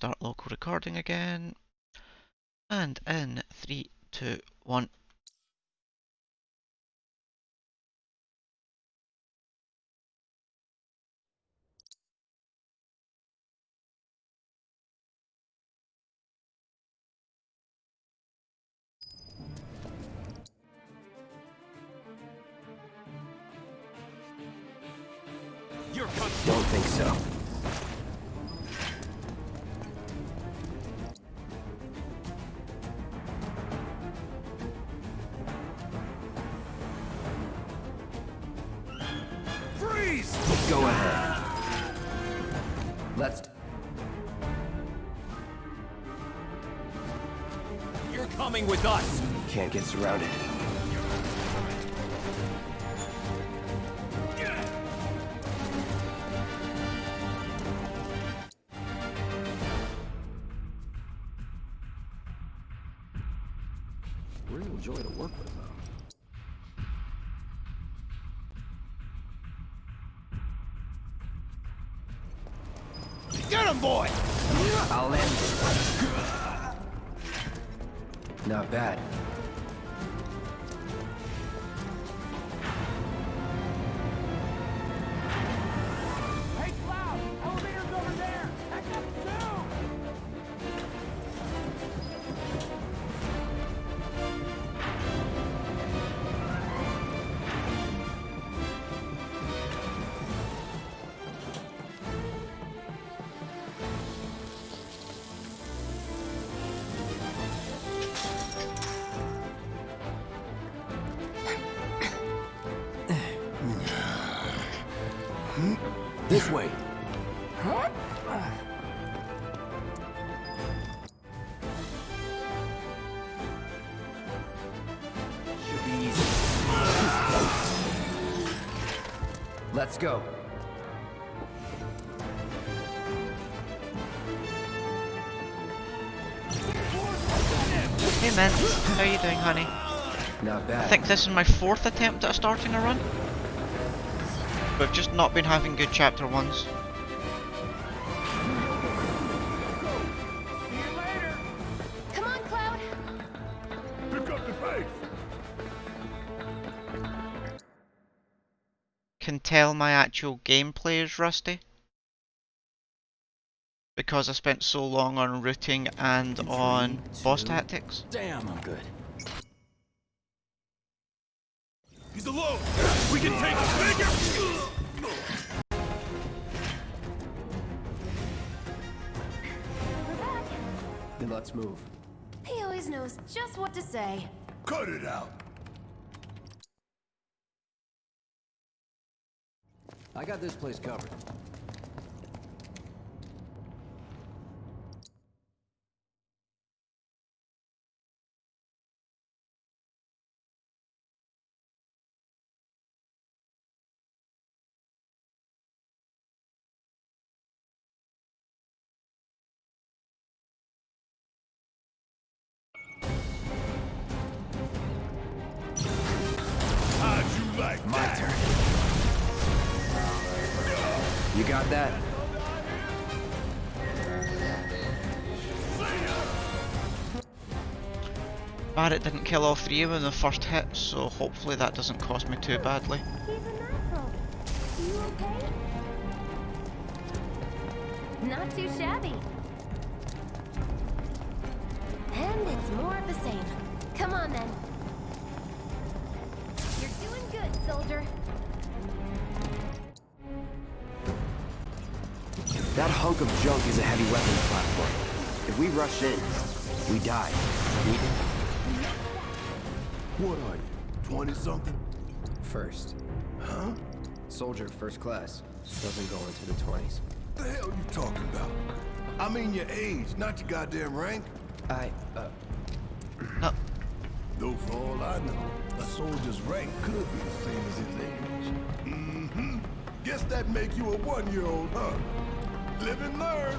start local recording again. And in 3, 2, 1. Don't think so. Freeze! Go ahead. Let's... You're coming with us! Can't get surrounded. Real joy to work with, though. Get him, boy! I'll end it. Not bad. Hey, Cloud! Elevator's over there! Heck up soon! This way. Should be easy. Let's go. Hey Mint, how are you doing, honey? Not I bad. think this is my 4th attempt at starting a run. We've just not been having good chapter 1s. See you later! Come on, Cloud. Pick up the pace! Can tell my actual gameplay is rusty. Because I spent so long on routing and on boss tactics. Damn, I'm good. He's alone! We can take him! Bigger! We're back. Then let's move. He always knows just what to say. Cut it out! I got this place covered. How'd you like My that? turn. You got that? Barrett didn't kill all 3 of them in the first hit, so hopefully that doesn't cost me too badly. He's a natural. You okay? Not too shabby. And it's more of the same. Come on, then. You're doing good, soldier. That hunk of junk is a heavy weapons platform. If we rush in, we die. What are you, 20-something? First. Huh? Soldier first class. Doesn't go into the 20s. The hell you talking about? I mean your age, not your goddamn rank. No, Though for all I know, a soldier's rank could be the same as his age. Mm-hmm. Guess that make you a 1-year-old, huh? Live and learn.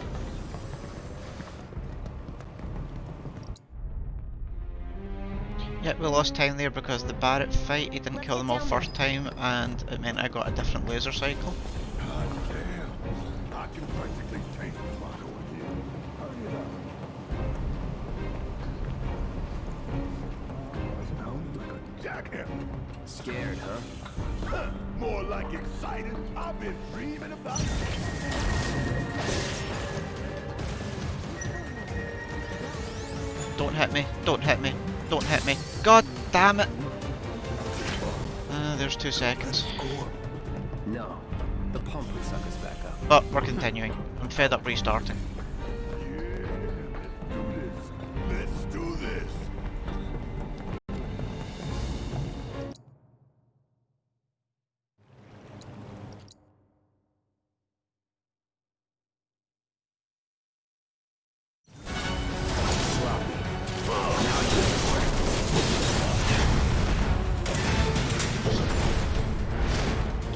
yeah, we lost time there because the Barrett fight, he didn't kill them all first time, and it meant I got a different laser cycle. God damn. I can practically taste the fuck over here. jackhammer. Scared, huh? Huh, more like excited. I've been dreaming about it. Don't hit me. Don't hit me. Don't hit me. God damn it. There's 2 seconds. No. The pump would suck us back up. But we're continuing. I'm fed up restarting. Let's do this.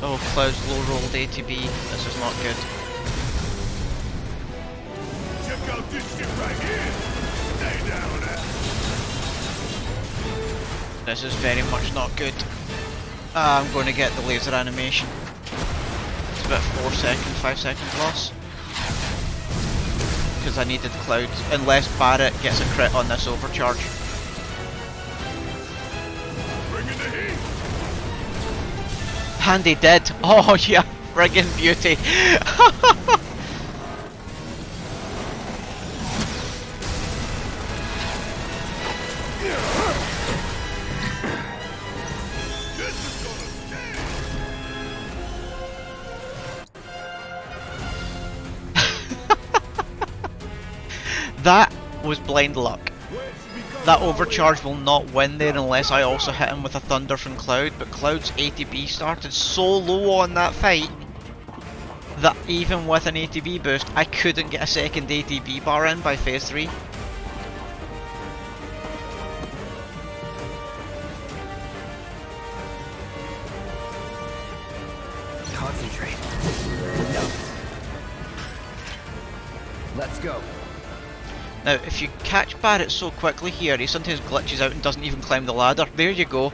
Oh, Cloud's low rolled ATB. This is not good. Check out this shit right here. Stay down there. This is very much not good. I'm going to get the laser animation. It's about 4 seconds, 5 seconds loss. Because I needed Cloud, unless Barrett gets a crit on this overcharge. Bring in the heat. And he did. Oh yeah, friggin' beauty. This is gonna stand. That was blind luck. That overcharge will not win there unless I also hit him with a thunder from Cloud, but Cloud's ATB started so low on that fight that even with an ATB boost I couldn't get a second ATB bar in by phase 3. Concentrate. No. Let's go. Now, if you catch Barrett so quickly here, he sometimes glitches out and doesn't even climb the ladder. There you go.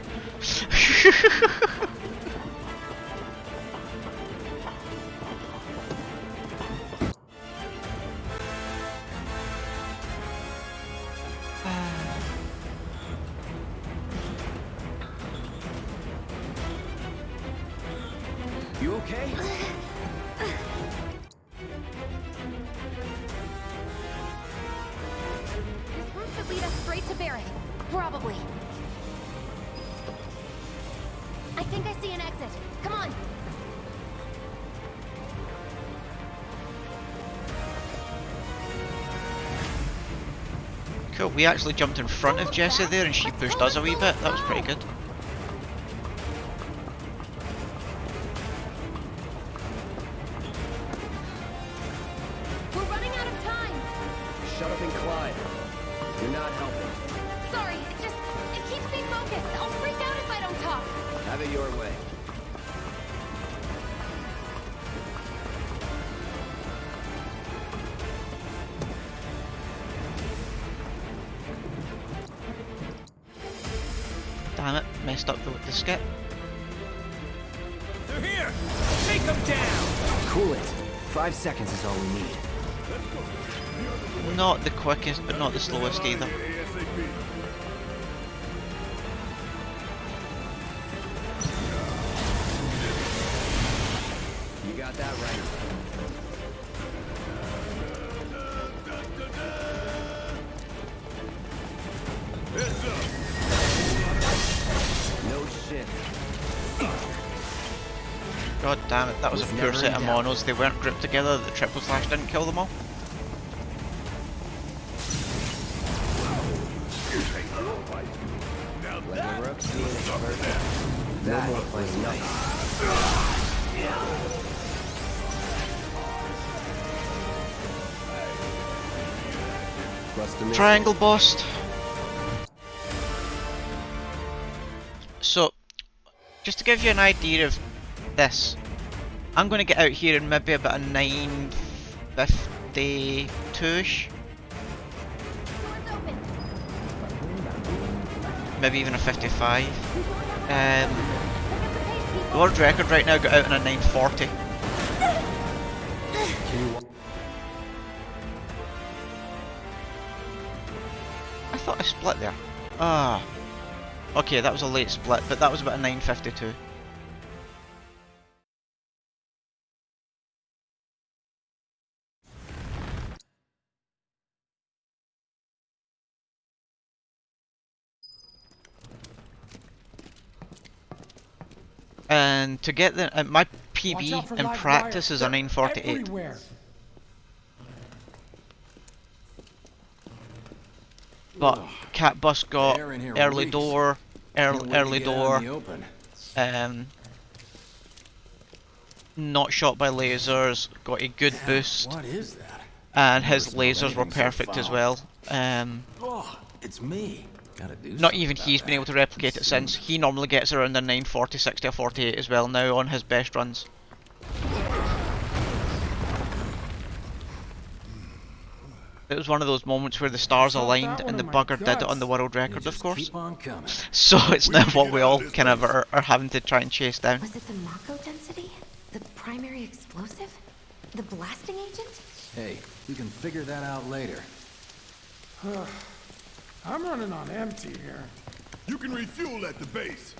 You okay? This route should lead us straight to Barrett. Probably. I think I see an exit. Come on. Cool, we actually jumped in front of Jessie there and she pushed us a wee bit. That was pretty good. We're running out of time. Shut up and climb. You're not helping. Sorry, it keeps me focused. I'll freak out if I don't talk. Have it your way. Damn it, messed up the skip. They're here! Take them down! Cool it. 5 seconds is all we need. Not the quickest, but not the slowest either. ASAP. You got that right. Heads up. No shit. God damn it, that was a Was pure never set in of doubt. monos. They weren't grouped together, the triple slash didn't kill them all. Now Let that the rooks be an expert. there. No more playing nice. Must have missed Triangle bust. So, just to give you an idea of this, I'm going to get out here in maybe about a 9:52ish, Doors open. maybe even a 55. Pick up the pace, The people. world record right now got out in a 9:40. it. Can you I thought I split there. Ah. Okay, that was a late split, but that was about a 9:52. And to get the my PB in practice is a 9:48. Everywhere. But Cat Bus got Air in here early reeks. door, Can't wait to early get out in the door, open. not shot by lasers, got a good boost, What is that? and Never his smelled lasers were anything so perfect as foul. well. Oh, it's me. Gotta do Not something even about he's been that. able to replicate it Soon. since. He normally gets around a 9:40, 60 or 48 as well now on his best runs. It was one of those moments where the stars aligned and the bugger did it on the world You record, of just course. keep on coming. So it's now what we all kind of are having to try and chase down. Was it the Mako density? The primary explosive? The blasting agent? Hey, we can figure that out later. I'm running on empty here. You can refuel at the base.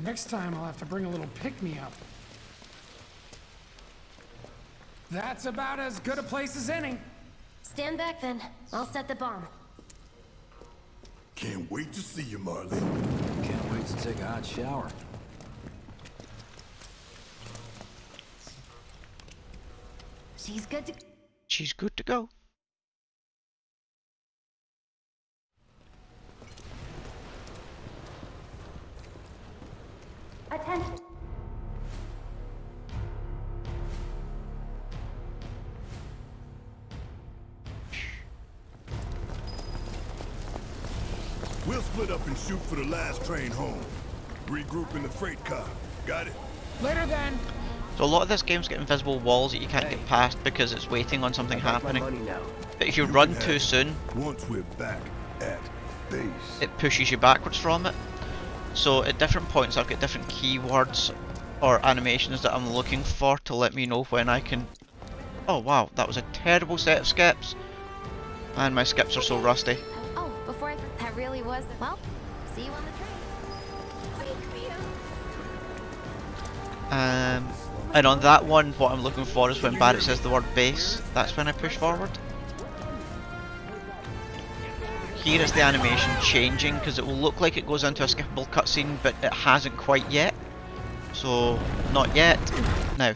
Next time I'll have to bring a little pick-me-up. That's about as good a place as any. Stand back then. I'll set the bomb. Can't wait to see you, Marley. Can't wait to take a hot shower. She's good to... She's good to go. Attention. We'll split up and shoot for the last train home. Regroup in the freight car. Got it? Later then. So a lot of this game's got invisible walls that you can't get past because it's waiting on something I got my happening. money now. But if you You run can too have soon, Once we're back at base. it pushes you backwards from it. So at different points I've got different keywords or animations that I'm looking for to let me know when I can... Oh wow, that was a terrible set of skips. And my skips are so rusty. Oh, before I... That really was... Well, see you on the train. Wake me up. And on that one, what I'm looking for is when Barrett says the word base. That's when I push forward. Here is the animation changing because it will look like it goes into a skippable cutscene, but it hasn't quite yet. So, not yet. Now.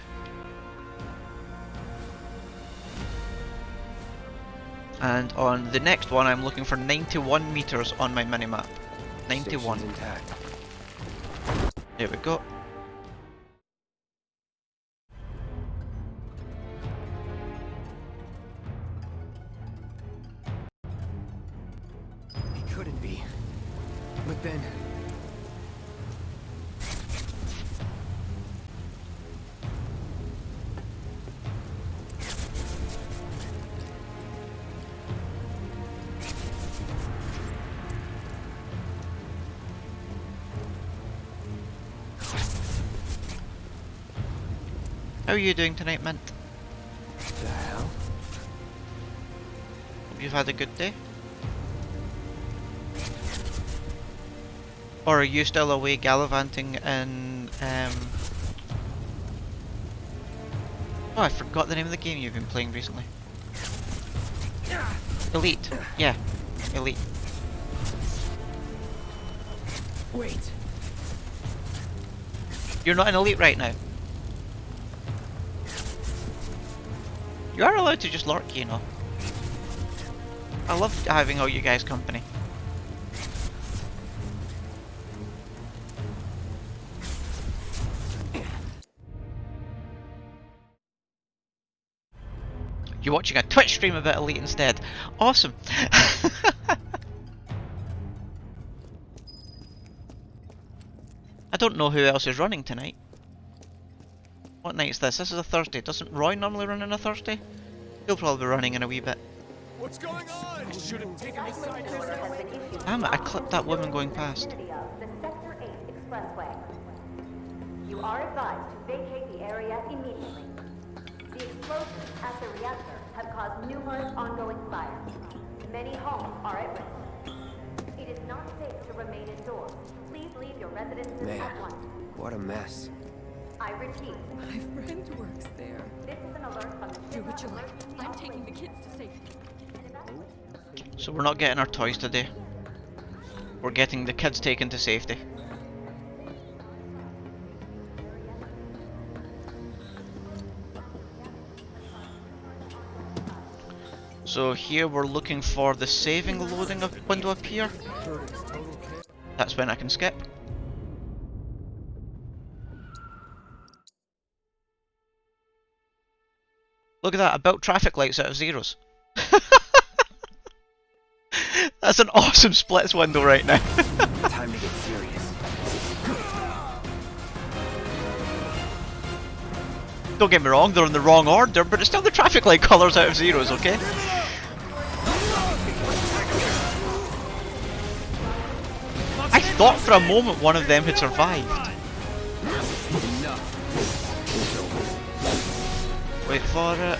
And on the next one, I'm looking for 91 meters on my minimap. 91. Station's intact. There we go. It couldn't be. But then... How are you doing tonight, Mint? The hell? Hope you've had a good day. Or are you still away gallivanting in Oh, I forgot the name of the game you've been playing recently. Elite. Yeah. Elite. Wait. You're not in Elite right now. You are allowed to just lurk, you know. I love having all you guys company. You're watching a Twitch stream about Elite instead. Awesome. I don't know who else is running tonight. What night is this? This is a Thursday. Doesn't Roy normally run on a Thursday? He'll probably be running in a wee bit. What's going on? Should have taken this side. Damn it, I clipped that woman going past. The Sector 8 Expressway. You are advised to vacate the area immediately. The explosions at the reactor have caused numerous ongoing fires. Many homes are at risk. It is not safe to remain indoors. your residences Man, at once. what a mess. I repeat, My friend works there. this is an alert from the Do what you FINRA like. Emergency I'm taking the Operations kids to safety. So we're not getting our toys today. We're getting the kids taken to safety. So here we're looking for the saving loading window appear. That's when I can skip. Look at that, about traffic lights out of zeros. That's an awesome splits window right now. Time to get serious. Don't get me wrong, they're in the wrong order, but it's still the traffic light colours out of zeros, okay? I thought for a moment one of them had survived. Wait for it.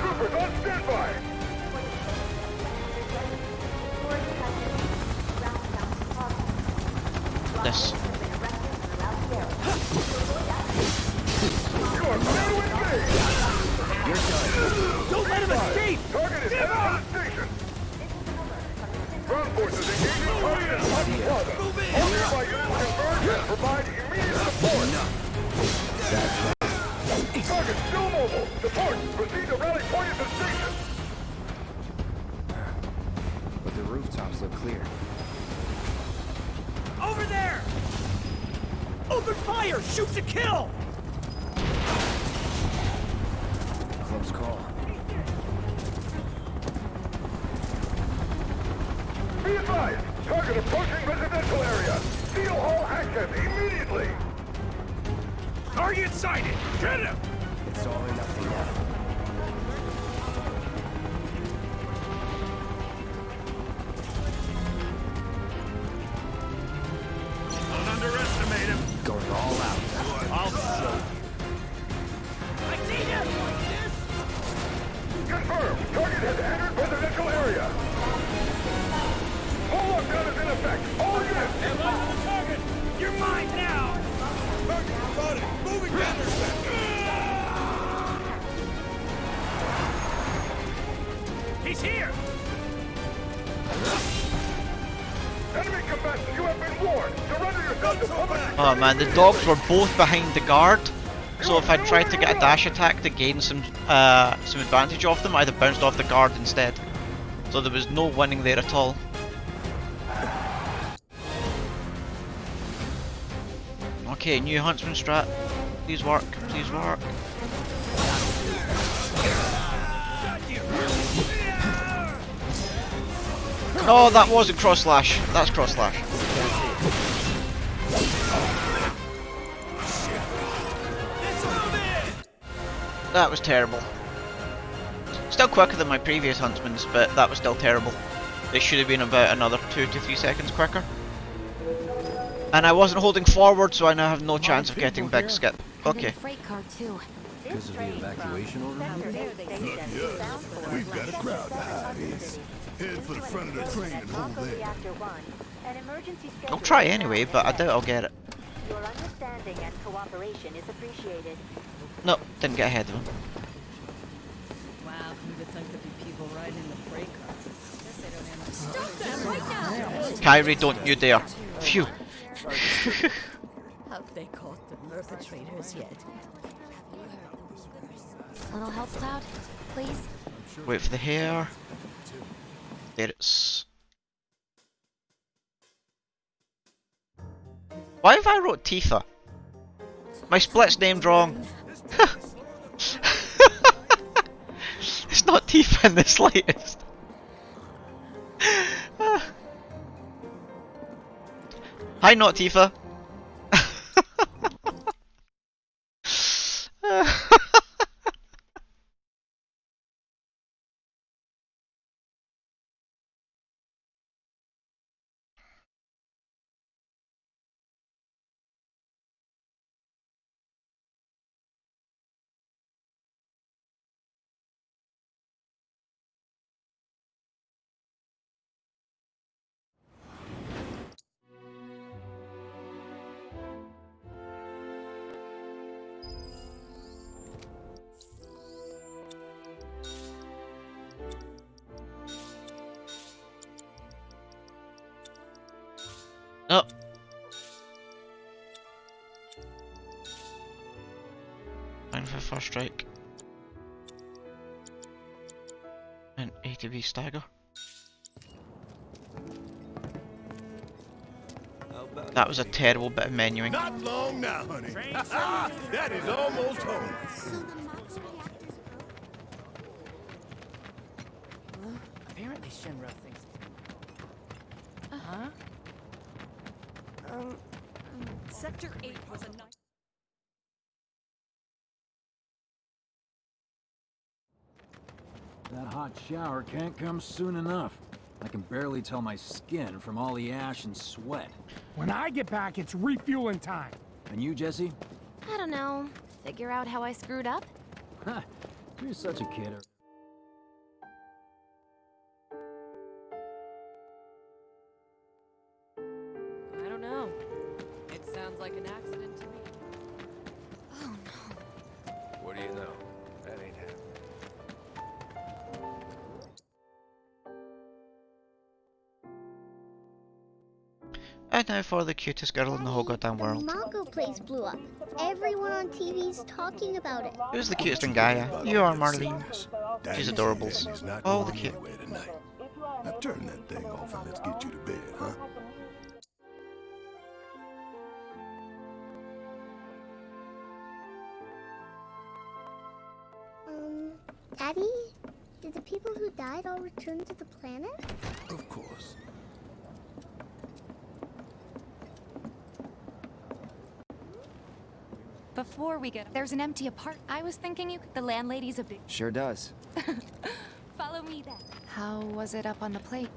Troopers on standby! This. You are clear to engage! Don't let him escape! Target is headed for the station! Ground forces engaging target at Hudson Plaza. All nearby units converge and provide immediate support. Target still mobile. Support. Proceed to rally point at the station. But the rooftops look clear. Over there! Open fire! Shoot to kill! Close call. Be advised. Target approaching residential area. Seal all access immediately. Target sighted! Get him! It's all or nothing now. Don't underestimate him! Going all out. I'll show you. I see him! Confirmed. Target has entered residential area. Full lockdown is in effect. All units. Hold on to the target! You're mine now! Target spotted! Moving counter He's here! Enemy combatants, you have been warned. Surrender yourself to public Oh man, the dogs were both behind the guard. So if I tried to get a dash attack to gain some advantage off them, I'd have bounced off the guard instead. So there was no winning there at all. Okay, new huntsman strat. Please work, please work. Oh, that wasn't cross slash. That's cross slash. That was terrible. Still quicker than my previous huntsman's, but that was still terrible. It should have been about another 2 to 3 seconds quicker. And I wasn't holding forward, so I now have no chance of getting big skip. Okay. Freight car too. Because of the evacuation order? We've got a crowd to hide in. Head for the front of the train and hold there. I'll try anyway, but I doubt I'll get it. Your understanding and cooperation is appreciated. No, didn't get ahead of him. Wow, who'd have thunk there'd be people riding the freight car? Stop that right now! Kyrie, don't you dare. Phew. Have they caught the perpetrators yet? Little help, Cloud, please. Wait for the hair. There it's. Why have I wrote Tifa? My split's named wrong. It's not Tifa in the slightest. Hi, not Tifa. Oh. Fine for first strike. And ATV stagger. That was a terrible bit of menuing. Not long now, honey. That is almost home. Apparently Shinra thinks. Huh? Sector 8 was a nice. That hot shower can't come soon enough. I can barely tell my skin from all the ash and sweat. When I get back, it's refueling time. And you, Jesse? I don't know. Figure out how I screwed up? Ha! You're such a kidder. I don't know. It sounds like an accident to me. Oh no. What do you know? That ain't happening. And now for the cutest girl in the whole goddamn world. The Mako place blew up. Everyone on TV's talking about it. Who's the cutest in Gaia? You are, Marlene. She's adorables. He's not Oh, going the cute. anywhere tonight. Now turn that thing off and let's get you to bed, huh? Daddy? Did the people who died all return to the planet? Of course. Before we get... There's an empty apartment. I was thinking the landlady's a big... Sure does. Follow me then. How was it up on the plate?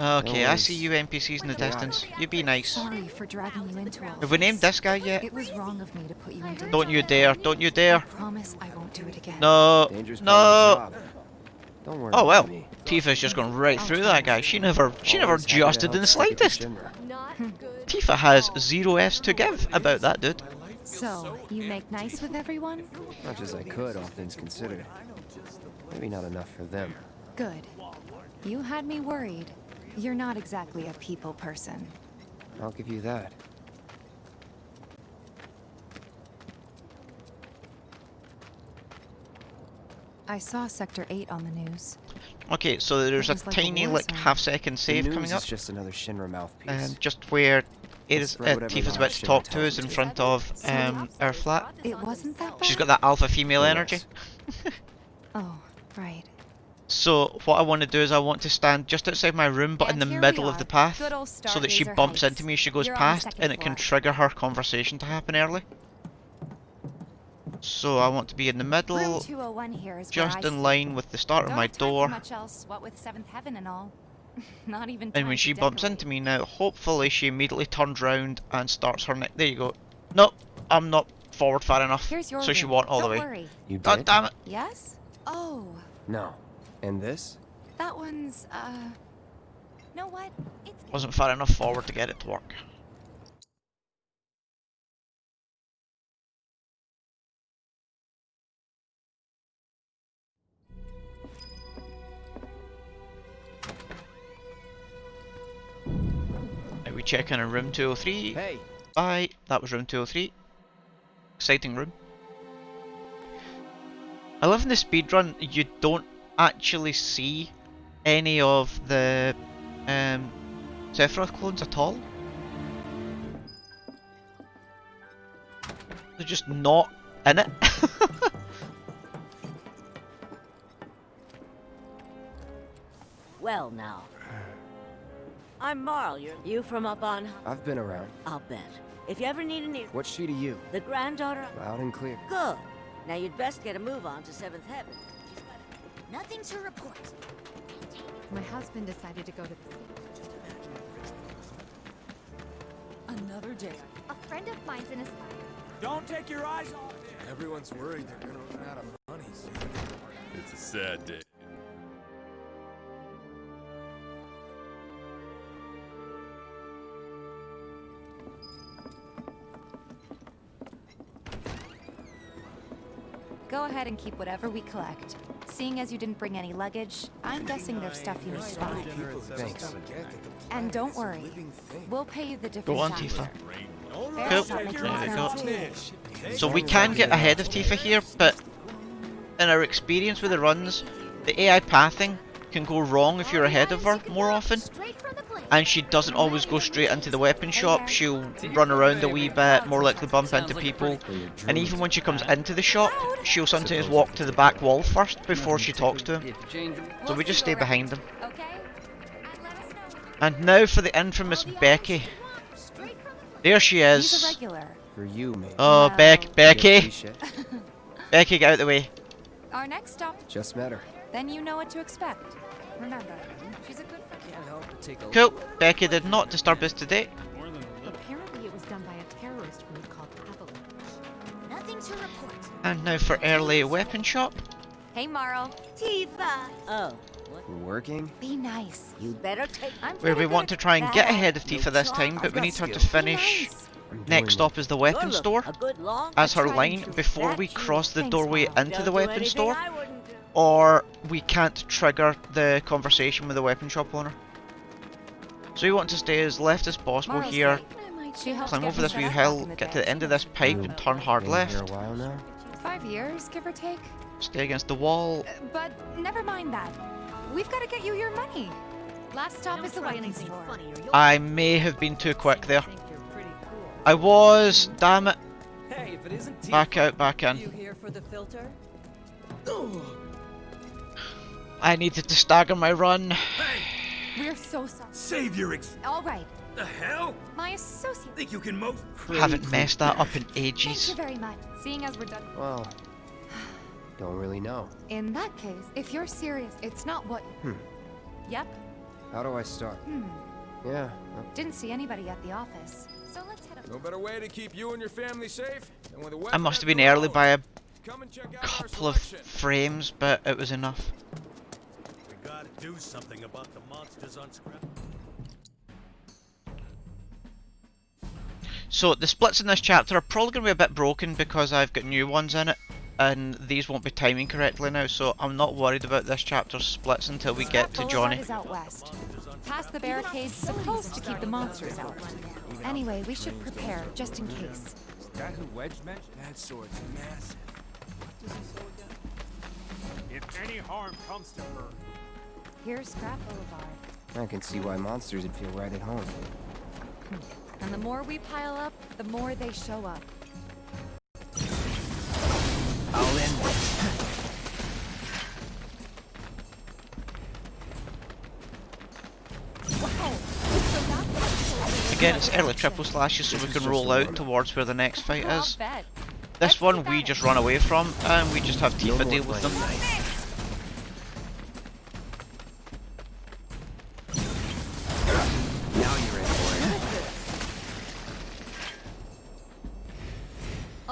Okay, I worries. see you NPCs in the distance. You be nice. Sorry for dragging you into all Have we named this guy yet? It was wrong of me to put you into... Don't you dare, don't you I dare. promise I won't do it again. No, Dangerous part no. of the job. Don't worry Oh well, about me. Tifa's just gone right through that guy. She never Always happy to adjusted in the help Secretary slightest. Shinra. Not good. Tifa has zero S to give about that dude. So, you make nice with everyone? Much as I could, all things considered. Maybe not enough for them. Good. You had me worried. You're not exactly a people person. I'll give you that. I saw Sector 8 on the news. Okay, so there's a was like a tiny war like zone. half-second save the news coming up, is just another Shinra mouthpiece. and just where spread whatever Tifa's about lies to Shinra talk to tells us in us. front of our flat. It wasn't that bad? She's got that alpha female Oh, energy. yes. Oh, right. So what I want to do is I want to stand just outside my room, but in And the here we middle of are. the path, Good old so that she Stargazer bumps Heights. into me as she goes You're on the past, second and it can floor. trigger her conversation to happen early. So I want to be in the Room middle, 201 here is just where I in line with the start of Don't my have time for door. much else, what with Seventh Heaven and all. Not even And time when to she bumps decorate. into me now, hopefully she immediately turns round and starts her neck. There you go. Nope, I'm not forward far enough. Here's your So she room. won't all Don't the way. worry. You did? God damn it. Yes? Oh, No. And this? that one's, know what? It's good. Wasn't far enough forward to get it to work. Are we checking in room 203? Hey! Bye. That was room 203. Exciting room. I love in the speedrun you don't actually see any of the Sephiroth clones at all. They're just not in it. Well now. I'm Marl, you from up on... I've been around. I'll bet. If you ever need an ear... What's she to you? The granddaughter... Loud and clear. Good. Now you'd best get a move on to Seventh Heaven. Nothing to report. My husband decided to go to the... Another day. A friend of mine's in a... Don't take your eyes off it. Everyone's worried they're gonna run out of money soon. It's a sad day. Go ahead and keep whatever we collect. Seeing as you didn't bring any luggage, I'm guessing there's stuff you need to buy. Thanks. And don't worry, we'll pay you the difference Go on, after. Tifa. Better Cool. stop making There we go. sounds too. So we can get ahead of Tifa here, but in our experience with the runs, the AI pathing can go wrong if you're ahead of her more often. And she doesn't always go straight into the weapon shop, she'll run around a wee bit, more likely bump into people. And even when she comes into the shop, she'll sometimes walk to the back wall first before she talks to him. So we just stay behind them. And now for the infamous Becky. There she He's a is. regular. For you, man. Oh, No. Becky! Becky, get out of the way. Our next stop, Just met her. then you know what to expect. Remember, she's a good friend. Can't help but take a Cool. Becky did not disturb us today. Apparently it was done by a terrorist group called Avalanche. Nothing to report. And now for early weapon shop. Hey, Marl. Tifa! Oh, what? We're working. Be nice. You better take... I'm Where we pretty want good to try and get that. ahead of Tifa this time, but we need her to finish. Nice. Next stop is the weapon Good look, store, a good long... as her tried line to before that we you. cross the Thanks, doorway Mom. into the Don't do weapon anything store, I wouldn't do. or we can't trigger the conversation with the weapon shop owner. So we want to stay as left as possible Marl's here, right. She helped climb get over me this set wee up hill, back in the get to day. the end of this pipe and turn hard Been here left, a while now. 5 years, give or take. stay against the wall. But never mind that. We've got to get you your money. Last stop is the weapon store. I may have been too quick there. I was, damn it. Hey, if it isn't Back out, back you in. here for the filter? I needed to stagger my run. We're so sorry. Save your All right, The hell? my associate. Think you can most? Haven't messed that up in Thank you ages. very much. Seeing as we're done. Well, don't really know. In that case, if you're serious, it's not what. Yep. How do I start? Yeah. Didn't see anybody at the office. So let's head up. No better way to keep you and your family safe than with a weapon. I must have at been your early own. by a Come and check out our couple of selection. frames, but it was enough. We gotta do something about the monsters on scrap. So the splits in this chapter are probably going to be a bit broken because I've got new ones in it, and these won't be timing correctly now, so I'm not worried about this chapter's splits until we get to Boulevard Johnny. is out west. Past the barricades, supposed to keep the monsters out. Anyway, we should prepare just in case. That who Wedge mentioned? That sword's massive. If any harm comes to her, Here's Scrap Boulevard. I can see why monsters would feel right at home. And the more we pile up, the more they show up. I'll end Again, it's early triple slashes so we can roll out towards where the next fight I'll is. bet. This one we just run away from, and we just have Tifa deal with them. Now you're in for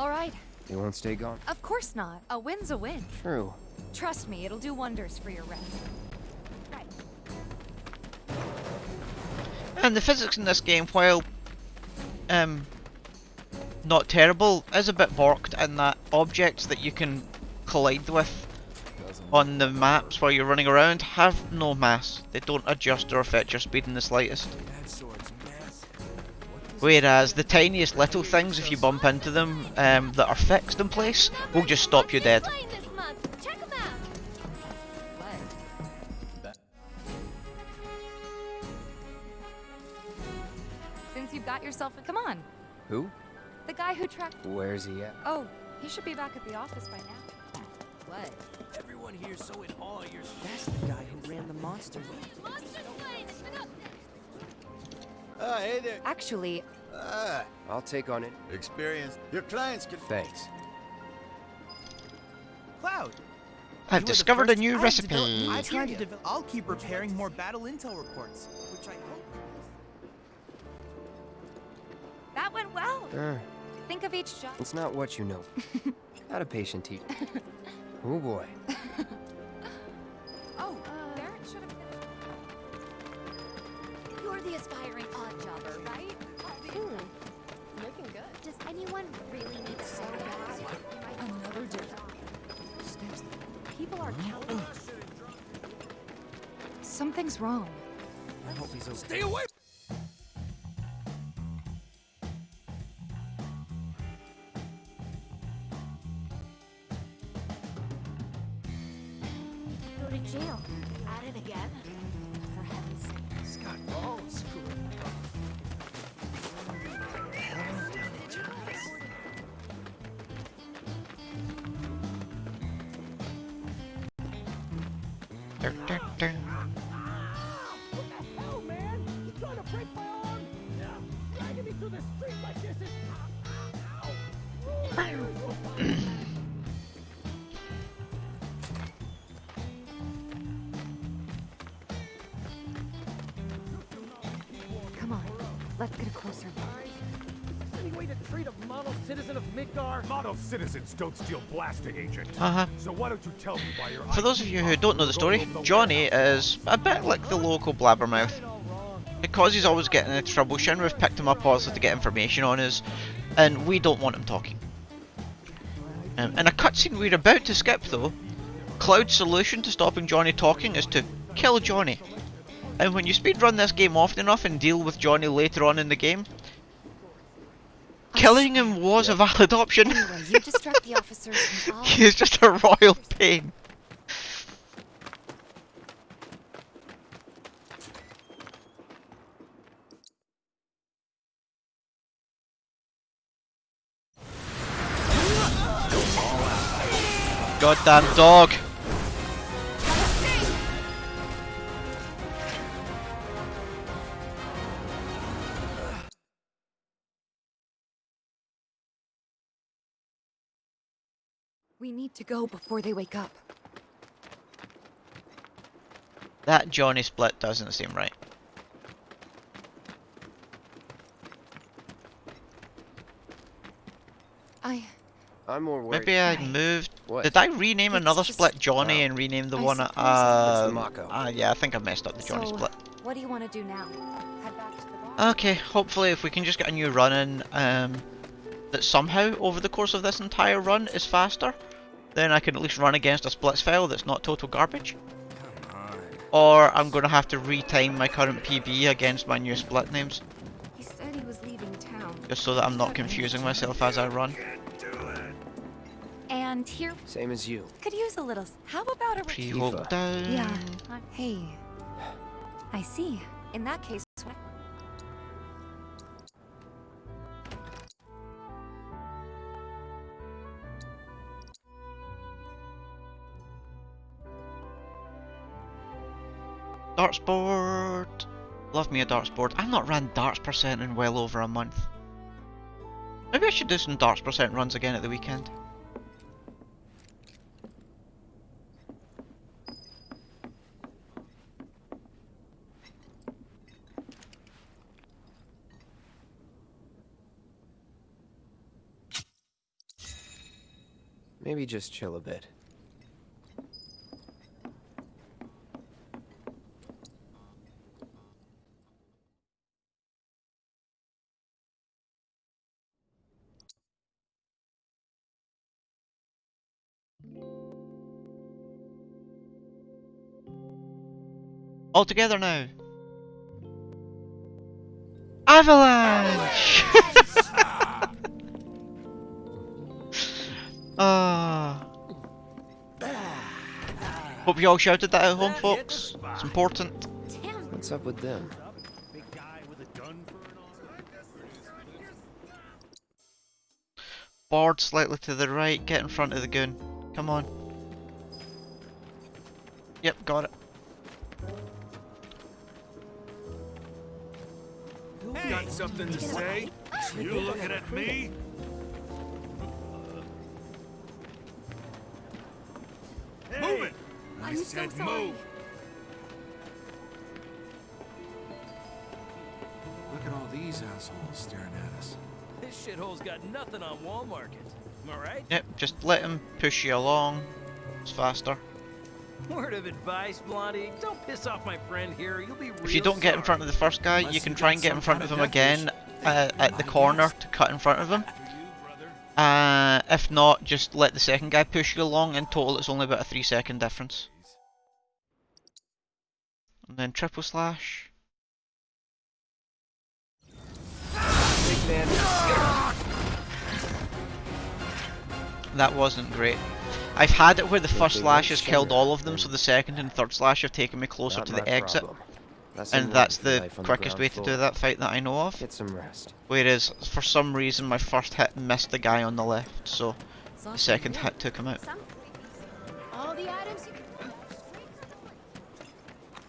All right. it. It won't stay gone. Of course not. A win's a win. True. Trust me, it'll do wonders for your rep. Right. And the physics in this game, while not terrible, is a bit borked in that objects that you can collide with on the maps while you're running around have no mass. They don't adjust or affect your speed in the slightest. That sword's massive. Whereas the tiniest little things, if you bump into them that are fixed in place, will just stop you dead. Check 'em out. Since you've got yourself a... Come on. Who? The guy who tracked... Where's he at? Oh, he should be back at the office by now. What? everyone here's so in awe of your. That's the guy who ran the monsters. Hey there. Actually, I'll take on it. Experience. Your clients can. Thanks. Cloud. I've discovered a new recipe. I'll keep preparing more battle intel reports, which I hope. that went well. Think of each job. It's not what you know. Not a patient teacher. Oh boy. Oh, Barrett should have finished. You're the aspiring odd jobber, right? Looking good. Does anyone really need so bad? Another day. Something's wrong. I hope he's okay. Stay away! Go to jail. At it again? For heaven's sake. Scott, all screwed up. The hell went down to Johnny's? What the hell, man? You trying to break my arm? Yeah. Dragging me through the street like this is... Come on, let's get a closer look. Any way to treat a model citizen of Midgar? Model citizens don't steal blasting agent. So why don't you tell me why you're... For those of you who don't know the story, Johnny is a bit like the local blabbermouth. Because he's always getting into trouble, Shinra's picked him up also to get information on us, and we don't want him talking. In a cutscene we're about to skip though, Cloud's solution to stopping Johnny talking is to kill Johnny. And when you speedrun this game often enough and deal with Johnny later on in the game, killing him was a valid option. Anyway, you distract the officers and I'll... He is just a royal pain. Goddamn dog. We need to go before they wake up. That Johnny split doesn't seem right. I'm more worried. Maybe I moved. What? Did I rename another just- split Johnny and rename the one? It's the Mako. Yeah, I think I messed up the Johnny So, split. what do you want to do now? Head back to the bar? Okay, hopefully if we can just get a new run in that somehow over the course of this entire run is faster, then I can at least run against a splits file that's not total garbage. Come on. Or I'm going to have to retime my current PB against my new split names, He said he was leaving town. just so that I'm not confusing myself as I run. And here, Same as you. could use a little... How about a... Pre-hold Eva. down. Yeah. Hey. I see. In that case... Darts board. Love me a darts board. I've not ran darts percent in well over a month. Maybe I should do some darts percent runs again at the weekend. Maybe just chill a bit. All together now. Avalanche! Hope you all shouted that at home, folks. It's important. What's up with them? Board slightly to the right, get in front of the goon. Come on. Yep, got it. Got something to say? You looking at me? Move it! I said move! Look at all these assholes staring at us. This shithole's got nothing on Wall Market. Am I right? Yep, just let him push you along. It's faster. Word of advice, Blondie. Don't piss off my friend here. You'll be real If you don't get in front of the first guy, you can try and get in front of him again at the corner to cut in front of him. If not, just let the second guy push you along. In total, it's only about a 3-second difference. And then triple slash. That wasn't great. I've had it where the first slash has killed all of them, so the second and third slash have taken me closer to the exit. And that's the quickest way to do that fight that I know of. Get some rest. Whereas, for some reason, my first hit missed the guy on the left, so the second hit took him out. All the items.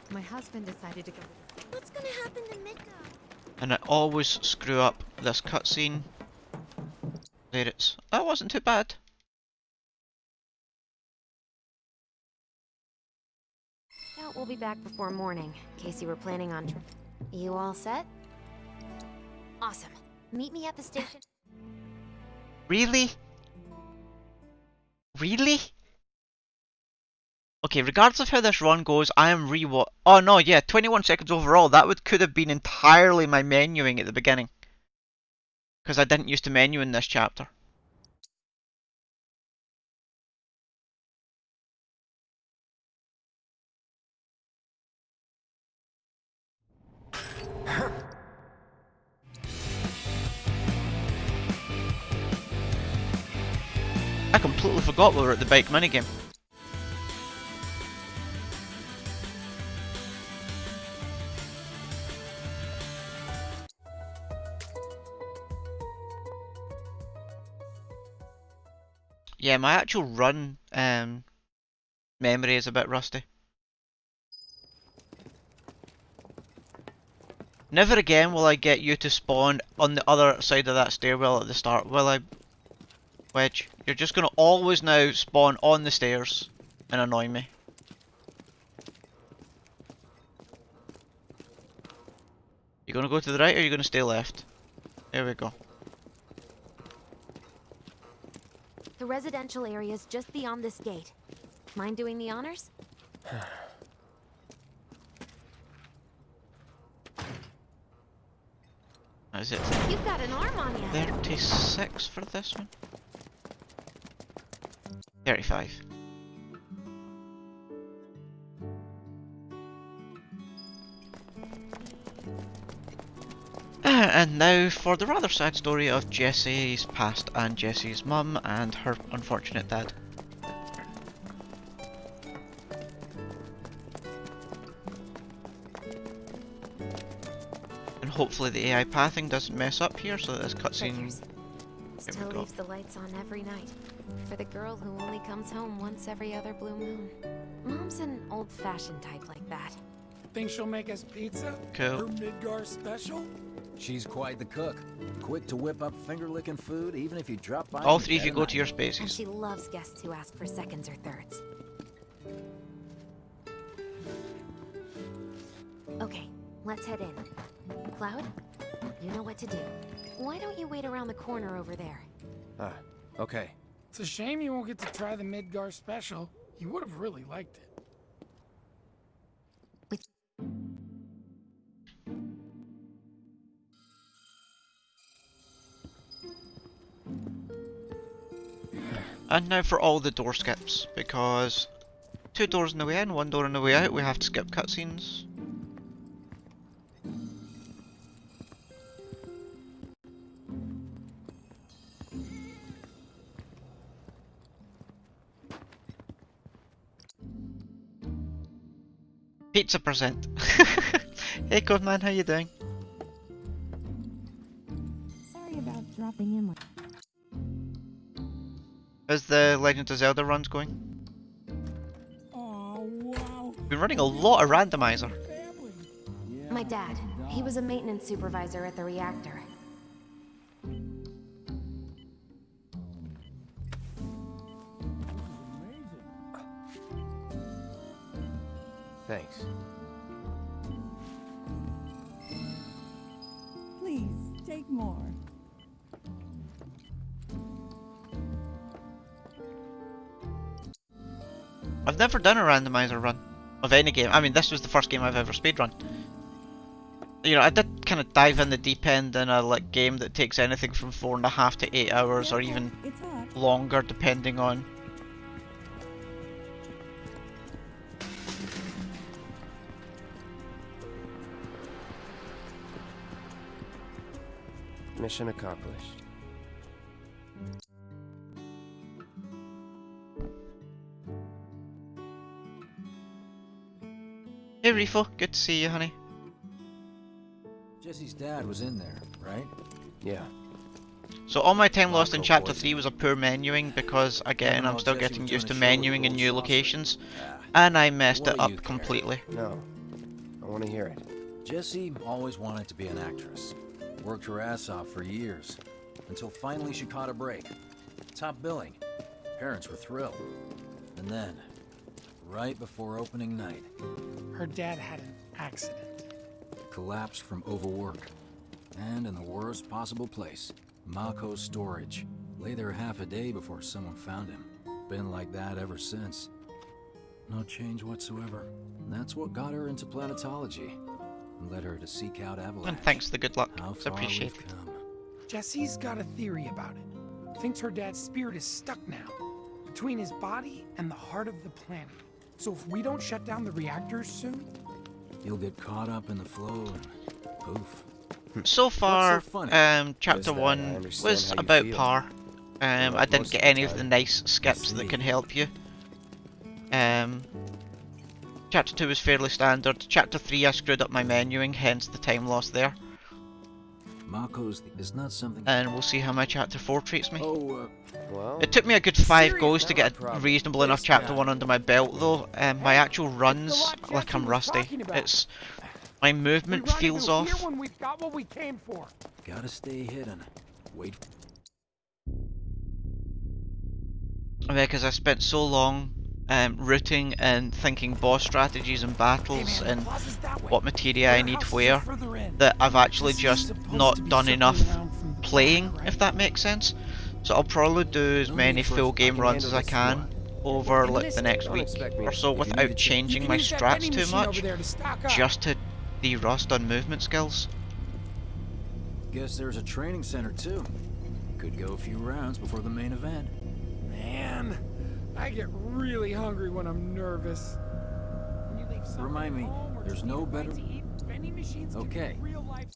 My husband decided to go. What's gonna happen to Mika? And I always screw up this cutscene. There it's. That wasn't too bad. Doubt we'll be back before morning, in case you were planning on. You all set? Awesome. Meet me at the station. Really? Really? Okay, regardless of how this run goes, I am Oh no, yeah, 21 seconds overall. That could have been entirely my menuing at the beginning. Because I didn't used to menu in this chapter. I completely forgot we were at the bike minigame. Yeah, my actual run memory is a bit rusty. Never again will I get you to spawn on the other side of that stairwell at the start, will I, Wedge? You're just gonna always now spawn on the stairs and annoy me. You gonna go to the right or are you gonna stay left? There we go. The residential area's just beyond this gate. Mind doing the honors? Is it You've got an arm on you. 36 for this one? 35. And now for the rather sad story of Jessie's past and Jessie's mum and her unfortunate dad. And hopefully the AI pathing doesn't mess up here so that this cutscene... Still leaves the lights on every night. For the girl who only comes home once every other blue moon. Mom's an old-fashioned type like that. Think she'll make us pizza? Cool. Her Midgar special? She's quite the cook. Quick to whip up finger-licking food, even if you drop by. All three of you go to your And spaces. she loves guests who ask for seconds or thirds. Okay, let's head in. Cloud, you know what to do. Why don't you wait around the corner over there? Okay. It's a shame you won't get to try the Midgar special. You would have really liked it. And now for all the door skips, because 2 doors in the way in, 1 door in the way out, we have to skip cutscenes. Pizza present. Hey Codeman, how you doing? Sorry about dropping in. How's the Legend of Zelda runs going? Oh, wow. Been running a lot of randomizer. My dad. He was a maintenance supervisor at the reactor. Thanks. Please, take more. I've never done a randomizer run of any game. I mean, this was the first game I've ever speedrun. You know, I did kind of dive in the deep end in a game that takes anything from 4.5 to 8 hours, or even longer, depending on. Mission accomplished. Hey Rifo, good to see you, honey. Jesse's dad was in there, right? Yeah. So all my time lost in Chapter 3 was a poor menuing because, again, I'm still getting used to menuing in new locations. And I messed it up completely. No. I want to hear it. Jessie always wanted to be an actress. Worked her ass off for years. Until finally she caught a break. Top billing. Parents were thrilled. And then, right before opening night, Her dad had an accident. collapsed from overwork. And in the worst possible place, Mako's storage. Lay there half a day before someone found him. Been like that ever since. No change whatsoever. And that's what got her into planetology. And led her to seek out Avalanche. And thanks for the good luck. How It's far appreciated. we've come. Jessie's got a theory about it. Thinks her dad's spirit is stuck now, between his body and the heart of the planet. So if we don't shut down the reactors soon, You'll get caught up in the flow and poof. So far, What's so funny? Chapter Is that I 1 understand was how you about feel. par. I like didn't most get of the any of the time. nice skips that can help you. Chapter 2 was fairly standard. Chapter 3 I screwed up my menuing, hence the time lost there. Mako's is not something. And we'll see how my Chapter 4 treats me. Oh, Well, It took me a good 5 goes to not my get a problem. reasonable enough Chapter 1 under my belt though. My actual runs, lot like I'm Jesse was rusty. talking about. It's... my movement we feels rendezvous off. here when we've got what we came for. Gotta stay hidden. Wait. Because I spent so long rooting and thinking boss strategies and battles and what materia I need where, that I've actually just not done enough playing, if that makes sense. So I'll probably do as many full game runs as I can over like the next week or so without changing my strats too much, just to de-rust on movement skills. Guess there's a training center too. Could go a few rounds before the main event. Man, I get really hungry when I'm nervous. When you leave something Remind me, at home or there's just no need a bite better- to eat, vending machines can be Okay. real life.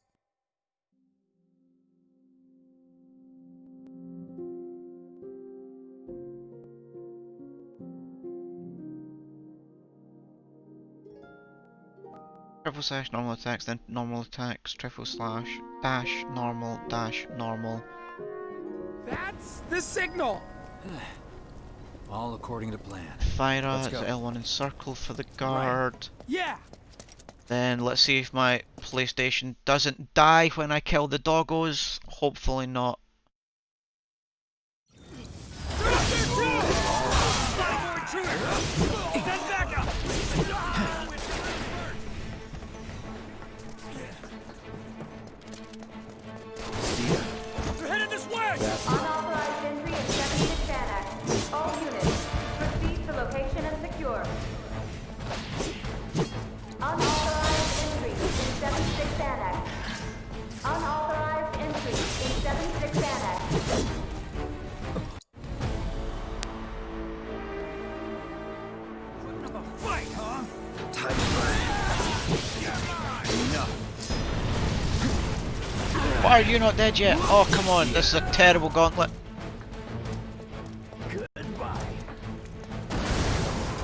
Triple slash normal attacks, then normal attacks, triple slash, dash, normal, dash, normal. That's the signal. All according to plan. Fire Let's is go. L1 and circle for the guard. Yeah. Then let's see if my PlayStation doesn't die when I kill the doggos. Hopefully not. They're headed this way! Unauthorized entry in 76 Annex. All units, proceed to location and secure. Unauthorized entry in 76 Annex. Unauthorized entry in 76 Annex. Another fight, huh? Why are you not dead yet? Oh come on, this is a terrible gauntlet.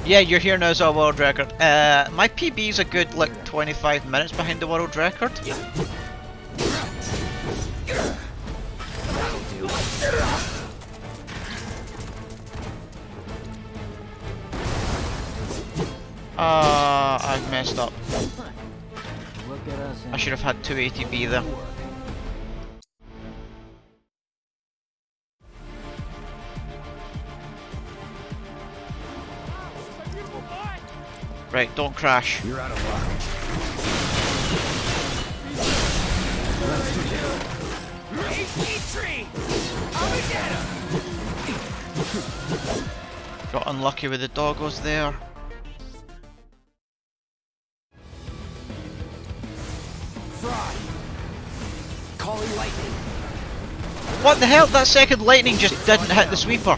Yeah, you're here now as a world record. My PB is a good like 25 minutes behind the world record. I've messed up. Look at us. I should have had 280B there. Right, don't crash. You're out of luck. tree! I'll be get him! Got unlucky with the doggos there. Fry. Calling lightning. What the hell? That second lightning just didn't hit the sweeper.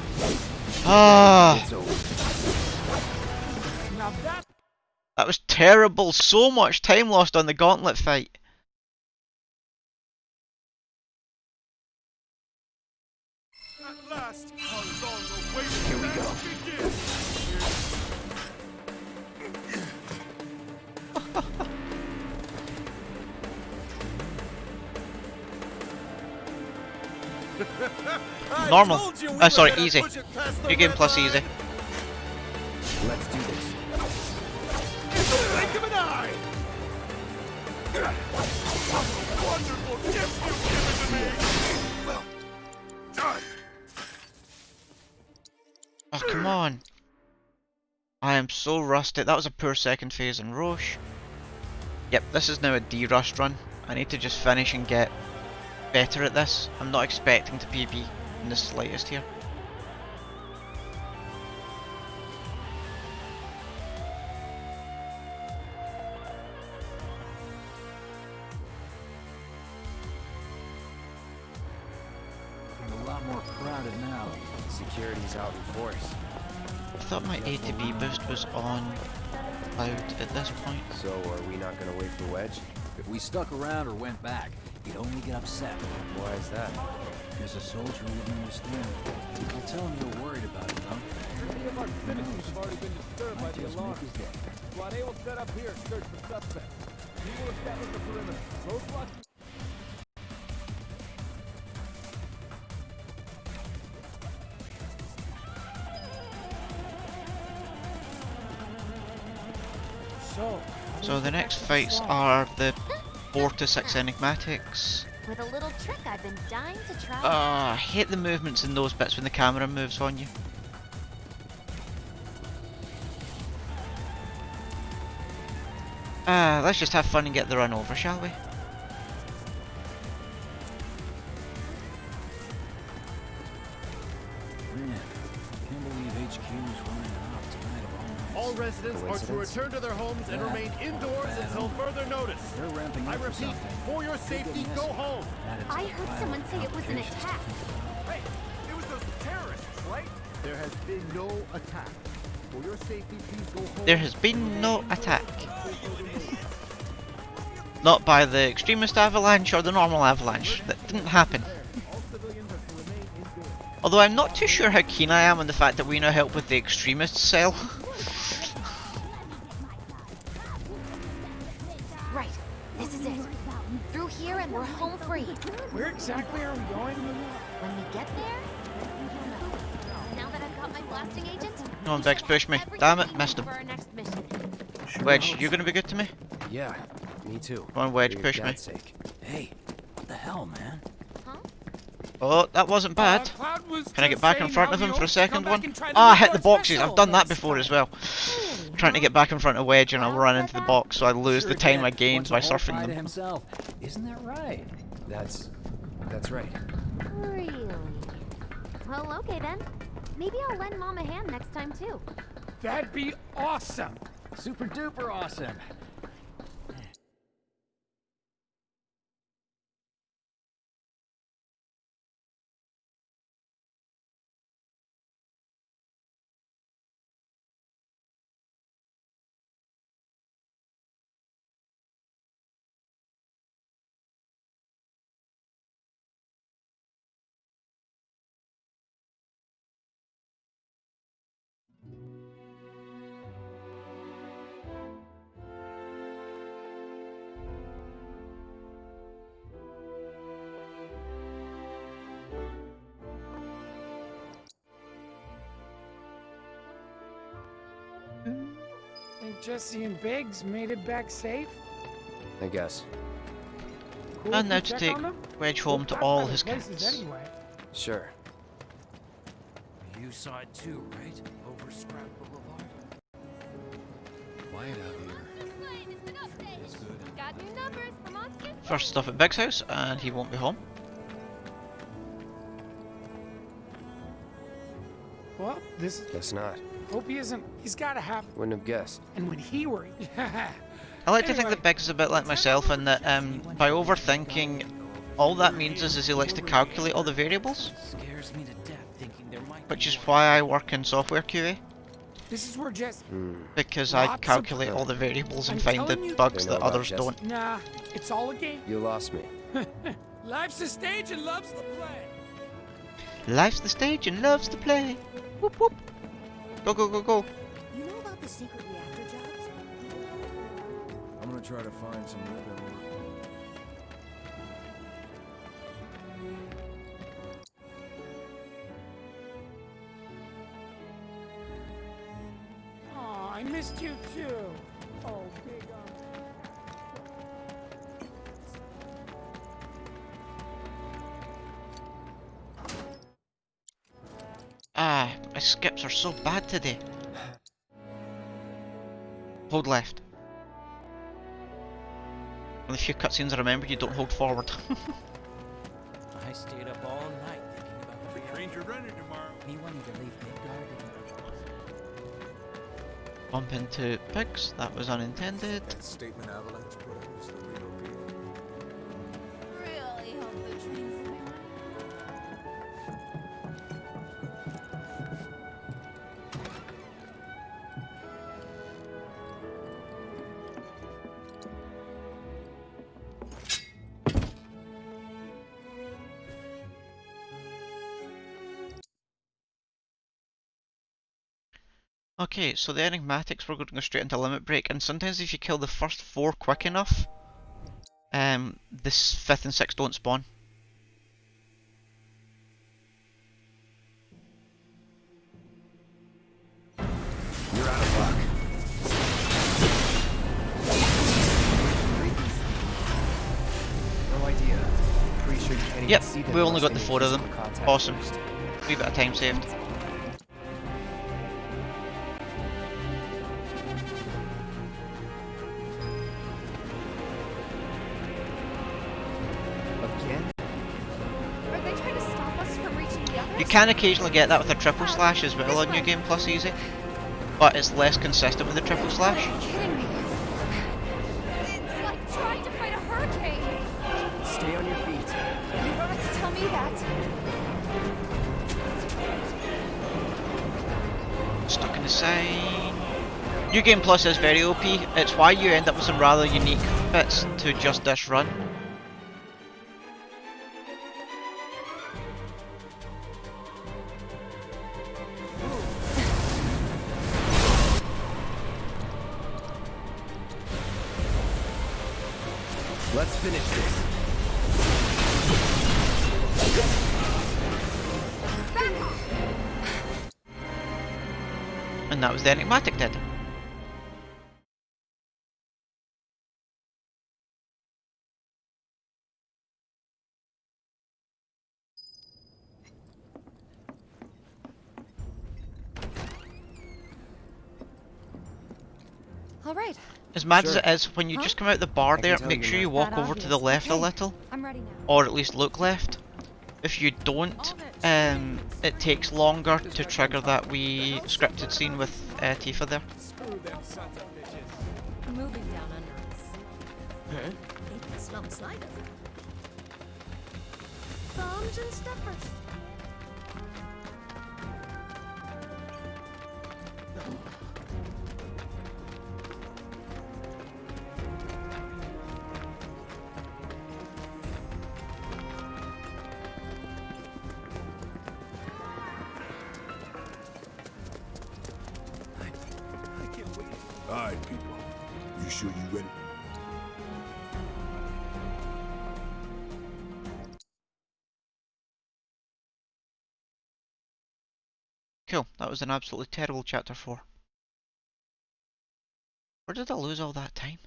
Ah. It's over. That was terrible. So much time lost on the gauntlet fight. At last, how long awaited Here we go. Normal. Sorry, easy. New game plus easy. Let's do this. In the blink of an eye! Wonderful gift you've given to me! Well done! Oh, come on. I am so rusted. That was a poor second phase in Roche. Yep, this is now a D-Rust run. I need to just finish and get better at this. I'm not expecting to PB in the slightest here. Looking a lot more crowded now. Security's out in force. I thought my A to B boost was on Cloud at this point. So, are we not gonna wait for Wedge? If we stuck around or went back, he'd only get upset. Why is that? Because a soldier wouldn't understand. I'll tell him you're worried about it, though. Many of our citizens have already been disturbed by the alarm. Squad A will set up here and search for suspects. We will establish the perimeter. Roadblocks. So the next fights are the 4 to 6 enigmatics. With a little trick I've been dying to try. I hate the movements in those bits when the camera moves on you. Let's just have fun and get the run over, shall we? Man, I can't believe HQ is running out tonight of all night. All residents are to return to their homes and remain indoors until further notice. They're ramping up I for repeat, something. for your safety, go home. I heard someone say it was an attack. Hey, it was those terrorists, right? There has been no attack. For your safety, please go home. There has been no attack. Not by the extremist avalanche or the normal avalanche. That didn't happen. Although I'm not too sure how keen I am on the fact that we now help with the extremist cell. Right, this is it. Through here and we're home free. Where exactly are we going? When we get there... Now that I've got my blasting agent... Come on, Biggs, push me. Damn it, missed him. For our next mission. Wedge, you gonna be good to me? Yeah, me too. Come on, Wedge, For your push me. dad's sake. Hey, what the hell, man? Oh, that wasn't bad. Cloud was Can I get back in saying front how of him you for a always second come back one? and try to Ah, I make hit our the boxes. special I've done that next before time. as well. Trying to get back in front of Wedge and I'll run into the box, so I lose the Sure time can. I gained Wants a by whole surfing pie to them. himself. Isn't that right? That's right. Really? Well, okay then. Maybe I'll lend Mom a hand next time too. That'd be awesome. Super duper awesome. Think Jesse and Biggs made it back safe? I guess. Cool And if now we to check take on them? Wedge home We'll to pass all by his their places cats. Anyway. Sure. You saw it too, right? Over Scrap Boulevard. Quiet out here. It's good. Got new numbers for monsters. First stop at Big's house, and he won't be home. Well, this is... Guess not. Hope he isn't... He's gotta have... Wouldn't have guessed. And when he worried... I like to think that Biggs is a bit like myself in that by overthinking, all that means is he likes to calculate all the variables. Scares me to death thinking there might Which is why I work in software QA. This is where Jesse... Because I Lots of- calculate all the variables and I'm find telling the you- bugs They know that about others Jesse. don't. Nah, it's all a game. You lost me. Life's a stage and love's the play. Life's the stage and love's the play. Whoop whoop. Go go go go. You know about the secret reactor jobs? I'm gonna try to find some repair work. Aw, I missed you too. Oh, big Ah, my skips are so bad today. Hold left. One of the few cutscenes I remember, you don't hold forward. I stayed up all night thinking about the trains are running tomorrow. Me wanting to leave Midgard. Bump into pigs, that was unintended. That statement Avalanche put out was the real deal. Really hope the trains will be running. Okay, so the enigmatics, we're going to go straight into limit break, and sometimes if you kill the first 4 quick enough, this 5th and 6th don't spawn. You're out of luck. No idea. Pretty sure you can't even see Yep, them we only unless got they the make 4 of them. physical contact Awesome. first. Wee bit of time saved. Again? Are they trying to stop us from reaching the others? You can occasionally get that with a triple slash as well on New Game Plus Easy, but it's less consistent with the triple slash. Are you kidding me? It's like trying to fight a hurricane. Stay on your feet. You don't have to tell me that. Stuck in the sign. New Game Plus is very OP. It's why you end up with some rather unique bits to just this run. Let's finish this. And that was the enigmatic did. All right. As mad as Sure. it is, when you just come out the bar I there, can tell make you sure you now. walk That over to the obvious. left a Okay, little, I'm ready now. or at least look left. If you don't, it takes longer to trigger that wee scripted scene with Tifa there. Screw them sons of bitches. Moving down under us. Huh? Make the slumps lighter. Thumbs and steppers. Alright, people. You sure you ready? Cool, that was an absolutely terrible chapter 4. Where did I lose all that time?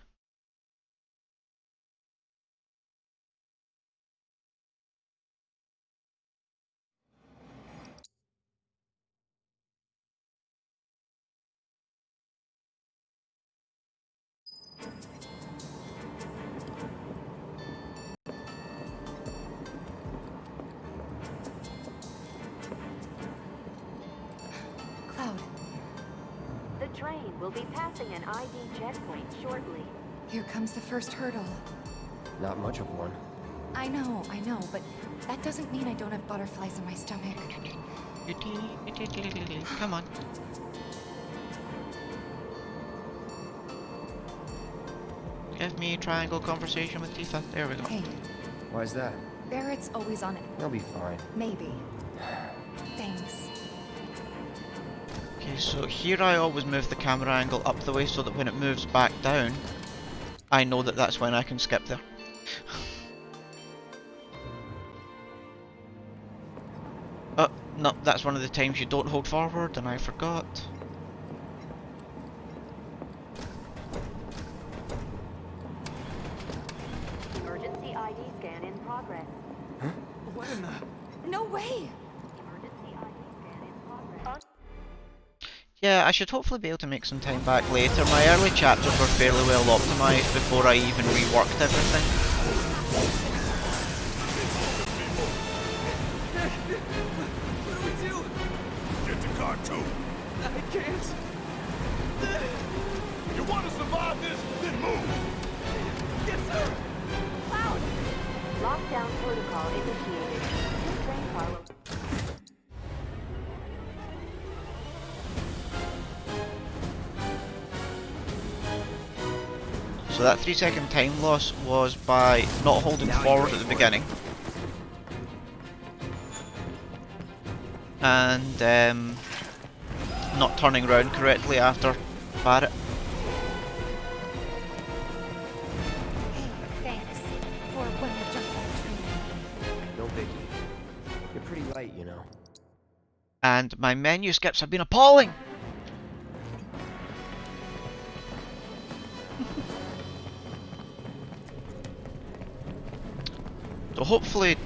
Cloud, The train will be passing an ID checkpoint shortly. here comes the first hurdle. Not much of one. I know, but that doesn't mean I don't have butterflies in my stomach. Come on. Give me a triangle conversation with Tifa. There we go. Hey, Why's that? Barrett's always on it. He'll be fine. Maybe. Thanks. Okay, so here I always move the camera angle up the way so that when it moves back down, I know that that's when I can skip there. Oh, no, that's one of the times you don't hold forward, and I forgot. Emergency ID scan in progress. Huh? What in the... No way! Emergency ID scan in progress. Yeah, I should hopefully be able to make some time back later. My early chapters were fairly well optimised before I even reworked everything. What do we do? Get your car too. I can't. You want to survive this? Then move. Yes, sir. Cloud! Lockdown protocol initiated. New train car will... So that 3-second time loss was by not holding forward at the beginning. And not turning around correctly after Barrett. Hey, thanks. For when we jump on the train. No biggie. You're pretty light, you know. And my menu skips have been appalling! So hopefully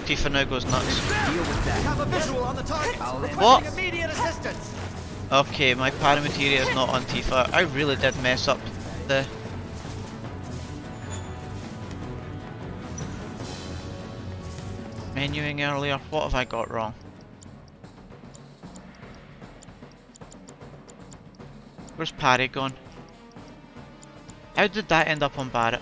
Tifa now goes nuts. Deal with that. Have a visual on the target. What? Immediate assistance. Okay, my paramateria is not on Tifa. I really did mess up the... menuing earlier. What have I got wrong? Where's Parry gone? How did that end up on Barrett?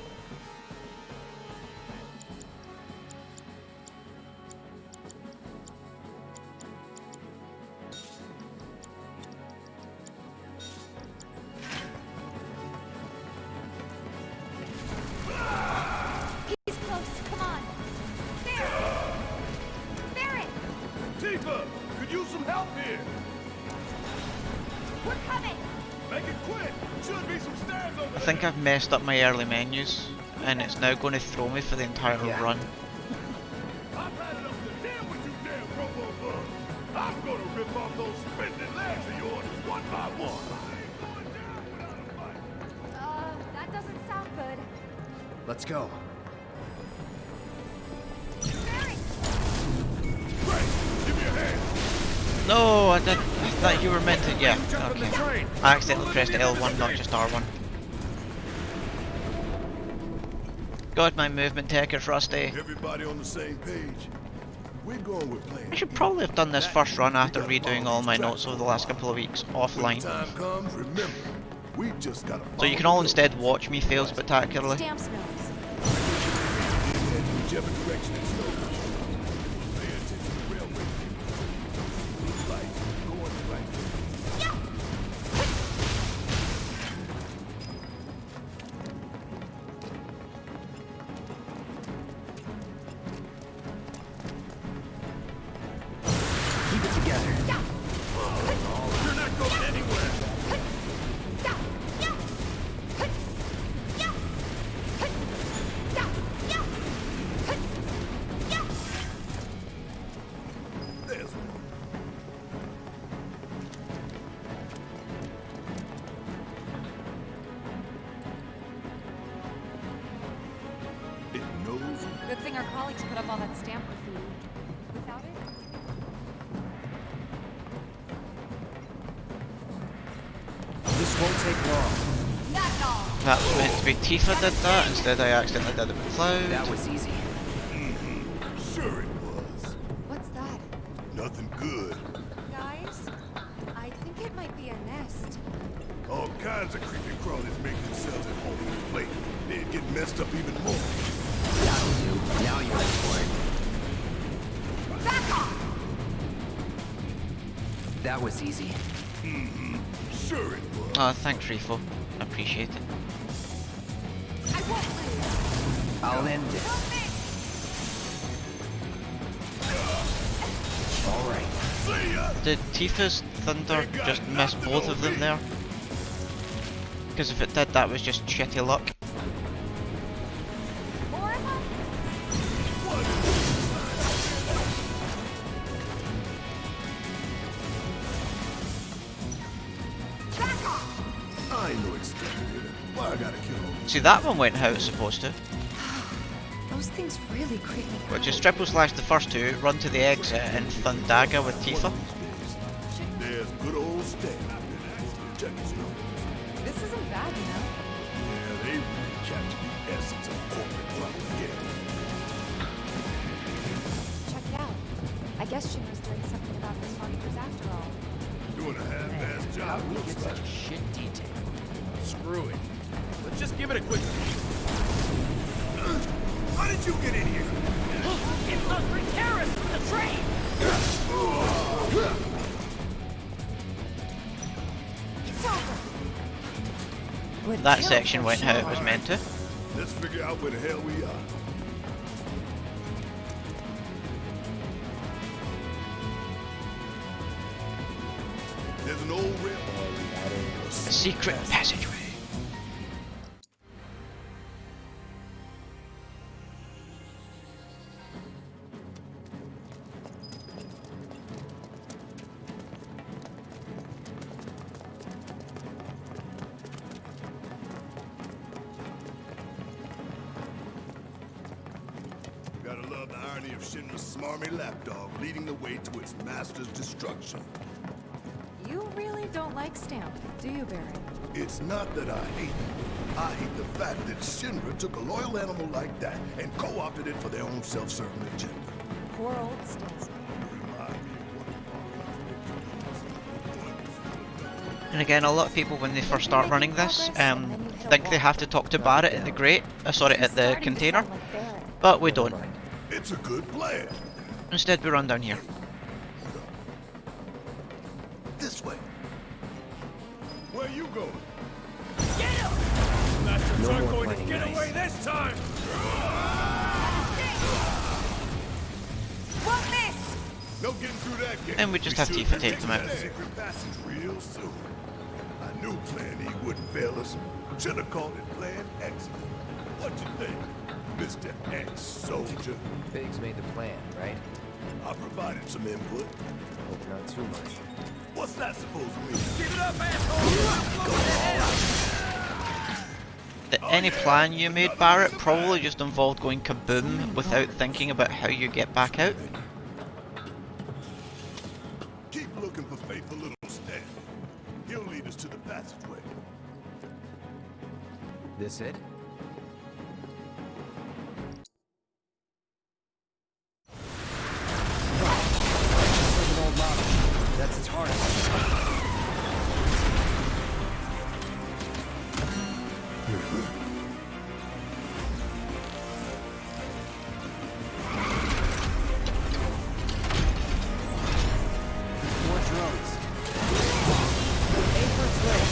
He's close. Come on. Barrett! Barrett! Tifa, could use some help here. We're coming! Make it quick. Should be some stairs over I think I've messed up my early menus, and it's now going to throw me for the entire run. I've had enough to deal with you damn robo-bug. I'm gonna rip off those spindly legs of yours one by one. That doesn't sound good. Let's go. Barrett! Give me a hand. No, I thought you were meant to. Yeah, okay. I accidentally pressed L1, not just R1. God, my movement tech is rusty. Everybody on the same page. We're going with plan. I should probably have done this first run after redoing all my notes over the last couple of weeks offline. Time comes, remember, we just gotta So you can all instead watch me fail spectacularly. Stamps knows. whichever direction it's going. Pay attention to railway. Blue lights, going right. Keep it together. You're not going anywhere. There's one. It knows. Good thing our colleagues put up all that stamp graffiti. Without it? This won't take long. Not at all. That was meant to be Tifa did that, instead I accidentally did it with Cloud. That was easy. Sure it was. What's that? Nothing good. Guys, I think it might be a nest. All kinds of creepy crawlies make themselves at home in the plate. They'd get messed up even more. That'll do. Now you're in for it. Back off! That was easy. Sure it was. Thanks Rifo. Appreciate it. I won't lose. I'll end it. Don't miss. Did Tifa's thunder just miss both of them there? Because if it did, that was just shitty luck. I ain't no exterminator. Why I gotta kill him? See, that one went how it's supposed to. Those things really creep me out. Which is triple slash the first two, run to the exit, and Thundaga with Tifa. There's good old Stan. Check his numbers. This isn't bad, you know. Yeah, they really captured the essence of corporate propaganda. Check it out. I guess Shinra's doing something about those monsters after all. Doing a half-assed job. How do you get such shit detail? Screw it. Let's just give it a quick How did you get in here? It's those three terrorists from the train! That section went how it was meant to. Let's figure out where the hell we are. There's an old rail. A secret passageway. Gotta love the irony of Shinra's smarmy lapdog leading the way to its master's destruction. You really don't like Stamp, do you, Baron? It's not that I hate it. I hate the fact that Shinra took a loyal animal like that and co-opted it for their own self-serving agenda. Poor old Stamp. And again, a lot of people when they first start running this, think they have to talk to Barrett at the grate, at the container, but we don't. It's a good plan. Instead, we run down here. This way. Where you going? Get him! Masters No aren't more going to playing get nice. away this time! Won't miss! No getting through that gate. And we just have should Tifa be take them out. that secret passage real soon. I knew Plan E wouldn't fail us. Should have called it Plan X. What you think, Mr. Ex-Soldier? Biggs made the plan, right? I provided some input. Hope not too much. What's that supposed to mean? Give it up, asshole! Any plan you made, Barrett, probably just involved going kaboom without thinking about how you get back out. Keep looking for faithful little Stan. He'll lead us to the passageway. This it? It's like an old model. That's its hardest. More drones. Aim for its legs.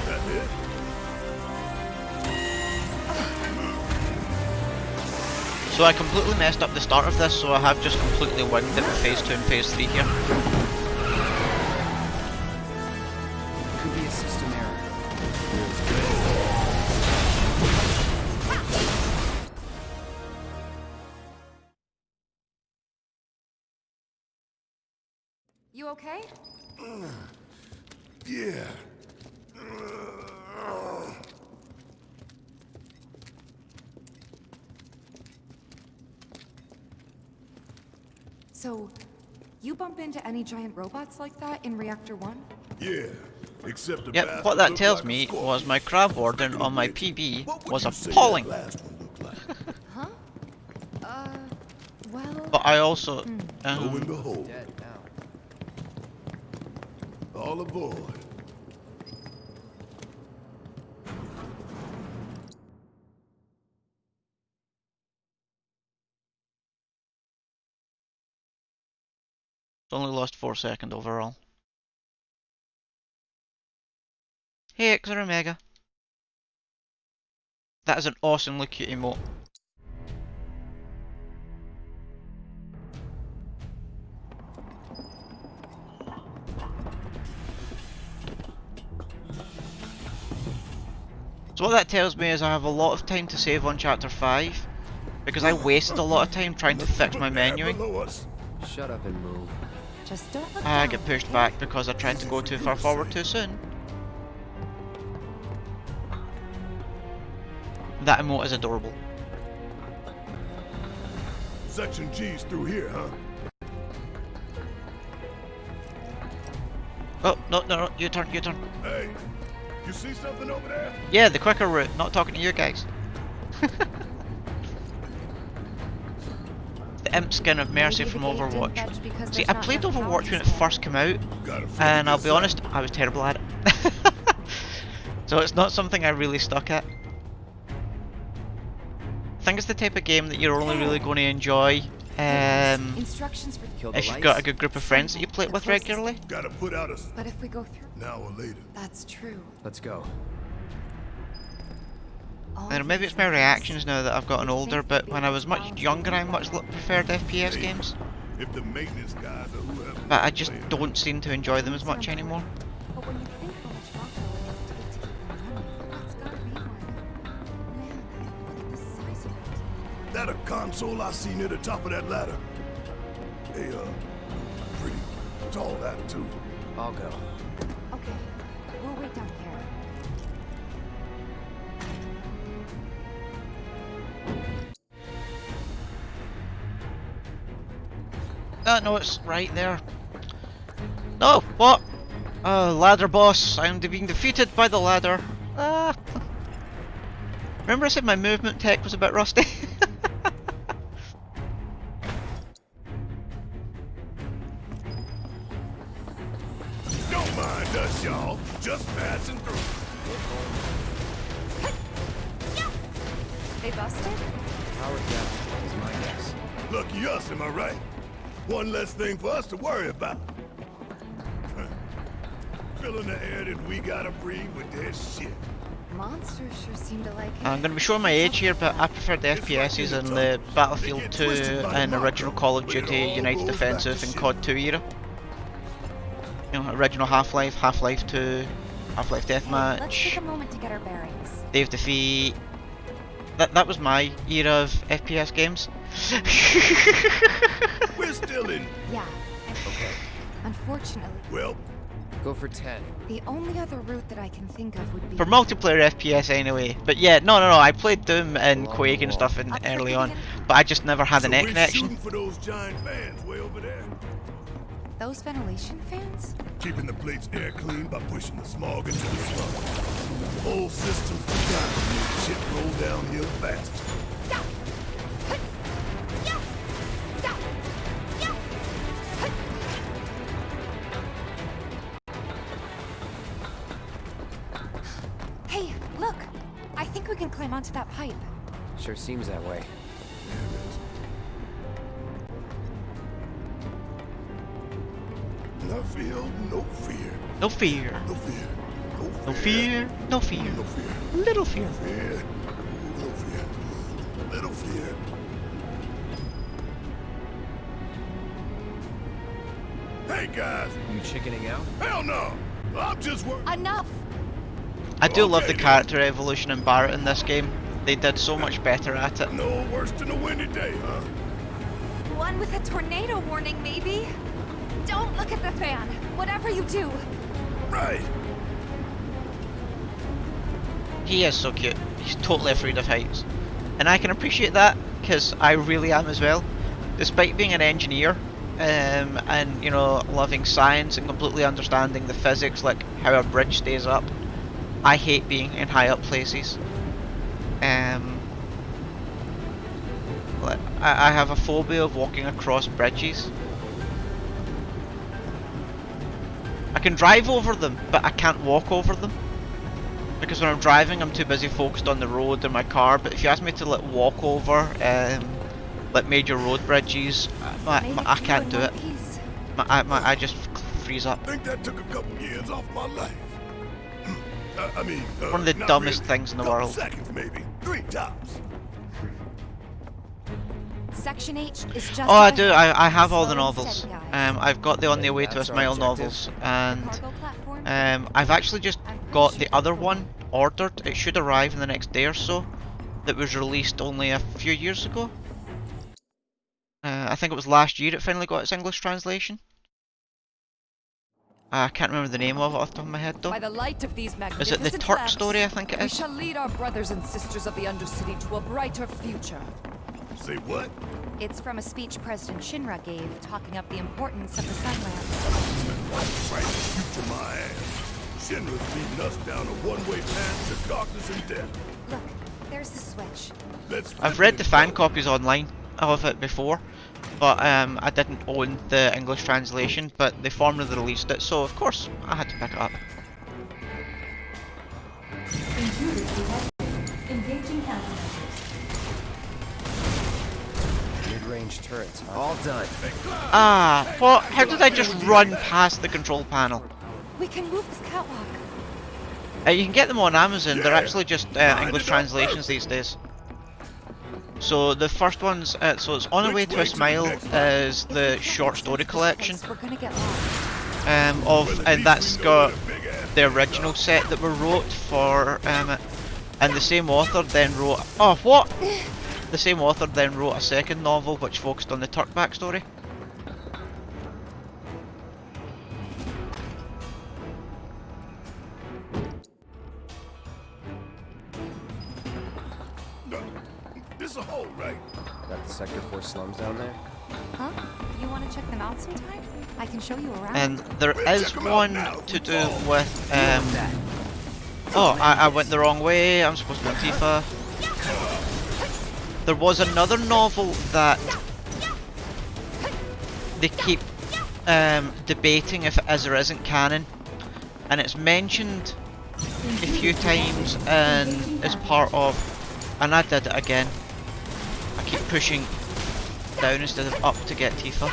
That it? So I completely messed up the start of this, so I have just completely winged it with phase 2 and phase 3 here. Could be a system error. You okay? Yeah. So, you bump into any giant robots like that in Reactor 1? Yeah. Except the Yep, bastard what that looked tells like a me scorpion. was my crab warden on my PB What would was you say that appalling. last one looked like? Huh? Well... But I also... Lo and behold, Dead now. all aboard. only lost 4 seconds overall. Hey, Extra Omega. That is an awesomely cute emote. what that tells me is I have a lot of time to save on Chapter 5, because I wasted a lot of time trying to fix my menuing. Shut up and move. Just don't look I down, get pushed okay? back because I tried to go too far forward too soon. That emote is adorable. Section G's through here, huh? Oh, no, U-turn. Hey, you see something over there? Yeah, the quicker route, not talking to you guys. The imp skin of Mercy Maybe from the gate didn't Overwatch. budge because See, there's I not played enough Overwatch when it powers first came out, Gotta and I'll be figure this honest, I was terrible at it. So it's not something I really stuck at. I think it's the type of game that you're only really going to enjoy Instructions for if you've got a good group of friends that you play it with regularly. Gotta put out a But if we go through, now or later. that's true. Let's go. And maybe it's my reactions now that I've gotten older, but when I was much younger I much preferred FPS games. If the maintenance guys or whoever. But I just don't seem to enjoy them as much anymore. But when you think how much Rocco it is to get to keep the money, that's gotta be one. Man, look at the size of it. That a console I see near the top of that ladder. Hey, pretty tall ladder too. I'll go. Okay, we'll wait down here. No, it's right there. No, what? Ladder boss, I'm being defeated by the ladder. Ah. Remember I said my movement tech was a bit rusty? Don't mind us, y'all. Just passing through. They busted? Power gap is my guess. Lucky us, am I right? One less thing for us to worry about. Filling the air that we gotta breathe with their shit. Monsters sure seem to like it. I'm going to be showing my age here, but I prefer the FPSs in the Battlefield 2 and original Call of Duty United Offensive and COD 2 era. You know, original Half-Life, Half-Life 2, Half-Life Let's Deathmatch, take a moment to get our bearings. Dave Defeat. That was my era of FPS games. We're still in. Yeah. Okay. Unfortunately, Well, Go for 10. the only other route that I can think of would be For multiplayer FPS anyway. But yeah, no, I played Doom and Quake and stuff early on, but I just never had a net we're connection. shooting for those giant fans way over there. those ventilation fans. Keeping the plate's air clean by pushing the smog into the slum. Whole system's designed to make shit roll downhill faster. Hey, look! I think we can climb onto that pipe. Sure seems that way. No fear, no fear. No fear. No fear. No fear. No fear. No fear. Little fear. Fear. No fear. Little fear. Hey guys! You chickening out? Hell no! I'm just worried. Enough! I do love the character evolution in Barrett in this game. They did so much better at it. No worse than a windy day, huh? One with a tornado warning, maybe? Don't look at the fan! Whatever you do! Right. He is so cute. He's totally afraid of heights. And I can appreciate that, because I really am as well. Despite being an engineer, and, you know, loving science and completely understanding the physics, like how a bridge stays up, I hate being in high up places. I have a phobia of walking across bridges. I can drive over them, but I can't walk over them. Because when I'm driving, I'm too busy focused on the road or my car. But if you ask me to like walk over, like major road bridges, I can't do it. I just freeze up. I think that took a couple years off my life. I mean, one of the not dumbest really. things in the Couple world. Seconds, maybe 3 tops. Section H is just. Oh, I ahead. do. I have all the Slow and novels. steady, guys. I've got the On the Way to a That's our Smile objective. novels, and Cargo platform? I've actually just got the other one ordered. It should arrive in the next day or so. That was released only a few years ago. I think it was last year it finally got its English translation. I can't remember the name of it off the top of my head though. By the light of these Is magnificent it the Turk lamps, story? I think it we is. shall lead our brothers and sisters of the Undercity to a brighter future. Say what? It's from a speech President Shinra gave, talking up the importance of the sun lamps. Right, future my ass. Shinra's leading us down a one-way path to darkness and death. Look, there's the switch. I've read the fan copies online of it before, but I didn't own the English translation, but they formally released it, so of course I had to pick it up. Engaging countermeasures. Mid-range turrets, all done. Ah, what? How did I just run past the control panel? We can move this catwalk. You can get them on Amazon, they're actually just English translations these days. So the first one's, so it's On a Way to a Smile is the short story collection. And that's got the original set that were wrote for it. And the same author then wrote, oh what? The same author then wrote a second novel which focused on the Turk backstory. This a hole, right? Got the Sector 4 slums down there? Huh? You want to check them out sometime? I can show you around. And there is one to do with, oh, I went the wrong way, I'm supposed to be Tifa. There was another novel that they keep debating if it is or isn't canon, and it's mentioned a few times and is part of, and I did it again. I keep pushing down instead of up to get Tifa.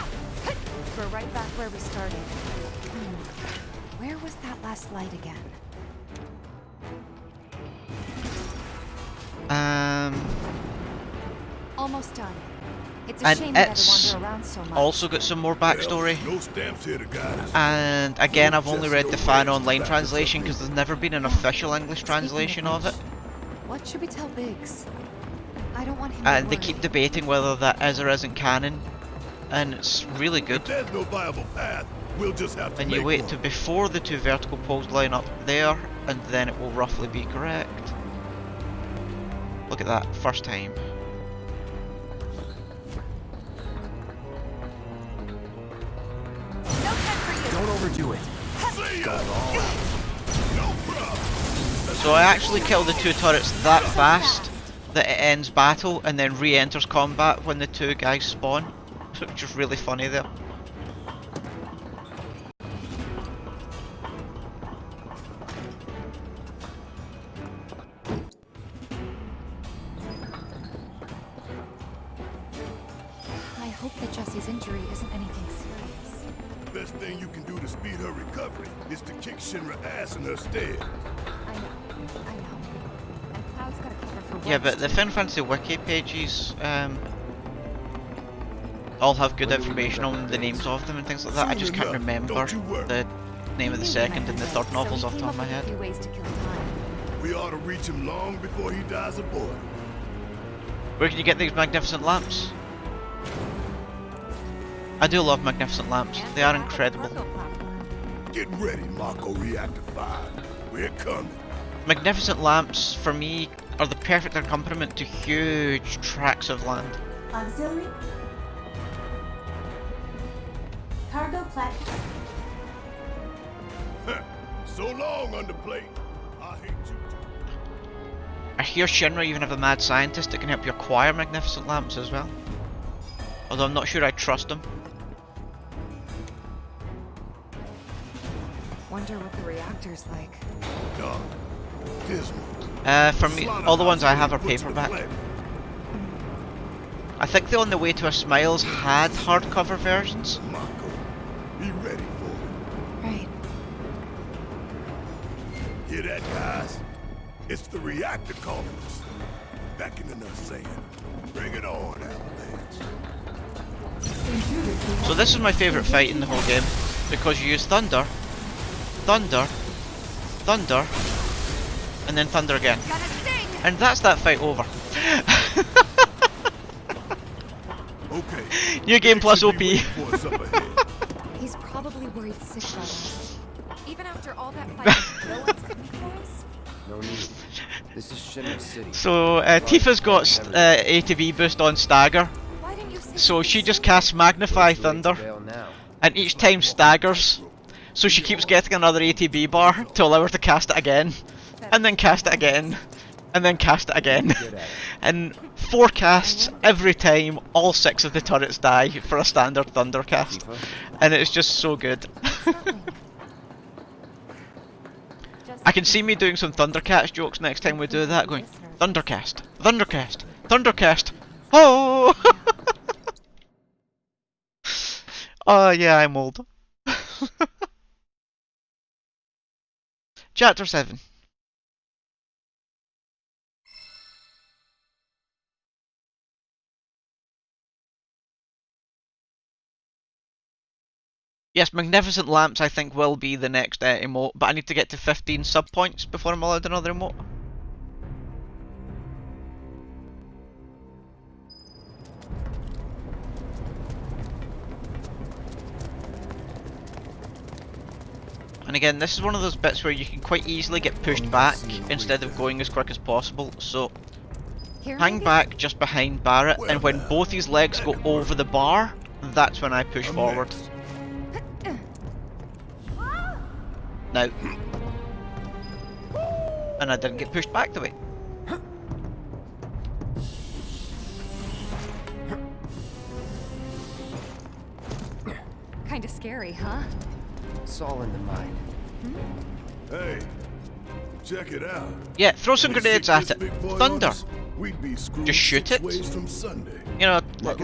We're right back where we started. Where was that last light again? Almost done. It's a And shame we had to it's wander around so much. also got some more backstory. No stamps here to guide us. And again, I've only read the fan online translation because there's never been an official English translation of it. What should we tell Biggs? I don't want him And to they worry. keep debating whether that is or isn't canon, and it's really good. If there's no viable path, we'll just have to And you make wait one. to before the two vertical poles line up there, and then it will roughly be correct. Look at that, first time. Don't overdo it. So I actually kill the two turrets that fast that it ends battle and then re-enters combat when the two guys spawn. Which is really funny there. I hope that Jessie's injury isn't anything serious. Best thing you can do to speed her recovery is to kick Shinra ass in her stead. I know. And Cloud's got to cover for Yeah, once, but the too. Final Fantasy wiki pages all have good information on the names of them and things like that. I just can't remember the name of the second and the third novels off the top of my head. Few ways to kill time. We ought to reach him long before he dies aboard. Where can you get these magnificent lamps? I do love magnificent lamps. They are incredible. Get ready, Mako Reactor 5. We're coming. Magnificent lamps, for me, are the perfect accompaniment to huge tracts of land. Auxiliary. Cargo platform. So long, underplate. I hate you. I hear Shinra even have a mad scientist that can help you acquire magnificent lamps as well. Although I'm not sure I trust him. Wonder what the reactor's like. Dark. Dismal. For me, all the ones I have are paperback. I think the On the Way to a Smiles had hardcover versions. Be ready for it. Right. Hear that, guys? It's the reactor calling us. Beckoning us saying, bring it on, Avalanche. So this is my favourite fight in the whole game, because you use thunder, thunder, thunder, and then thunder again. And that's that fight over. Okay. New game plus OP. He's probably worried sick about us. Even after all that fighting, no one's coming for us? No need. This is Shinra City. So Tifa's got A to B boost on stagger. So she just casts Magnify Thunder, and each time staggers. So she keeps getting another ATB bar to allow her to cast it again, and then cast it again, and then cast it again. And 4 casts every time, all 6 of the turrets die for a standard Thunder cast. And it's just so good. I can see me doing some Thundercats jokes next time we do that, going, Thundercast, Thundercast, Thundercast, oh! Oh yeah, I'm old. Chapter 7. Yes, Magnificent Lamps I think will be the next emote, but I need to get to 15 sub points before I'm allowed another emote. And again, this is one of those bits where you can quite easily get pushed back instead of going as quick as possible, so hang back just behind Barrett, and when both his legs go over the bar, that's when I push forward. Now. And I didn't get pushed back the way. Kinda scary, huh? It's all in the mind. Hey, check it out. Yeah, throw some grenades at it. Thunder. Just shoot it. You know, let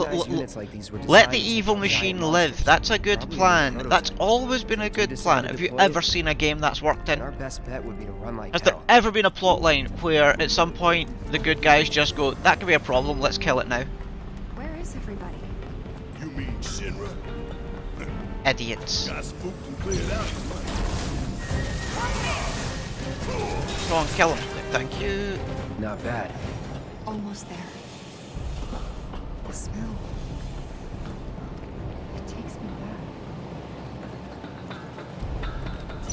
the evil machine live. That's a good plan. That's always been a good plan. Have you ever seen a game that's worked in? Has there ever been a plot line where at some point the good guys just go, that could be a problem, let's kill it now? Where is everybody? You mean Shinra? Idiots. Got spooked and cleared out. Come on, kill him. Thank you. Not bad. Almost there. The smell. It takes me back.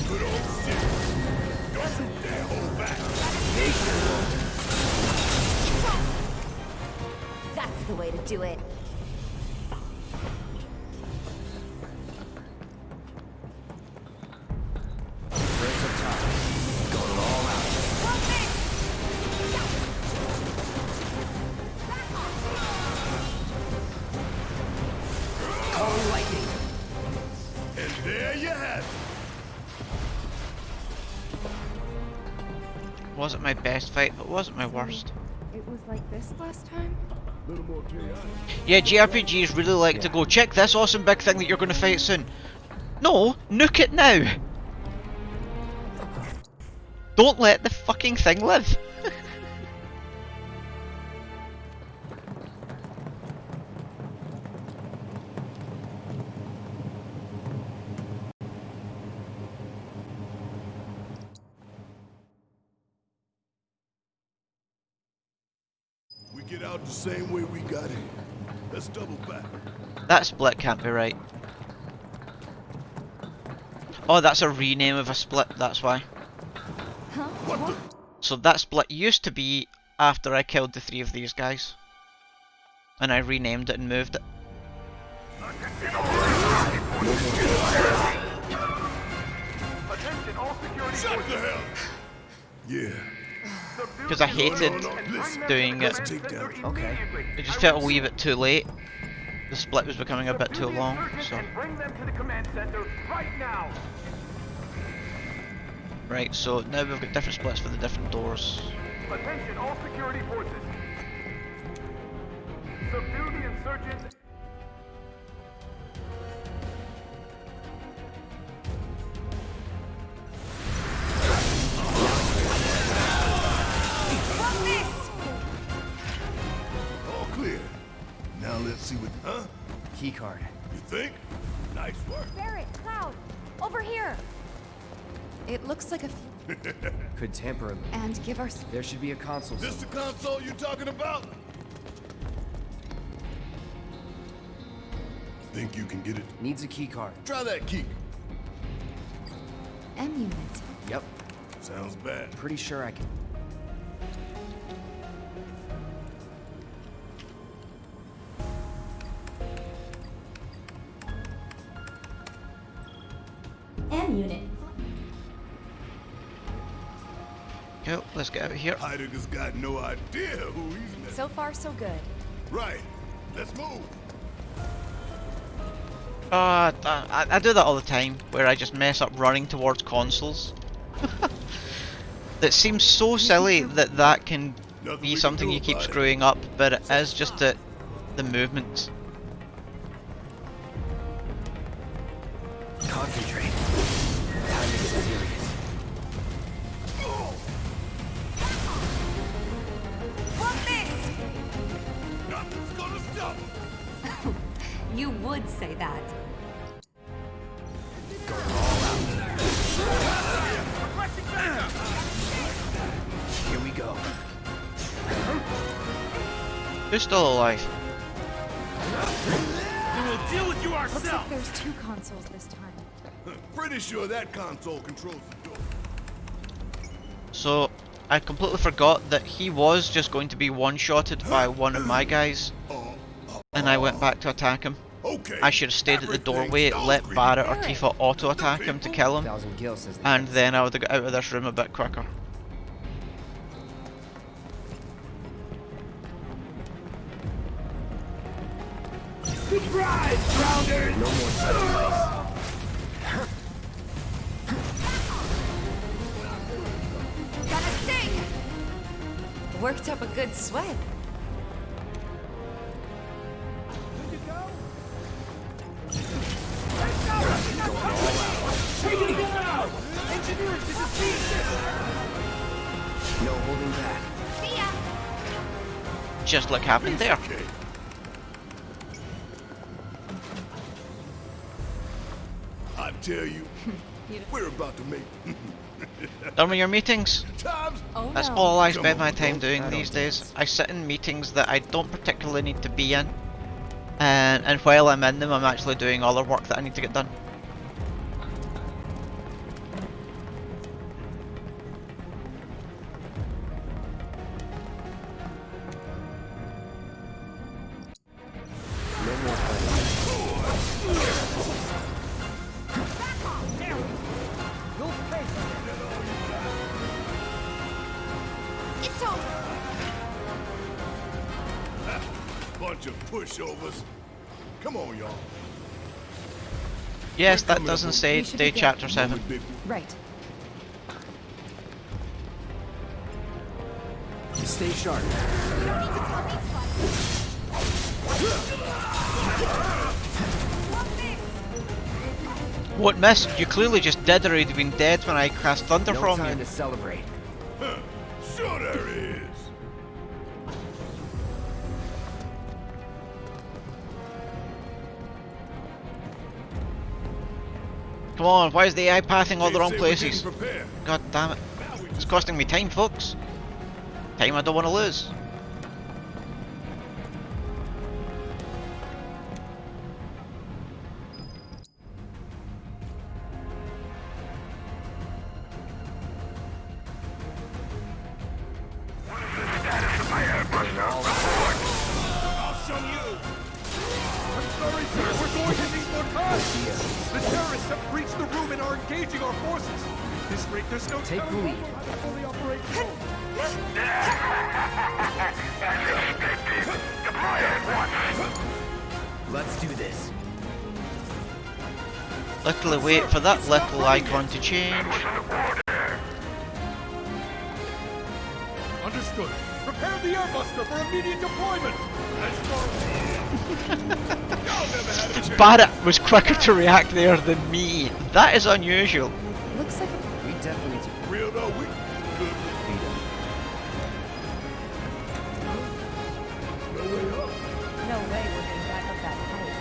Good old shit. Don't dare hold back. That's the way to do it. And there you have it. Wasn't my best fight, but wasn't my worst. It was like this last time? Yeah, JRPGs really like to go, check this awesome big thing that you're going to fight soon. No, nuke it now. Don't let the fucking thing live. We get out the same way we got in. Let's double back. That split can't be right. Oh, that's a rename of a split, that's why. What? So that split used to be after I killed the 3 of these guys. And I renamed it and moved it. Shut the hell! Yeah. Because I hated doing it. Okay. It just felt a wee bit too late. The split was becoming a bit too long, so. Right, so now we've got different splits for the different doors. Attention all security forces. Subdue the insurgents. All clear. Now let's see what, huh? Keycard. You think? Nice work. Barrett, Cloud, over here. It looks like a few Could tamper him. And give us... There should be a console. This the console you talking about? Think you can get it? Needs a key card. Try that key. M-Unit. Yep. Sounds bad. Pretty sure I can. M-Unit. Yo, let's get out of here. Heidegger's got no idea who he's met. So far, so good. Right. Let's move. I do that all the time, where I just mess up running towards consoles. That seems so silly that that can be something you keep screwing up, but it is just the movements. Concentrate. Time to get serious. Nothing's gonna stop him. You would say that. Here we go. Who's still alive? We will deal with you Looks like ourselves. there's 2 consoles this time. Pretty sure that console controls the door. So, I completely forgot that he was just going to be one-shotted by one of my guys, and I went back to attack him. Okay. I should have stayed at the doorway, let Barrett or Tifa auto-attack him to kill him, and then I would have got out of this room a bit quicker. Surprise, Grounders! No more sacrifice. Gotta sting! Worked up a good sweat. No holding back. See ya! Just like happened there. I tell you, we're about to make. Done with your meetings? Oh, That's no. all I spend my time doing these days. I sit in meetings that I don't particularly need to be in, and while I'm in them I'm actually doing other work that I need to get done. No more fighting. It's over! Bunch of pushovers. Come on, y'all. Yes, that doesn't say day chapter 7. Right. Stay sharp. What missed? You clearly just did, or he'd been dead when I cast thunder No from time you. to celebrate. Sure there is. Come on, why is the AI pathing all the wrong They say we're places? getting prepared. God damn it. It's costing me time, folks. Time I don't want to lose. I'll show you. I'm sorry, sir. We're going to need more time. The terrorists have breached the room and are engaging our forces. At this rate, there's no Take the lead. fully operational. Let's do this. Literally wait for that little icon to change. Understood. Prepare the airbuster for immediate deployment. Barrett was quicker to react there than me. That is unusual. Looks like We definitely do. Real though, we good. No way we're getting back up that height.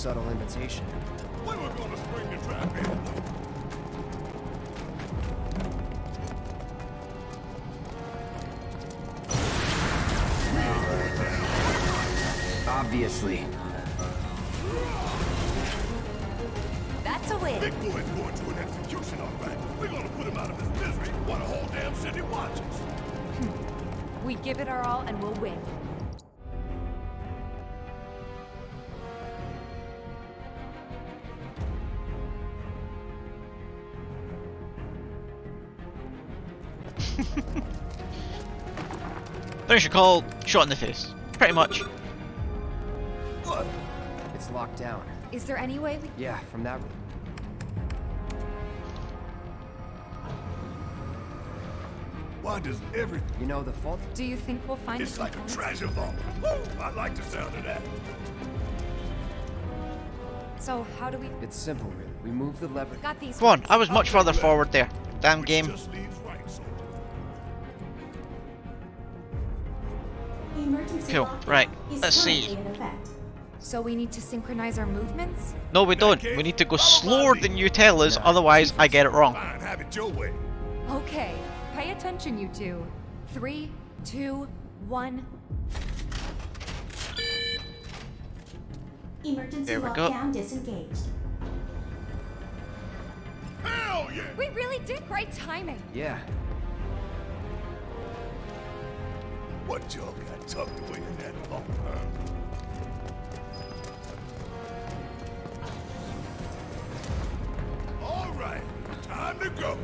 subtle invitation. We were gonna spring the trap in. Obviously. That's a win. Big boy's going to an execution, all right. We're gonna put him out of his misery while the whole damn city watches. We give it our all and we'll win. Finish your call, shot in the face. Pretty much. It's locked down. Is there any way we... Yeah, from that... Why does everything... You know, the fault... Do you think we'll find It's the like a components? treasure vault. Woo! I like the sound of that. So how do we... It's simple, really. We move the lever... Got these. Come on, ones. I was much further forward there. Damn game. Just leaves right, so... Cool, right, let's see. So we need to synchronize our movements? No, we don't. We need to go slower than you tell us, otherwise I get it wrong. Fine, have it your way. Okay, pay attention, you two. 3, 2, 1. Emergency There we go. lockdown disengaged. Hell yeah! We really did great timing. Yeah. What y'all got tucked away in that vault, huh? All right, time to go.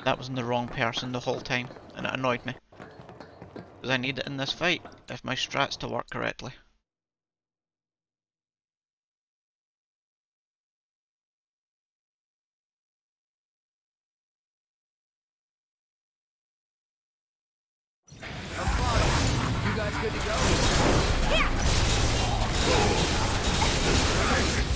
That was in the wrong person the whole time, and it annoyed me. Because I need it in this fight, if my strats to work correctly. You guys good to go?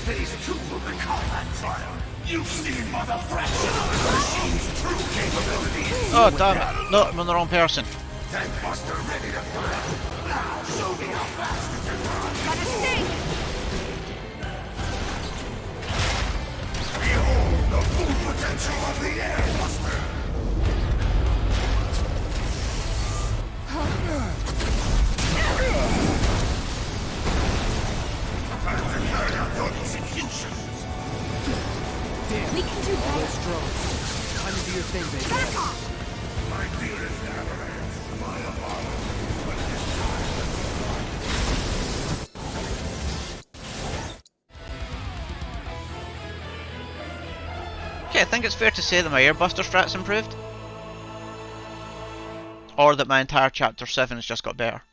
Phase 2 will be combat trial. You've seen mother fraction of the machine's true capabilities. Oh damn it! No, I'm on the wrong person. Tank Buster ready to fire. Now show me how fast you can run. Got a stink! Behold the full potential of the Air Buster. Time to carry out your executions. Damn. We can do All better. those drones. Time to do your thing, baby. Back off! My dearest Avalanche, my Apollo, but this time. Okay, I think it's fair to say that my Airbuster strat's improved. Or that my entire chapter 7 has just got better.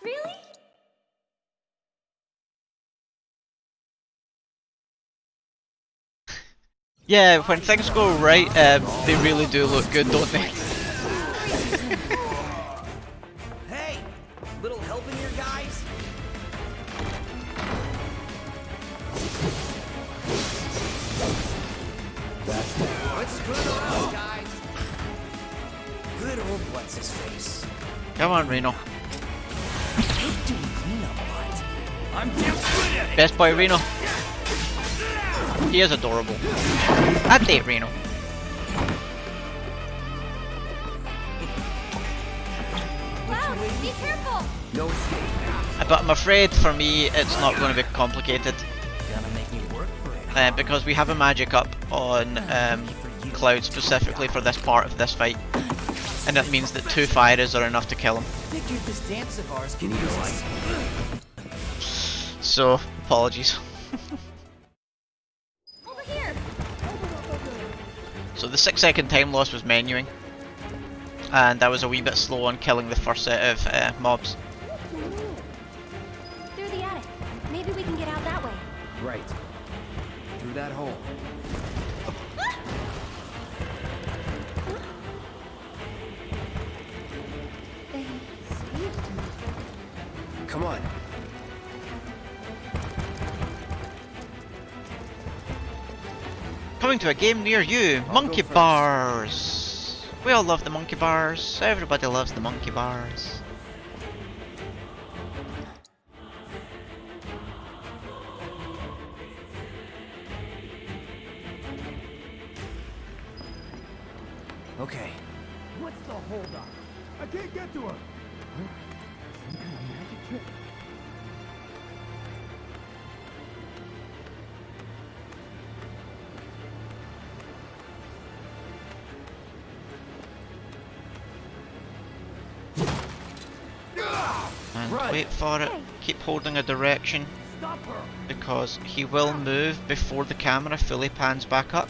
Really? Yeah, when things go right, they really do look good, don't they? Hey! Little help in here, guys? That's that. Let's screw it around, guys. Good old what's-his-face. Come on, Reno. Good doing cleanup, bud. I'm damn good at it! Best boy, Reno. He is adorable. I'd date Reno. Cloud, be careful! No escape. But I'm afraid for me it's not going to be complicated. Gonna make me work for it. Because we have a magic up on Cloud specifically for this part of this fight. And that means that 2 fires are enough to kill him. Figured this dance of ours can use us. So, apologies. Over here! So the 6-second time loss was menuing, and I was a wee bit slow on killing the first set of mobs. Through the attic. Maybe we can get out that way. Right. Through that hole. They saved me. Come on. Coming to a game near you, monkey bars. We all love the monkey bars. Everybody loves the monkey bars. Okay. What's the holdup? I can't get to her. Magic trick. And wait for it. Keep holding a direction, because he will move before the camera fully pans back up.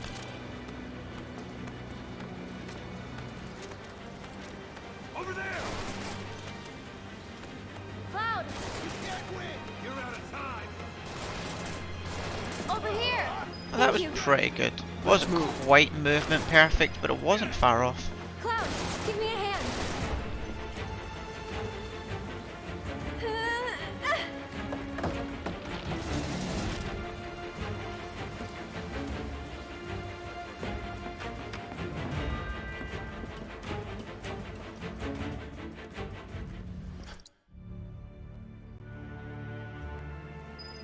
Over there! Cloud! You can't win! You're out of time! Over here! Well, that was pretty good. Wasn't quite movement perfect, but it wasn't far off. Cloud, give me a hand.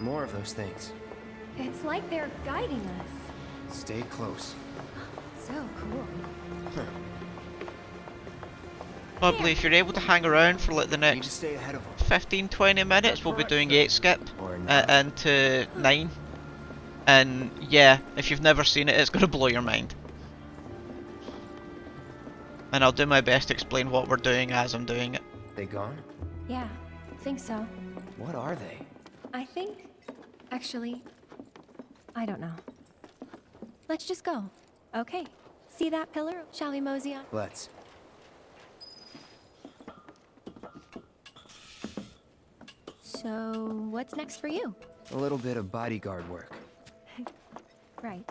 More of those things. It's like they're guiding us. Stay close. So cool. Probably if you're able to hang around for like the Need to next stay ahead of them. 15-20 minutes, we'll be doing 8 skip Or not. into 9. And yeah, if you've never seen it, it's going to blow your mind. And I'll do my best to explain what we're doing as I'm doing it. They gone? Yeah, think so. What are they? I think... Actually, I don't know. Let's just go. Okay. See that pillar? Shall we mosey on? Let's. So, what's next for you? A little bit of bodyguard work. Right.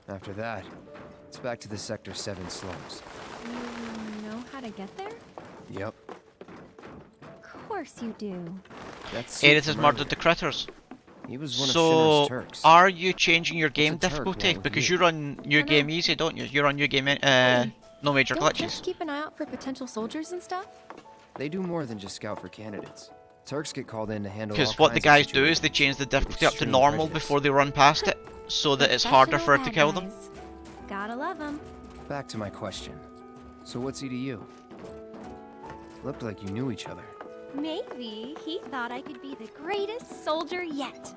After that, it's back to the Sector 7 slums. You know how to get there? Yep. Of course you do. That's Edith has murdered the critters. He was one of So, Shinra's Turks. are you changing your game a Turk difficulty? while Because here? you're on New Game Easy, don't you? You're on New Game, no major Don't glitches. just keep an eye out for potential soldiers and stuff? They do more than just scout for candidates. Turks get called in to handle all Because what the kinds guys of do is situations they change the difficulty up to extreme normal prejudice. before they run past it, so that it's harder for it to kill them. Gotta love them. Back to my question. So what's he to you? Looked like you knew each other. Maybe he thought I could be the greatest soldier yet.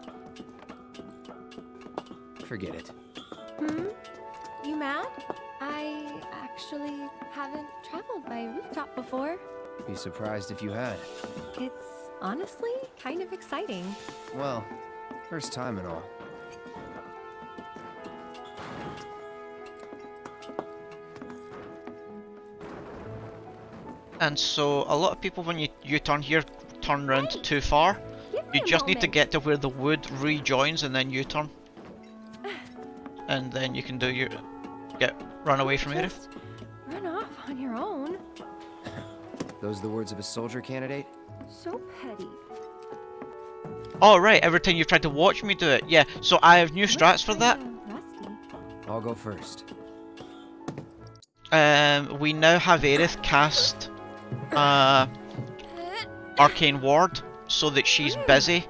Forget it. Hmm? You mad? I actually haven't traveled by rooftop before. Be surprised if you had. It's honestly kind of exciting. Well, first time and all. And so, a lot of people when you U-turn here, turn around too far. You just need to get to where the wood rejoins and then U-turn. And then you can do your... run away from Edith. Run off on your own. Those the words of a soldier candidate? So petty. Oh right, every time you've tried to watch me do it. Yeah, so I have new strats for that. I'll go first. We now have Aerith cast Arcane Ward so that she's busy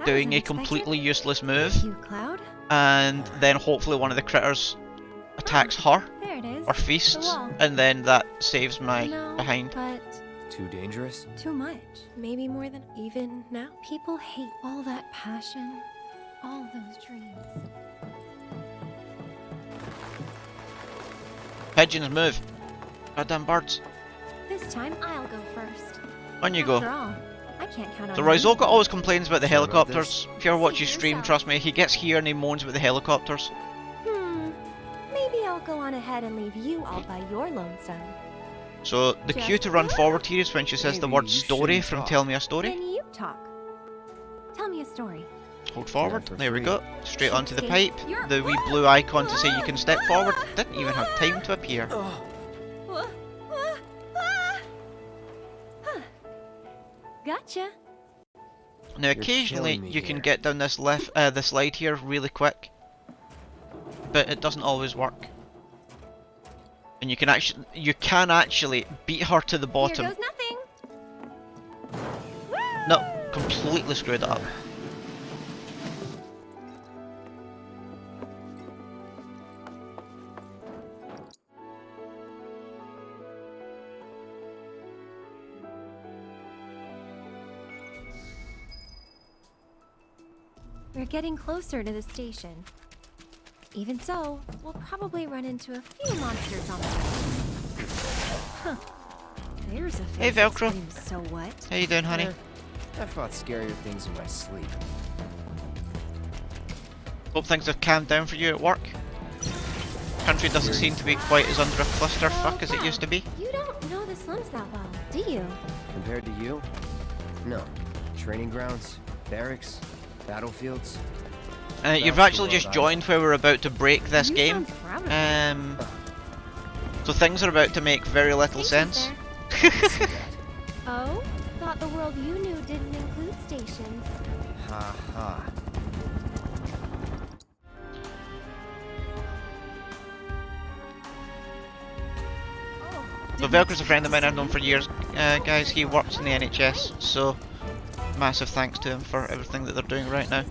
doing a completely useless move, Cloud. and then hopefully one of the critters attacks her There it is. or feasts, The wall. and then that saves my No, behind. but Too dangerous? too much. Maybe more than even now. People hate all that passion, all those dreams. Pigeons move. Goddamn birds. This time I'll go first. On you After go. all, I can't count on So you. Roizoka always complains about the Sure about helicopters. If you ever watch his stream, trust me, he gets here and he moans about the helicopters. Maybe I'll go on ahead and leave you all by your lonesome. So the cue to run forward here is when she says the Maybe word you story shouldn't from talk. Tell Me a Story. Then you talk. Tell me a story. Hold forward, for there we free. go. Straight onto the pipe. You're- The wee blue icon to say you can step forward didn't even have time to appear. Gotcha. Now occasionally killing me you can here. get down this the slide here really quick, but it doesn't always work. And you can actually beat her to the bottom. Here goes nothing. No, completely screwed it up. We're getting closer to the station. Even so, we'll probably run into a few monsters on the way. Huh. There's a face Hey, that Velcro. screams, so what? How you doing, honey? I've fought scarier things in my sleep. Hope things have calmed down for you at work. Country doesn't seem to be quite as under a clusterfuck as it used to be. You don't know the slums that well, do you? Compared to you? No. Training grounds, barracks, battlefields. You've That's the actually world just I joined where we're about to break this You game. sound proud of me. So things are about to make very little sense. Oh? Thought the world you knew didn't include stations. Ha ha. So Velcro's a friend of mine I've known for years, guys. He works in the NHS, so massive thanks to him for everything that they're doing right now.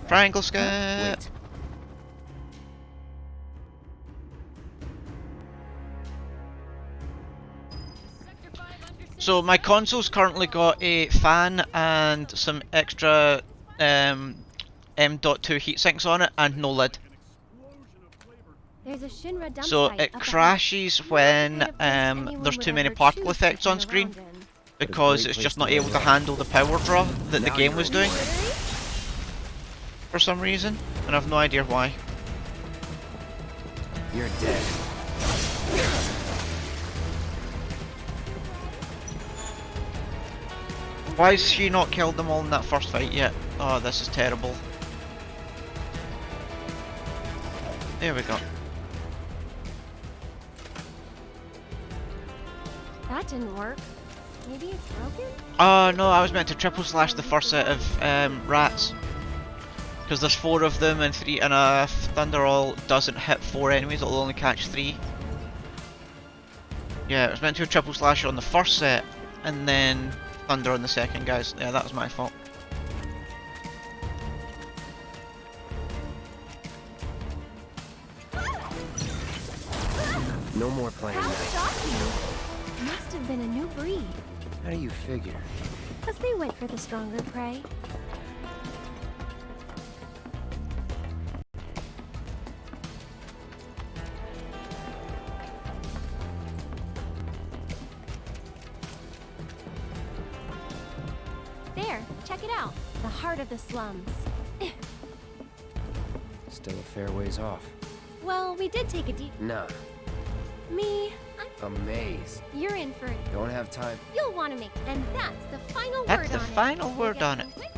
Triangle scan. Wait. So my console's currently got a fan and some extra M.2 heatsinks on it and no lid. There's a Shinra dump So site it up ahead. crashes when there's too many particle effects on screen because it's just not able to handle the power draw that the game was doing for some reason, and I've no idea why. You're dead. Why has she not killed them all in that first fight yet? Oh, this is terrible. There we go. That didn't work. Maybe it's broken? Oh no, I was meant to triple slash the first set of rats. Because there's 4 of them and a Thunderall doesn't hit 4 enemies, it'll only catch 3. Yeah, it was meant to a triple slash on the first set and then Thunder on the second, guys. Yeah, that was my fault. No more playing How that. shocking! Must have been a new breed. How do you figure? Because they went for the stronger prey. There, check it out. The heart of the slums. Still a fair ways off. Well, we did take a deep... Nah. Me, Amazed. you're in for it. Don't have time. You'll want to make... And that's the final word That's the on it. final word Get on it. quick.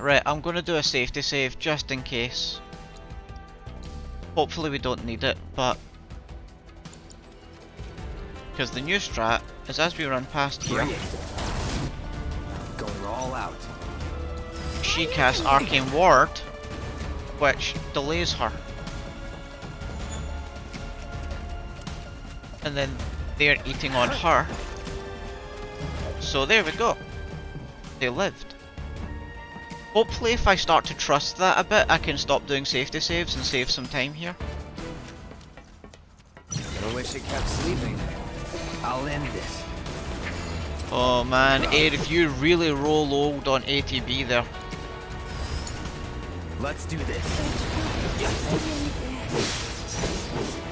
Right, I'm gonna do a safety save just in case. Hopefully we don't need it, but... Because the new strat is as we run past here, Bring it. Going all out. she casts Arcane Ward, which delays her. And then they're eating on her. So there we go. They lived. Hopefully if I start to trust that a bit, I can stop doing safety saves and save some time here. wish it kept sleeping. I'll end this. Oh man, Aerith, you really rolled on ATB there. Let's do this.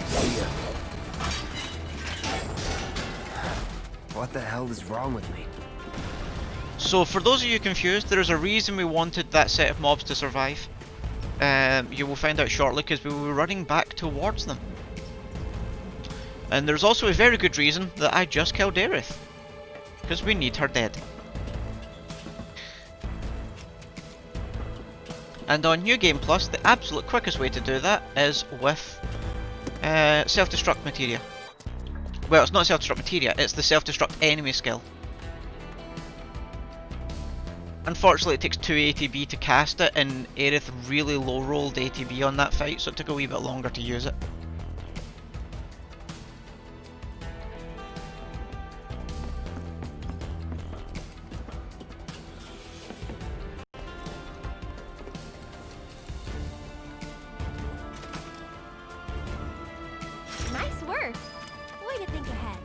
See ya. What the hell is wrong with me? So for those of you confused, there is a reason we wanted that set of mobs to survive. You will find out shortly because we were running back towards them. And there's also a very good reason that I just killed Aerith. Because we need her dead. And on New Game Plus, the absolute quickest way to do that is with self-destruct materia. Well, it's not self-destruct materia, it's the self-destruct enemy skill. Unfortunately, it takes 2 ATB to cast it, and Aerith really low-rolled ATB on that fight, so it took a wee bit longer to use it. Nice work. Way to think ahead.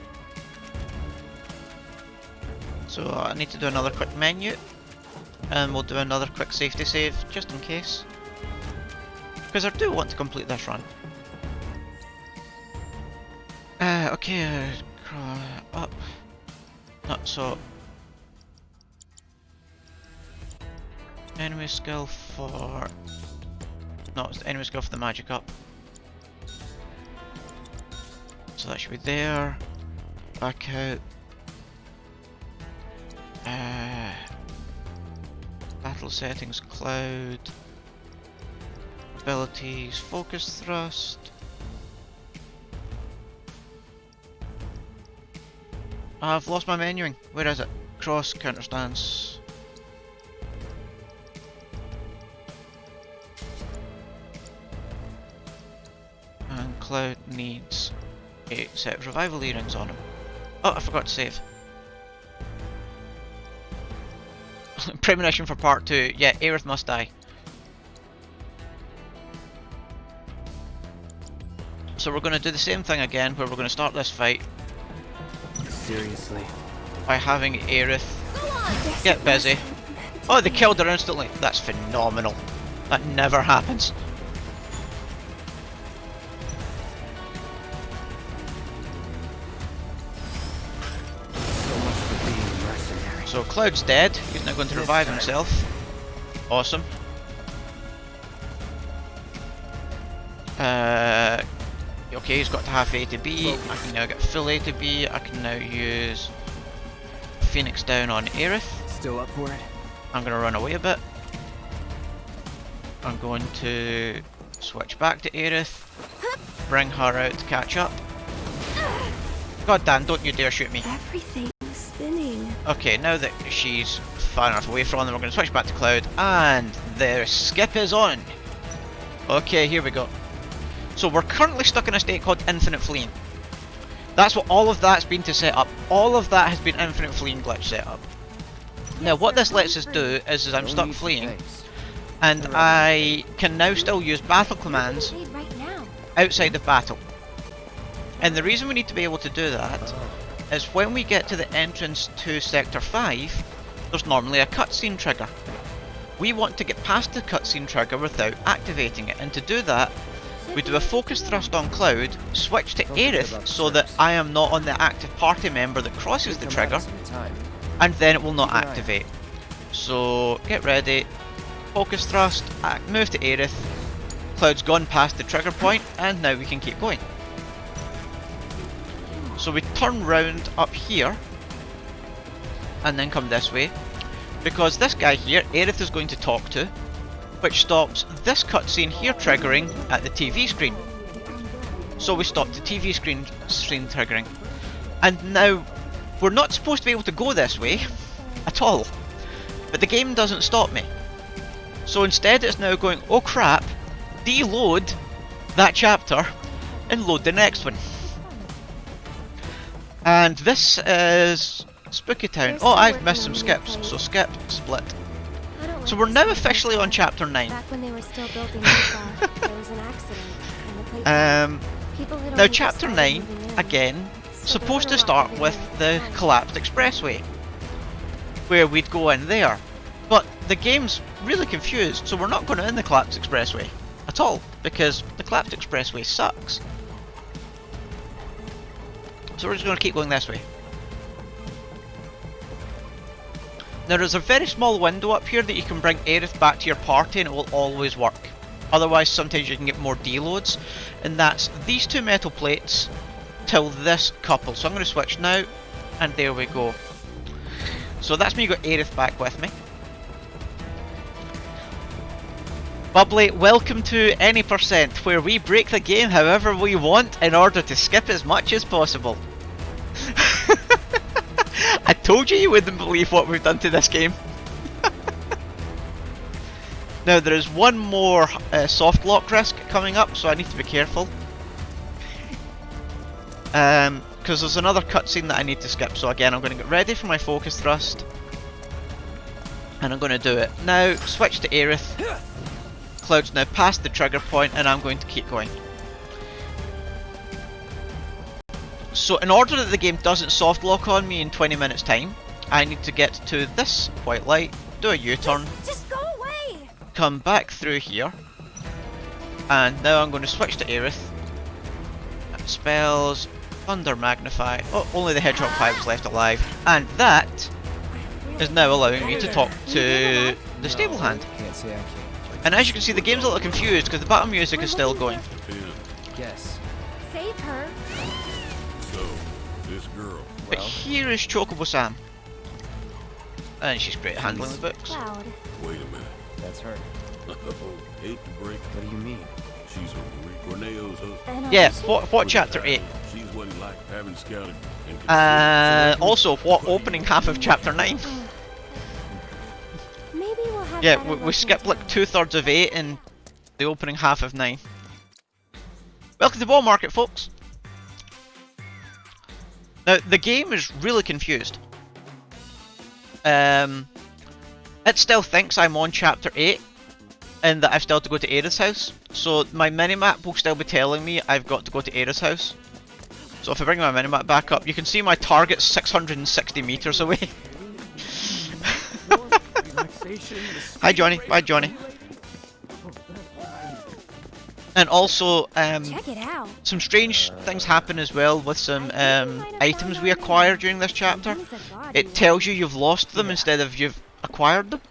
So I need to do another quick menu, and we'll do another quick safety save, just in case. Because I do want to complete this run. Okay, up. No, so... enemy skill for... no, it's the enemy skill for the magic up. So that should be there. Back out. Battle settings, cloud. Abilities, focus thrust. I've lost my menuing. Where is it? Cross, counter stance. And Cloud needs a set of revival earrings on him. Oh, I forgot to save. Premonition for part 2. Yeah, Aerith must die. So we're going to do the same thing again, where we're going to start this fight. Seriously? By having Aerith get busy. Oh, they killed her instantly. That's phenomenal. That never happens. So Cloud's dead. He's now going to revive himself. Awesome. Okay, he's got to half A to B. I can now get full A to B. I can now use Phoenix down on Aerith. Still up for it? I'm going to run away a bit. I'm going to switch back to Aerith. Bring her out to catch up. God damn, don't you dare shoot me. Everything's spinning. Okay, now that she's far enough away from them, we're going to switch back to Cloud. And the skip is on. Okay, here we go. So we're currently stuck in a state called infinite fleeing. That's what all of that's been to set up. All of that has been infinite fleeing glitch set up. Now what this lets us do is I'm stuck fleeing, and I can now still use battle commands outside of battle. And the reason we need to be able to do that is when we get to the entrance to Sector 5, there's normally a cutscene trigger. We want to get past the cutscene trigger without activating it, and to do that we do a focus thrust on Cloud, switch to Aerith so that I am not on the active party member that crosses the trigger, and then it will not activate. So get ready, focus thrust, move to Aerith, Cloud's gone past the trigger point, and now we can keep going. So we turn round up here, and then come this way, because this guy here, Aerith is going to talk to, which stops this cutscene here triggering at the TV screen. So we stop the TV screen triggering. And now, we're not supposed to be able to go this way, at all. But the game doesn't stop me. So instead it's now going, oh crap, deload that chapter, and load the next one. And this is Spooky Town. Oh, I've missed some skips, so skip, split. So we're now officially on chapter 9. Back when they were still building there was an accident and the place now chapter 9 again, supposed to start with the collapsed expressway, where we'd go in there. But the game's really confused, so we're not going in the collapsed expressway at all, because the collapsed expressway sucks. So we're just going to keep going this way. Now there's a very small window up here that you can bring Aerith back to your party and it will always work. Otherwise sometimes you can get more deloads, and that's these two metal plates till this couple. So I'm going to switch now, and there we go. So that's me got Aerith back with me. Bubbly, welcome to Any Percent, where we break the game however we want in order to skip as much as possible. I told you wouldn't believe what we've done to this game. Now there is one more soft lock risk coming up, so I need to be careful. Because there's another cutscene that I need to skip, so again I'm going to get ready for my focus thrust. And I'm going to do it. Now, switch to Aerith. Cloud's now past the trigger point, and I'm going to keep going. So in order that the game doesn't soft lock on me in 20 minutes time, I need to get to this white light, do a U-turn, Just go away! come back through here, and now I'm going to switch to Aerith. Spells, Thunder Magnify, oh, only the Hedgehog 5 is left alive, and that is now allowing me to talk to the stable hand. And as you can see, the game's a little confused because the battle music is still going. Yes. Save her. So, this girl. But here is Chocobo Sam. And she's great at handling the books. Cloud. Wait a minute. That's her. Hate to break. What do you mean? She's a Corneo's husband. Yeah, what chapter 8? She's wasn't like having scouted. Also, what opening half of chapter 9? Maybe we'll have Yeah, better we luck skipped next like 2/3 of 8 and the opening half of 9. Welcome to Ball Market, folks. Now, the game is really confused. It still thinks I'm on chapter 8 and that I've still to go to Aerith's house. So my minimap will still be telling me I've got to go to Aerith's house. So if I bring my minimap back up, you can see my target's 660 meters away. Hi Johnny, bye Johnny. And also, Check it out. some strange things happen as well with some items we acquire during this chapter. It tells you you've lost them instead of you've acquired them.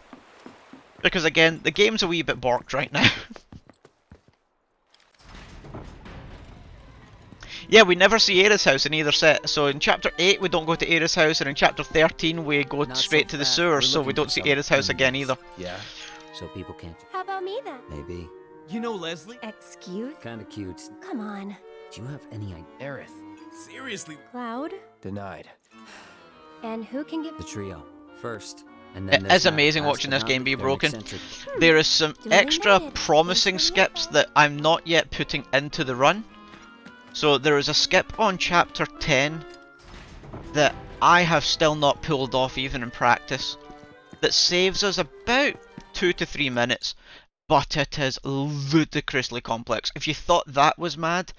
Because again, the game's a wee bit borked right now. Yeah, we never see Aerith's house in either set. So in chapter 8 we don't go to Aerith's house, and in chapter 13 we go straight to the sewers, so we don't see Aerith's house again either. Yeah. So people can't. How about me then? Maybe. You know Leslie? Excuse? Kinda cute. Come on. Do you have any idea? Aerith. Seriously? Cloud? Denied. And who can get The trio. First. And then It is amazing watching this game be broken. There is some extra promising skips that I'm not yet putting into the run. So there is a skip on chapter 10 that I have still not pulled off even in practice, that saves us about 2 to 3 minutes, but it is ludicrously complex. If you thought that was mad,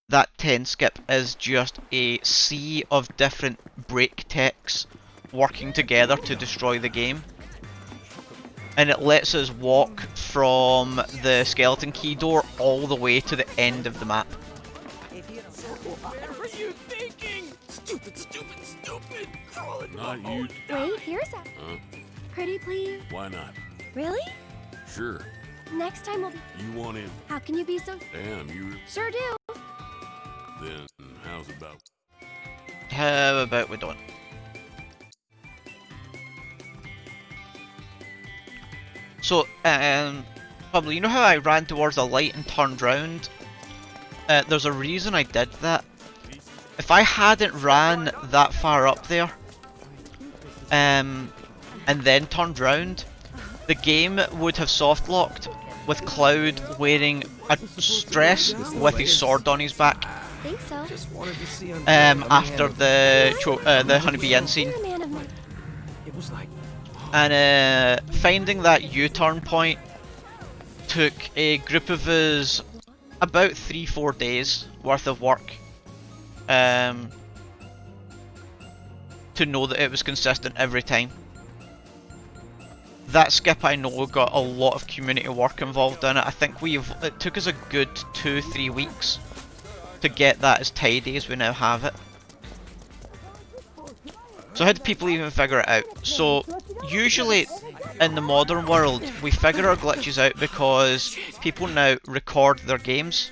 that 10 skip is just a sea of different break techs working together to destroy the game. And it lets us walk from the skeleton key door all the way to the end of the map. What are you thinking? Stupid, stupid, stupid. Not you. Wait, here's a... Huh? Pretty please? Why not? Really? Sure. Next time we'll be... You want in? How can you be so... Damn, you. Sure do. Then how's about? How about we don't? So, probably, you know how I ran towards the light and turned round? There's a reason I did that. If I hadn't ran that far up there, and then turned round, the game would have soft locked with Cloud wearing a stress with his sword on his back. Think so. After the Honeybee Inn scene. And finding that U-turn point took a group of us about 3-4 days worth of work. to know that it was consistent every time. That skip, I know, got a lot of community work involved in it. I think it took us a good 2-3 weeks to get that as tidy as we now have it. So how do people even figure it out? So usually in the modern world we figure our glitches out because people now record their games.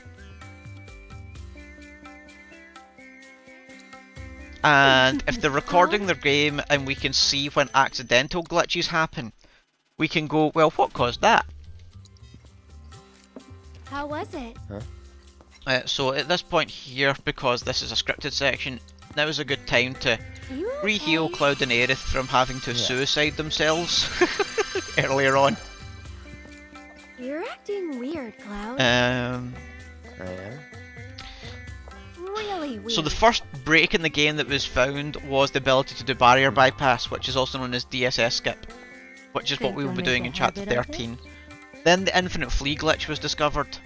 And if they're recording their game and we can see when accidental glitches happen, we can go, well, what caused that? How was it? So at this point here, because this is a scripted section, now is a good time to re-heal Cloud and Aerith from having to suicide themselves earlier on. You're acting weird, Cloud. Really weird. So the first break in the game that was found was the ability to do barrier bypass, which is also known as DSS skip, which is what we will be doing in chapter 13. Then the infinite flee glitch was discovered.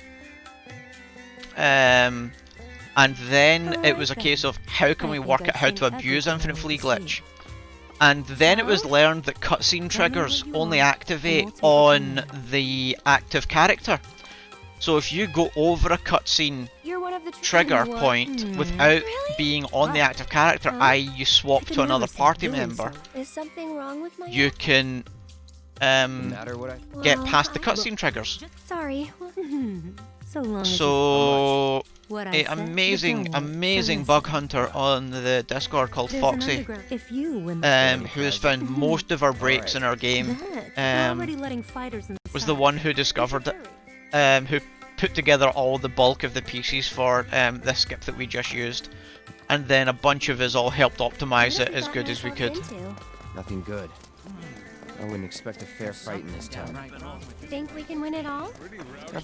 And then it was a case of how can we work out how to abuse infinite flee glitch. And then it was learned that cutscene triggers only activate on the active character. So if you go over a cutscene trigger point without being on the active character, i.e. you swap to another party member, Is something wrong with my you can get past the cutscene triggers. Sorry. So long as So What I a said, amazing bug hunter on the Discord called Foxy, who has found most of our breaks in our game, was the one who discovered it, who put together all the bulk of the pieces for the skip that we just used, and then a bunch of us all helped optimize it as good as we could. Nothing good. I wouldn't expect a fair fight in this town. Think we can win it all?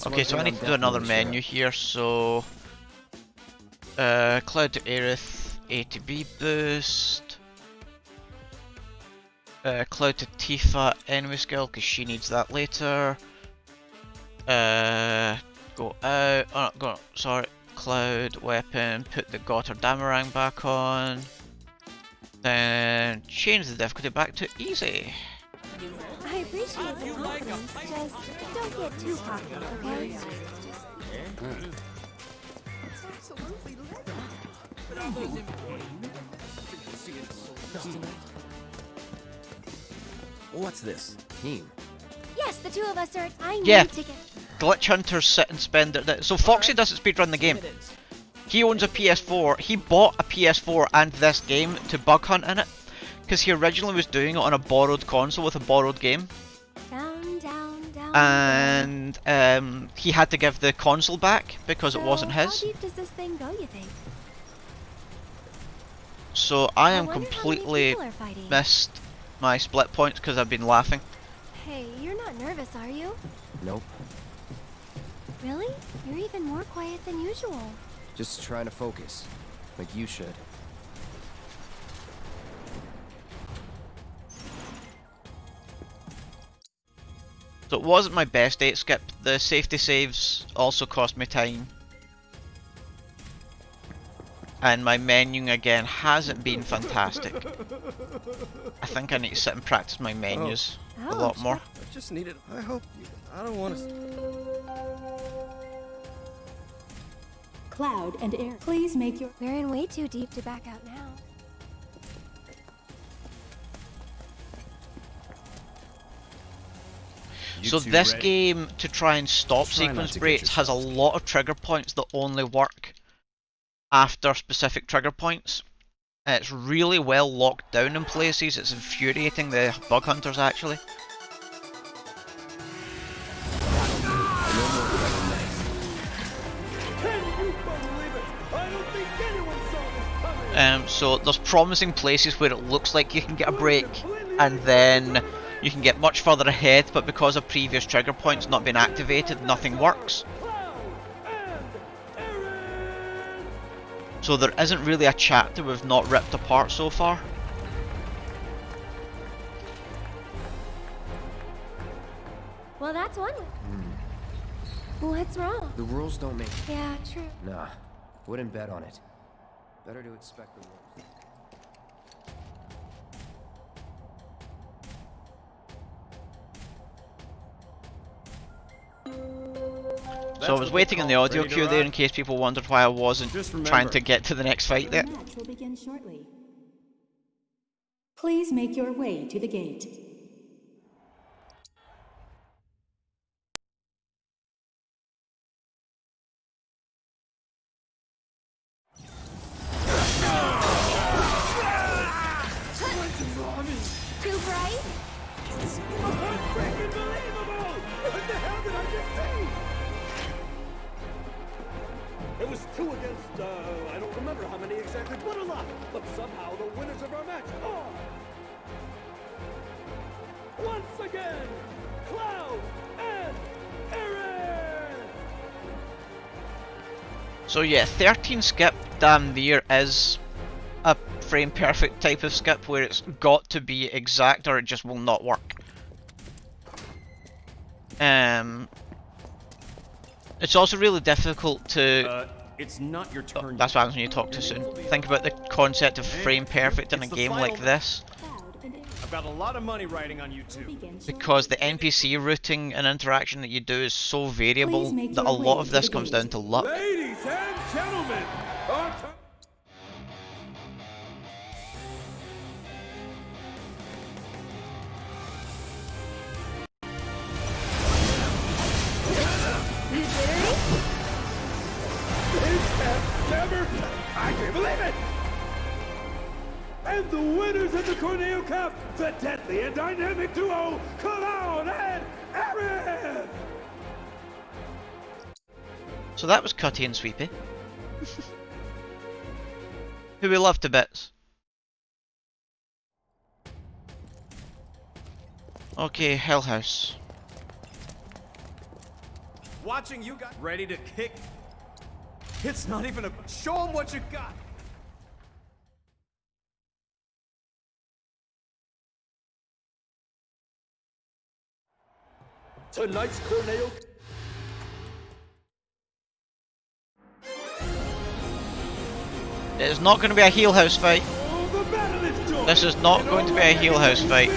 Okay, so I need to do another menu here, so Cloud to Aerith, A to B boost, Cloud to Tifa, enemy skill, because she needs that later, go out, sorry, Cloud, weapon, put the Gotter Damarang back on, then change the difficulty back to easy. I appreciate the confidence, just don't get too cocky, okay? What's this? Team? Yes, the two of us are. I need Yeah, to get. glitch hunters sit and spend it. So Foxy doesn't speedrun the game. He owns a PS4. He bought a PS4 and this game to bug hunt in it, because he originally was doing it on a borrowed console with a borrowed game. Down, down, down. And he had to give the console back because it wasn't How his. deep does this thing go, you think? So I am wonder how many completely people are fighting. missed my split points because I've been laughing. Hey, you're not nervous, are you? Nope. Really? You're even more quiet than usual. Just trying to focus. Like you should. So it wasn't my best 8 skip. The safety saves also cost me time. And my menuing again hasn't been fantastic. I think I need to sit and practice my menus a lot more. I just needed. I hope you. I don't want to. Cloud and Air, please make your. We're in way too deep to back out now. So this game, to try and stop sequence breaks, has a lot of trigger points that only work after specific trigger points. It's really well locked down in places. It's infuriating the bug hunters actually. So there's promising places where it looks like you can get a break, and then you can get much further ahead, but because of previous trigger points not being activated, nothing works. So there isn't really a chapter we've not ripped apart so far. Well, that's one. What's wrong? The rules don't make. Yeah, true. Nah, wouldn't bet on it. Better to expect the worst. So I was waiting in the audio queue there in case people wondered why I wasn't trying to get to the next fight there. The match will begin shortly. Please make your way to the gate. Too bright? Freaking believable! What the hell did I just see? It was 2 against, I don't remember how many exactly, but a lot. But somehow the winners of our match are... Once again, Cloud and Aaron! So yeah, 13 skip damn near is a frame perfect type of skip where it's got to be exact or it just will not work. It's also really difficult to... it's not your turn. That's what happens when you talk too soon. Think about the concept of frame perfect in a game like this. I've got a lot of money riding on you two. Because the NPC routing and interaction that you do is so variable that a lot of this comes down to luck. Ladies and gentlemen, our time... I can't believe it! And the winners of the Corneo Cup, the deadly and dynamic duo, Cloud and Aaron! So that was Cutty and Sweepy. Who we love to bits. Okay, Hell House. Watching you guys ready to kick. It's not even a... Show them what you got! Tonight's Corneo... It is not going to be a heel house fight. This is not going to be a heel house fight.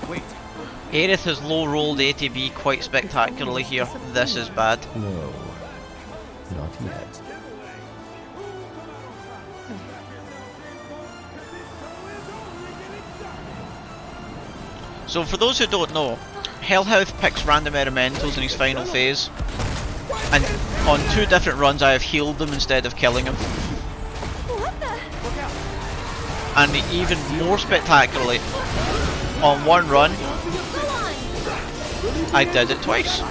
Wait. Aerith has low rolled ATB quite spectacularly here. This is bad. No, not yet. So for those who don't know, Hellhouse picks random elementals in his final phase, and on 2 different runs I have healed them instead of killing him. And even more spectacularly, on 1 run, I did it twice.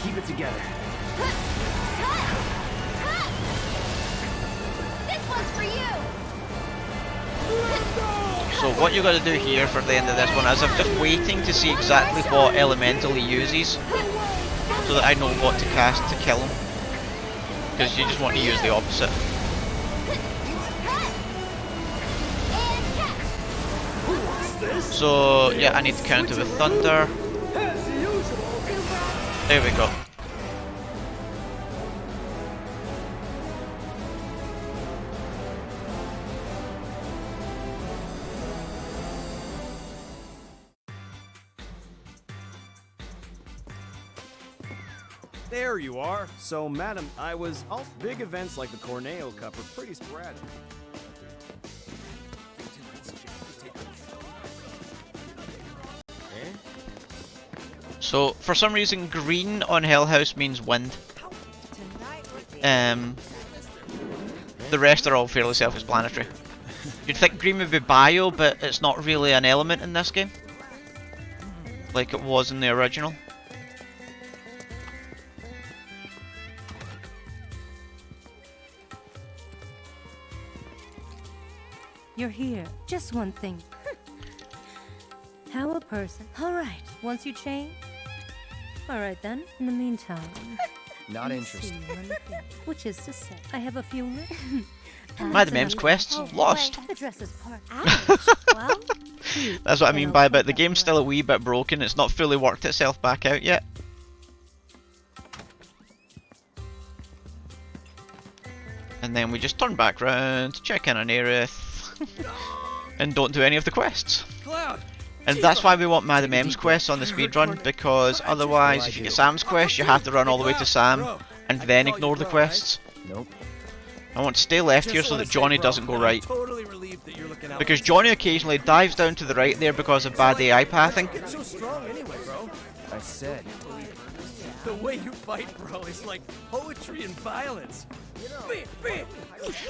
Keep it together. This one's for you. So what you got to do here for the end of this one is I'm just waiting to see exactly what elemental he uses, so that I know what to cast to kill him. Because you just want to use the opposite. So yeah, I need to counter with thunder. There we go. There you are. So, madam, I was... All big events like the Corneo Cup are pretty sporadic. So for some reason green on Hell House means wind. The rest are all fairly self-explanatory. You'd think green would be bio, but it's not really an element in this game, like it was in the original. You're here. Just one thing. How a person. Alright, once you change, All right then. In the meantime, Not let's interested. see, let me think. Which is to say, I have a few lists. Madam M's quest lost. The dress is part. Well, That's what I mean by the game's still a wee bit broken. It's not fully worked itself back out yet. And then we just turn back round, check in on Aerith, and don't do any of the quests. And that's why we want Madam M's quest on the speedrun, because otherwise if you get Sam's quest you have to run all the way to Sam and then ignore the quests. Nope. I want to stay left here so that Johnny doesn't go right. Because Johnny occasionally dives down to the right there because of bad AI pathing. So strong anyway, bro. I said. The way you fight, bro, is like poetry and violence.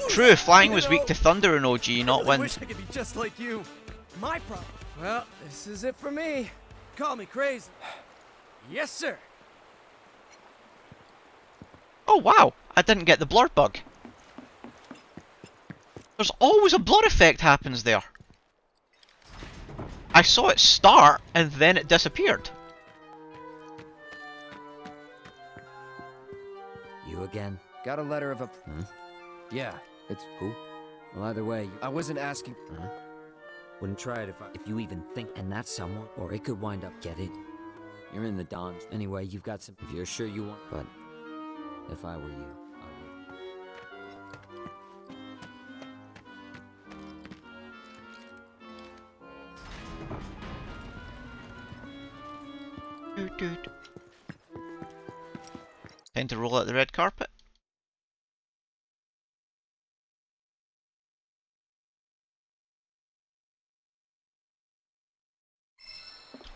True, flying was weak to thunder in OG, not I wind. wish I could be just like you. My problem. Well, this is it for me. Call me crazy. Yes, sir. Oh wow, I didn't get the blur bug. There's always a blur effect happens there. I saw it start and then it disappeared. You again? Got a letter of a... Yeah, it's... Who? Well, either way... I wasn't asking... Wouldn't try it if you even think... And that's someone, or it could wind up... Get it? You're in the Dons. Anyway, you've got some... If you're sure you want... But... If I were you, I would. Time to roll out the red carpet.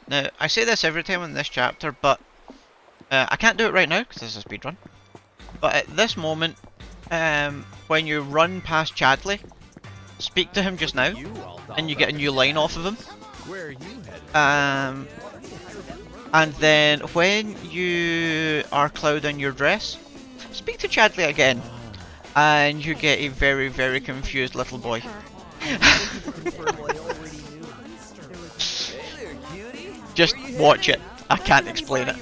Now, I say this every time in this chapter, but I can't do it right now because this is a speedrun. But at this moment, when you run past Chadley, speak to him just now, and you get a new line off of him. Where are you headed? And then when you are Cloud in your dress, speak to Chadley again, and you get a very, very confused little boy. Just watch it. I can't explain it.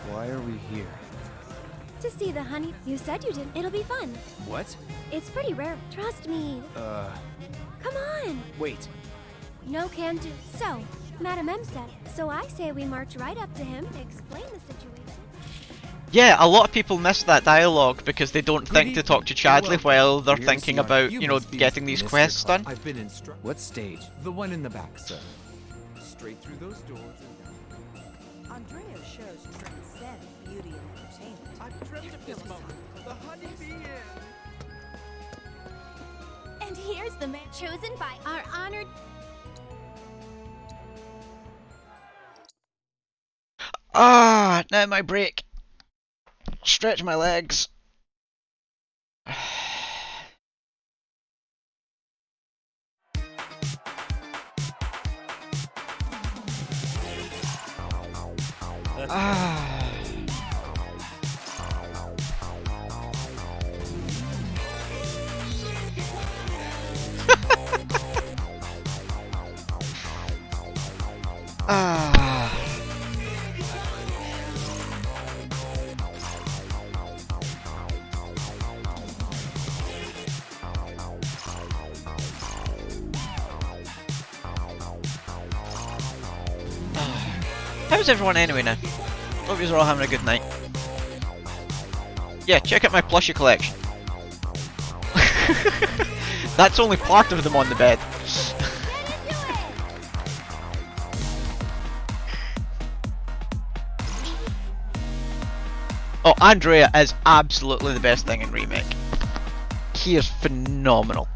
Why are we here? to see the honey. You said you did. It'll be fun. What? It's pretty rare. Trust me. Come on. Wait. No can do. So, Madam M said. So I say we march right up to him, explain the situation. Yeah, a lot of people miss that dialogue because they don't think to talk to Chadley while they're thinking about, you know, getting these quests done. I've been instructed. What stage? The one in the back, sir. Straight through those doors and down. Andrea shows transcend beauty and entertainment. I've dreamt of this moment. The honeybee inn. And here's the man chosen by our honored... Ah, now my break. Stretch my legs. Ah. Ah. How's everyone anyway now? Hope you're all having a good night. Yeah, check out my plushie collection. That's only part of them on the bed. Oh, Andrea is absolutely the best thing in Remake. He is phenomenal.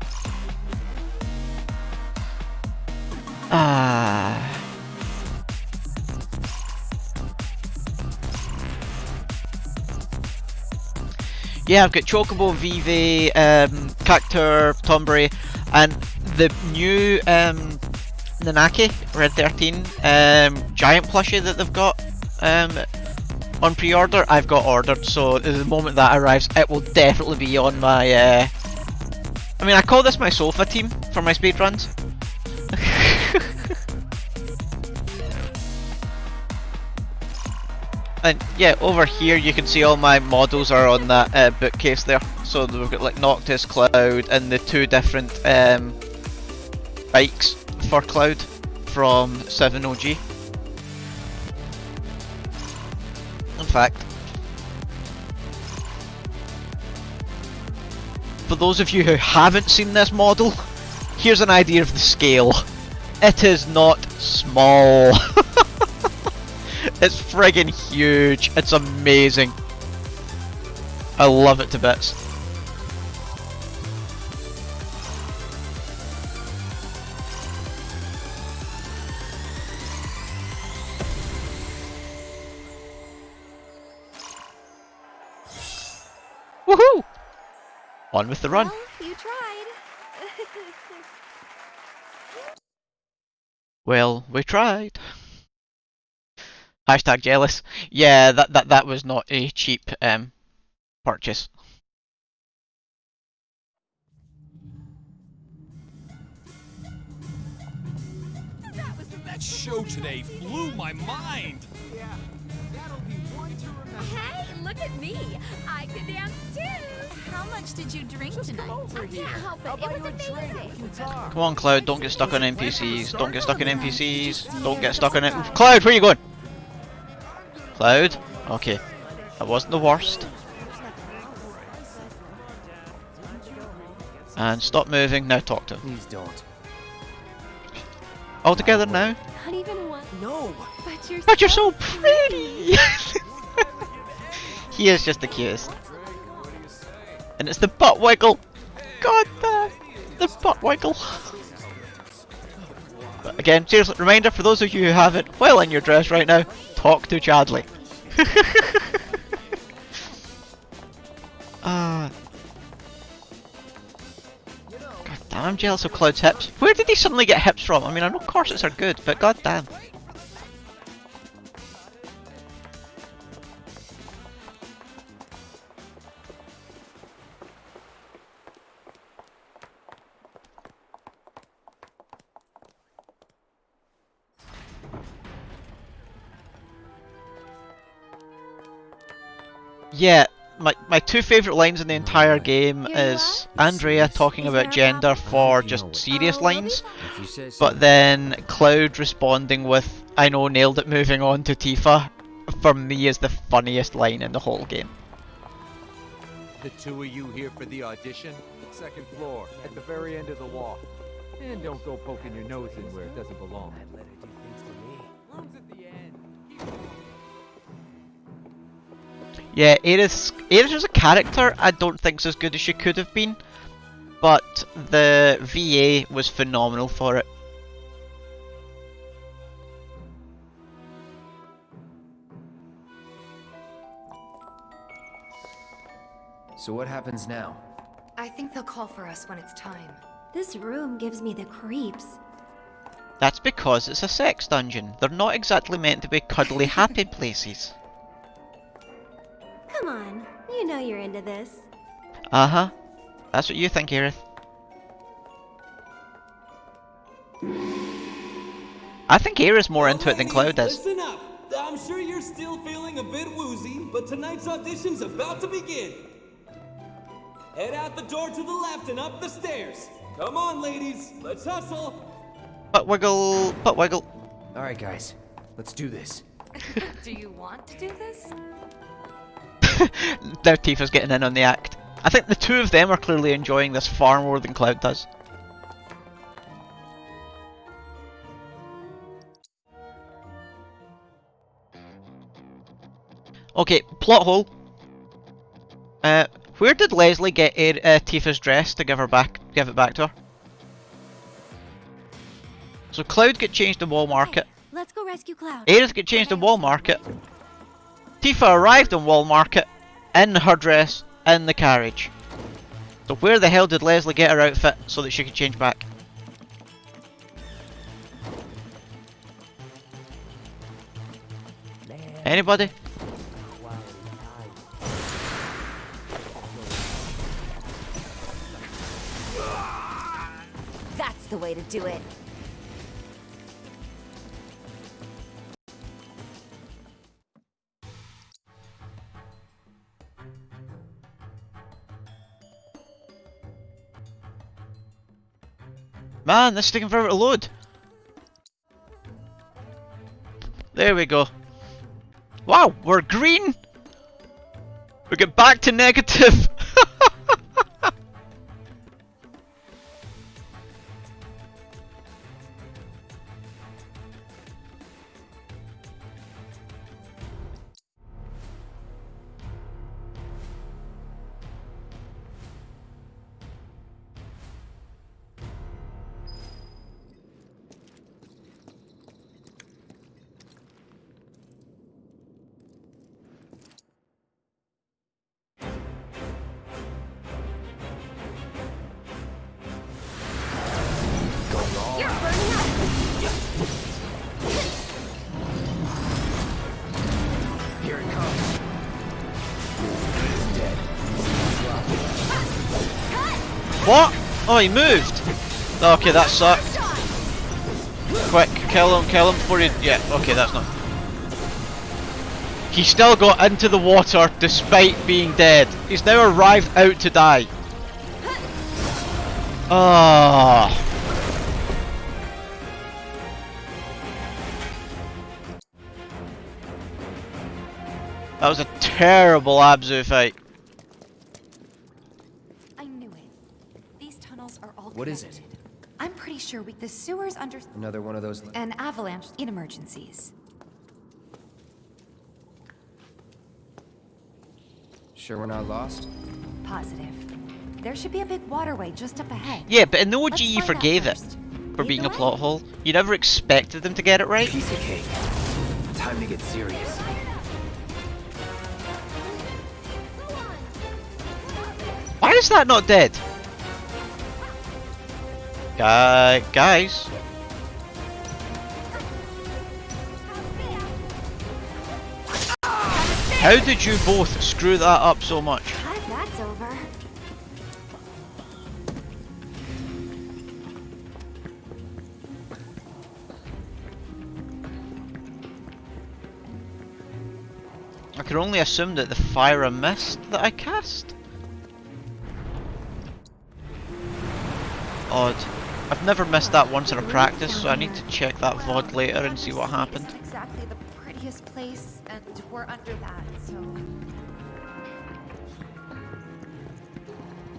Ah. Yeah, I've got Chocobo, VII, Cactur, Tombury, and the new Nanaki Red 13 giant plushie that they've got on pre-order, I've got ordered, so the moment that arrives it will definitely be on my I mean, I call this my sofa team for my speedruns. And yeah, over here you can see all my models are on that bookcase there. So we've got like Noctis, Cloud, and the 2 different bikes for Cloud from 7 OG. In fact, for those of you who haven't seen this model, here's an idea of the scale. It is not small. It's friggin' huge. It's amazing. I love it to bits. Woohoo! On with the run. Well, you tried. Well, we tried. Hashtag jealous. Yeah, that was not a cheap purchase. That show today blew my mind. Yeah, that'll be one to remember. Hey, look at me. I can dance too. How much did you drink tonight? Over I here. can't help How it. It about was you a drink? amazing. We can talk. Come on, Cloud, don't get stuck on NPCs. Don't get stuck on NPCs. Don't get stuck on it. Cloud, where are you going? Cloud? Okay. That wasn't the worst. And stop moving, now talk to him. Please don't. All together now? Not even one. No. But you're so pretty! He is just the cutest. And it's the butt wiggle! God damn! The butt wiggle! But again, seriously, reminder for those of you who haven't, while in your dress right now, talk to Chadley. God damn, I'm jealous of Cloud's hips. Where did he suddenly get hips from? I mean, I know corsets are good, but god damn. Yeah, my 2 favourite lines in the entire game is Andrea talking about gender for just serious lines, but then Cloud responding with, I know, nailed it, moving on to Tifa, for me is the funniest line in the whole game. The 2 of you here for the audition? Second floor, at the very end of the wall. And don't go poking your nose in where it doesn't belong. I'd let her do things to me. Lungs at the end. Yeah, Aerith as a character I don't think's as good as she could have been, but the VA was phenomenal for it. So what happens now? I think they'll call for us when it's time. This room gives me the creeps. That's because it's a sex dungeon. They're not exactly meant to be cuddly happy places. Come on, you know you're into this. Uh-huh. That's what you think, Aerith. I think Aerith's more into it than Cloud is. Listen up. I'm sure you're still feeling a bit woozy, but tonight's audition's about to begin. Head out the door to the left and up the stairs. Come on, ladies. Let's hustle. Butt wiggle, butt wiggle. Alright, guys. Let's do this. Do you want to do this? Now Tifa's getting in on the act. I think the 2 of them are clearly enjoying this far more than Cloud does. Okay, plot hole. Where did Leslie get Tifa's dress to give it back to her? So Cloud get changed in Wall Market. Let's go rescue Cloud. Aerith get changed in Wall Market. Tifa arrived in Wall Market in her dress in the carriage. So where the hell did Leslie get her outfit so that she could change back? Anybody? That's the way to do it. Man, this is taking forever to load. There we go. Wow, we're green! We get back to negative! What? Oh, he moved! Okay, that sucked. Quick, kill him before he... Yeah, okay, that's not... He still got into the water despite being dead. He's now arrived out to die. Ah. That was a terrible Abzu fight. I knew it. These tunnels are all What is it? connected. I'm pretty sure the sewers under... Another one of those... An avalanche in emergencies. Sure we're not lost? Positive. There should be a big waterway just up ahead. Yeah, but in the OG Let's you find out forgave it first. for Lead being the a way. plot hole. You never expected them to get it right. Piece of cake. Time to get serious. Why is that not dead? Guys. How did you both screw that up so much? That's over. I can only assume that the fire a mist that I cast? Odd. I've never missed that once in a practice, so I need to check that VOD later and see what happened. It's not exactly the prettiest place, and we're under that, so...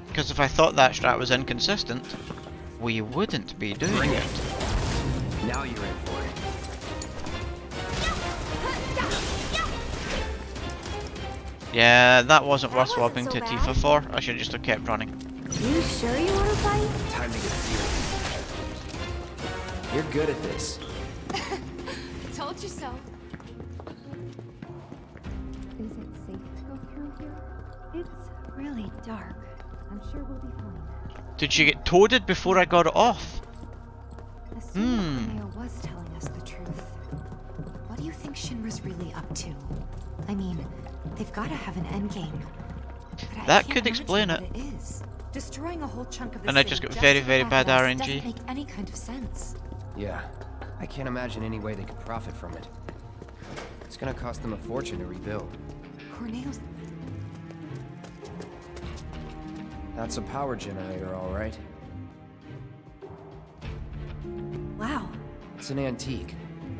Because if I thought that strat was inconsistent, we wouldn't be doing it. Now you're in for it. Yeah, that wasn't worth swapping to Tifa for. I should just have kept running. You sure you want to fight? Time to get serious. You're good at this. Told you so. Is it safe to go through here? It's really dark. I'm sure we'll be fine. Did she get toaded before I got it off? Corneo was telling us the truth. What do you think Shinra's really up to? I mean, they've got to have an endgame. That could explain it. Is. Destroying a whole chunk of the And I city just got to very, very bad have this RNG. doesn't make any kind of sense. Yeah, I can't imagine any way they could profit from it. It's gonna cost them a fortune to rebuild. Corneo's... That's a power generator, all right. Wow. It's an antique,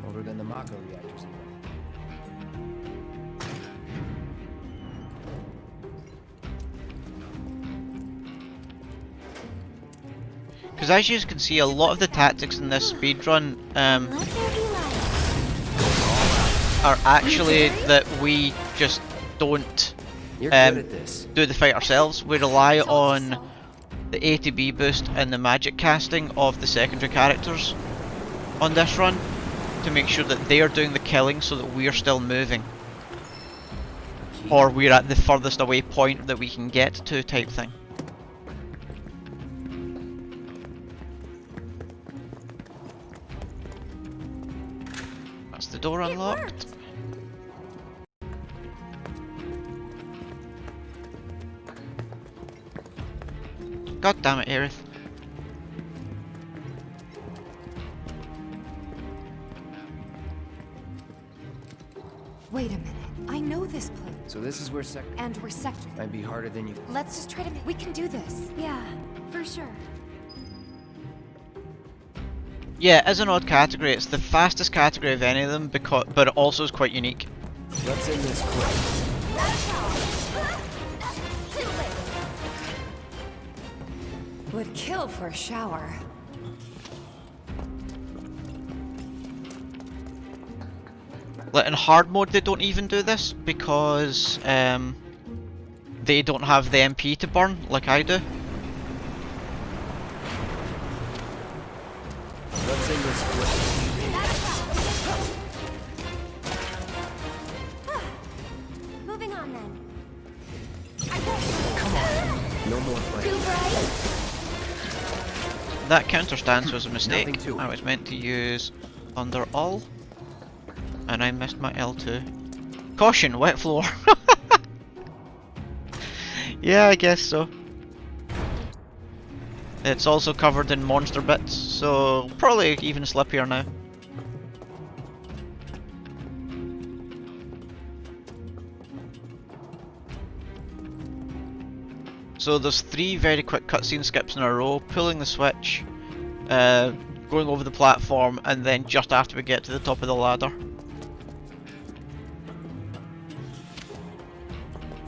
older than the Mako reactors even. Because as you can see, a lot of the tactics in this speedrun are actually that we just don't You're good at this. do the fight ourselves. We rely on the A to B boost and the magic casting of the secondary characters on this run to make sure that they are doing the killing so that we're still moving. Or we're at the furthest away point that we can get to type thing. That's the door unlocked. God damn it, Aerith. Wait a minute. I know this place. So this is where And we're sector. might be harder than you. Let's just try to. We can do this. Yeah, for sure. Yeah, as an odd category, it's the fastest category of any of them, but it also is quite unique. Let's end this quick. Would kill for a shower. Like in hard mode they don't even do this because they don't have the MP to burn like I do. Let's end this quick. Moving on then. Come on. No more playing. That counter stance was a mistake. Nothing to it. I was meant to use under all, and I missed my L2. Caution, wet floor. Yeah, I guess so. It's also covered in monster bits, so probably even slippier now. So there's 3 very quick cutscene skips in a row, pulling the switch, going over the platform, and then just after we get to the top of the ladder.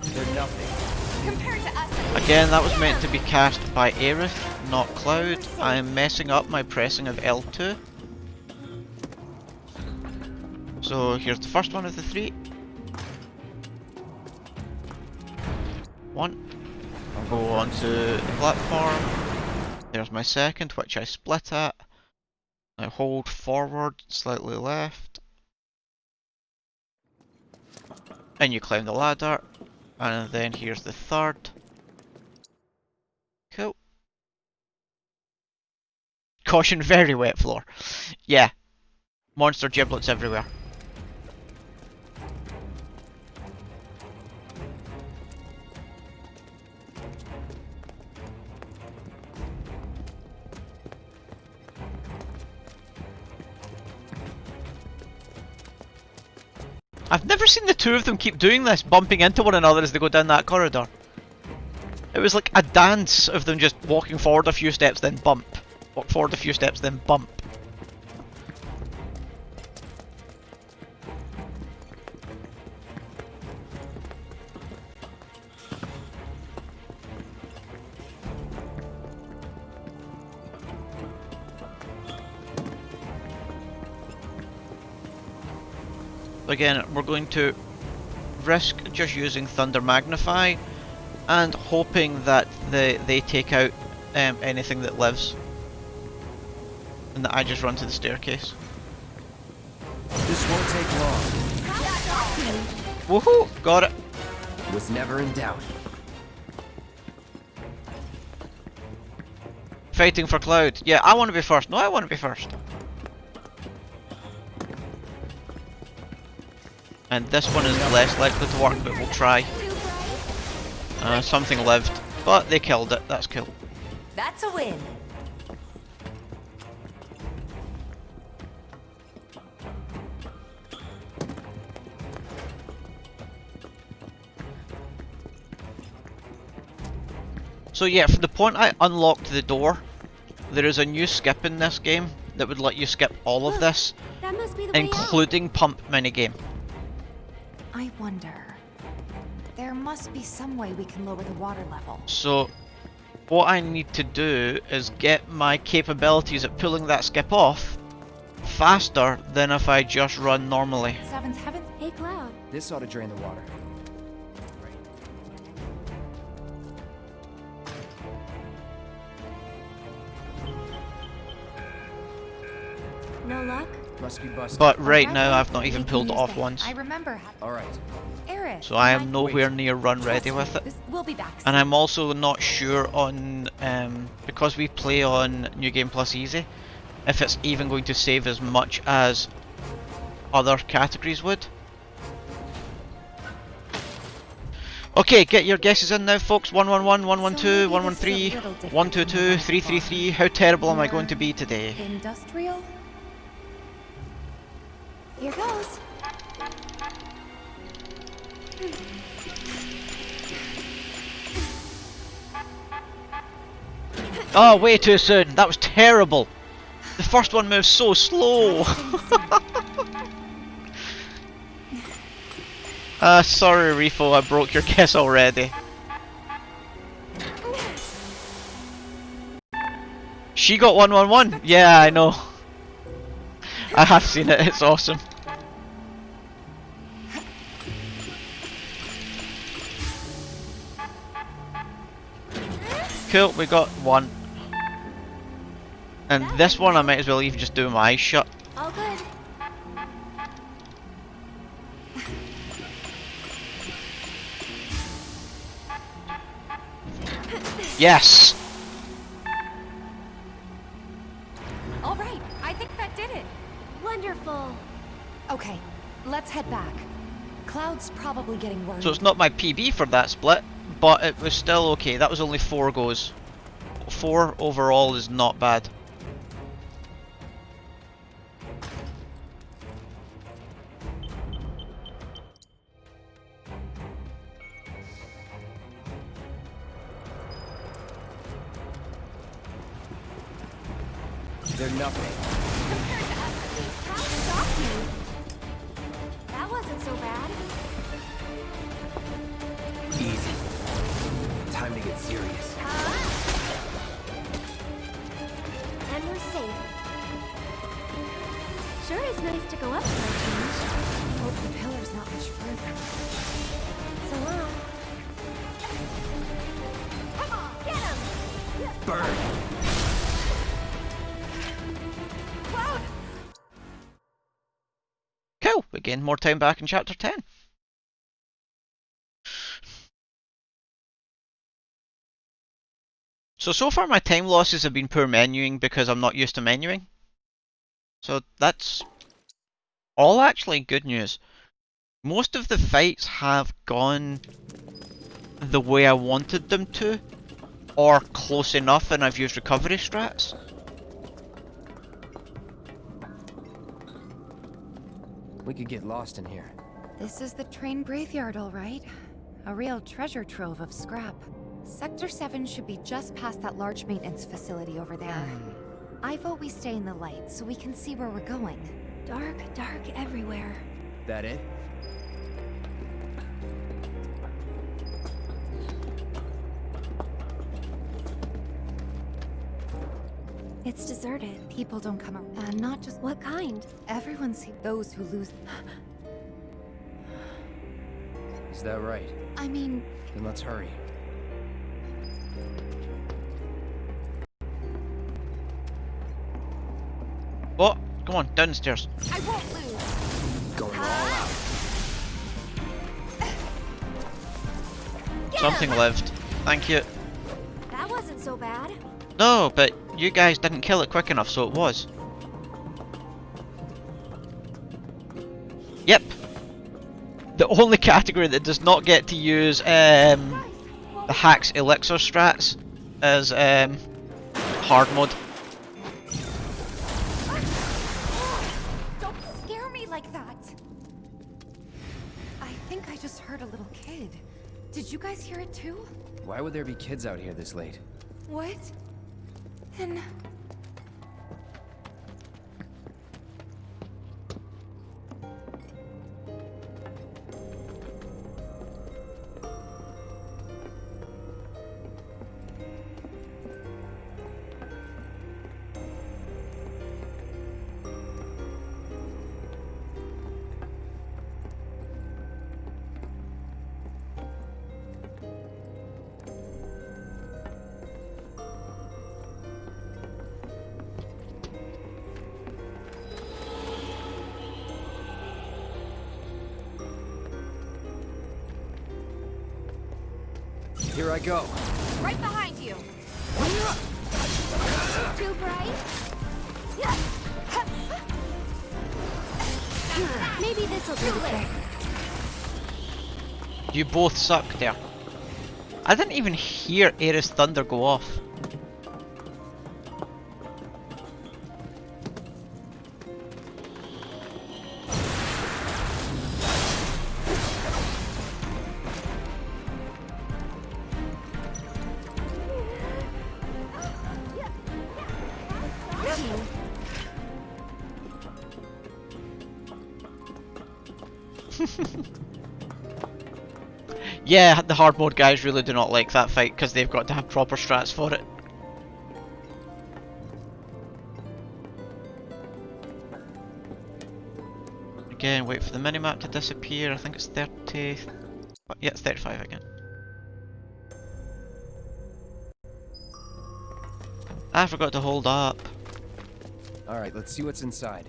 They're nothing. Compared to us. Again, that was meant to be cast by Aerith, not Cloud. I am messing up my pressing of L2. So here's the first one of the 3. 1. I'll go onto the platform. There's my second, which I split at. I hold forward, slightly left. And you climb the ladder. And then here's the third. Cool. Caution, very wet floor. Yeah. Monster giblets everywhere. I've never seen the 2 of them keep doing this, bumping into one another as they go down that corridor. It was like a dance of them just walking forward a few steps, then bump. Walk forward a few steps, then bump. Again, we're going to risk just using Thunder Magnify and hoping that they take out anything that lives. And that I just run to the staircase. This won't take long. Woohoo! Got it! Was never in doubt. Fighting for Cloud. Yeah, I want to be first. No, I want to be first. And this one is less likely to work, but we'll try. Something lived, but they killed it. That's cool. That's a win. So yeah, from the point I unlocked the door, there is a new skip in this game that would let you skip all of this, That must be the way out. including pump minigame. I wonder. There must be some way we can lower the water level. So what I need to do is get my capabilities at pulling that skip off faster than if I just run normally. 7th heaven. Hey, Cloud. This ought to drain the water. No luck? Must be busted. But right now I've not even pulled it off once. I remember. Alright. Eric. So I am nowhere near run ready with it. We'll be back. And I'm also not sure on, because we play on New Game Plus Easy, if it's even going to save as much as other categories would. Okay, get your guesses in now, folks. 111, 112, 113, 122, 333. How terrible am I going to be today? Industrial? Here goes. Oh, way too soon. That was terrible. The first one moves so slow. Sorry, Refo, I broke your guess already. She got 111. Yeah, I know. I have seen it. It's awesome. Cool, we got one. And this one I might as well even just do my eyes shut. All good. Yes! Alright, I think that did it. Wonderful. Okay, let's head back. Cloud's probably getting worried. So it's not my PB for that split, but it was still okay. That was only 4 goes. 4 overall is not bad. They're nothing. Compared to us, at least, how stopped you? That wasn't so bad. Easy. Time to get serious. And we're safe. Sure is nice to go up for a change. Hope the pillar's not much further. So long. Come on, get him! Burn! Cloud! Cool, we gained more time back in chapter 10. So far my time losses have been poor menuing because I'm not used to menuing. So that's all actually good news. Most of the fights have gone the way I wanted them to, or close enough, and I've used recovery strats. We could get lost in here. This is the train graveyard, all right. A real treasure trove of scrap. Sector 7 should be just past that large maintenance facility over there. I vote we stay in the light so we can see where we're going. Dark, dark everywhere. That it? It's deserted. People don't come around. Not just What kind? everyone sees those who lose. Is that right? I mean, Then let's hurry. What? Come on, down the stairs. I won't lose. Going all out. Something lived. Thank you. That wasn't so bad. No, but you guys didn't kill it quick enough, so it was. Yep. The only category that does not get to use the hacks elixir strats is hard mode. don't scare me like that. I think I just heard a little kid. Did you guys hear it too? Why would there be kids out here this late? What? Then... Here I go. Right behind you. Too bright? Maybe this'll do it. You both suck there. I didn't even hear Aerith's thunder go off. Yeah, the hard mode guys really do not like that fight because they've got to have proper strats for it. Again, wait for the minimap to disappear. I think it's 30... Oh, yeah, it's 35 again. I forgot to hold up. Alright, let's see what's inside.